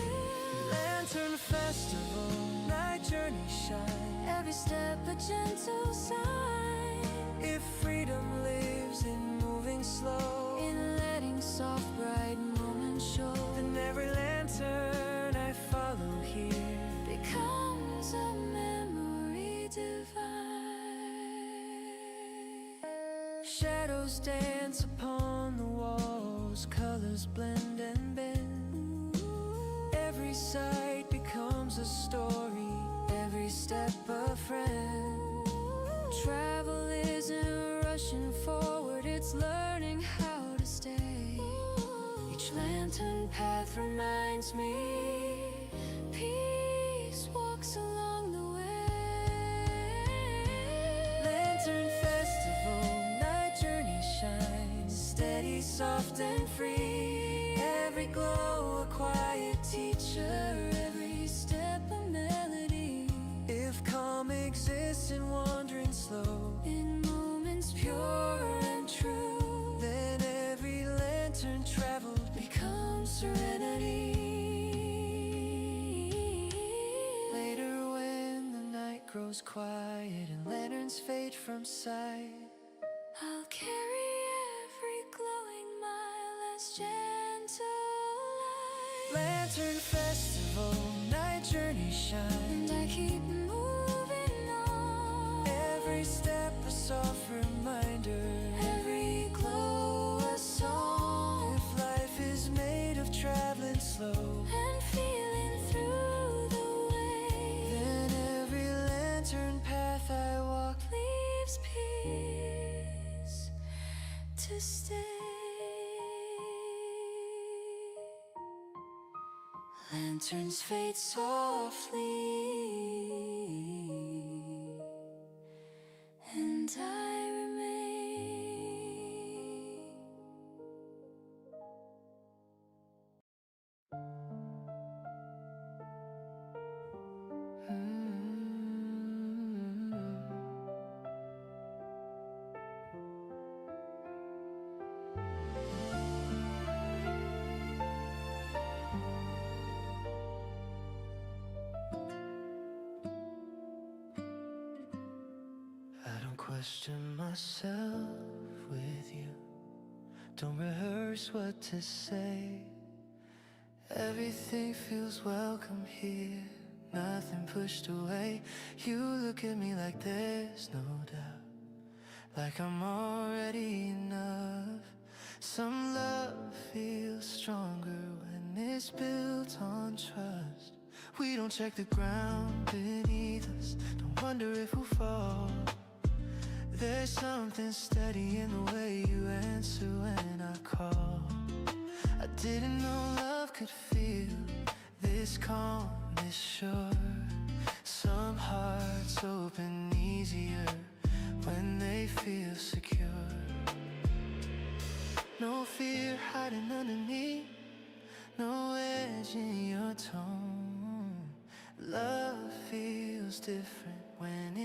Lantern festival, night journey shine. Every step a gentle sign. If freedom lives in slow, in letting soft bright moments show. Then every lantern I follow here Becomes a memory divine. Shadows dance upon the walls, colors blend and bend. Every sight becomes a story, every step a friend. Travel isn't rushing forward, it's learning how to stay. Each lantern path reminds me Peace walks along the way. Lantern festival, night journey shines steady, soft and free. Every glow a quiet teacher, Every step a melody. if calm exists in wandering slow, In moments pure and true, then every lantern traveled becomes serenity. later when the night grows quiet and lanterns fade from sight. I'll carry every glowing mile as gentle light. Lantern festival, night journey shine. And I keep moving on. Every step a soft reminder, Every glow a song. if life is made of traveling slow, And feeling through the way. then every lantern path I walk Leaves peace to stay. lanterns fade softly, And I remain. I don't question myself with you, don't rehearse what to say. Everything feels welcome here, nothing pushed away. You look at me like there's no doubt, like I'm already enough. Some love feels stronger when it's built on trust. We don't check the ground beneath us, don't wonder if we'll fall. There's something steady in the way you answer when I call. I didn't know love could feel this calm, this sure. Some hearts open easier when they feel secure. No fear hiding underneath, no edge in your tone. Love feels different when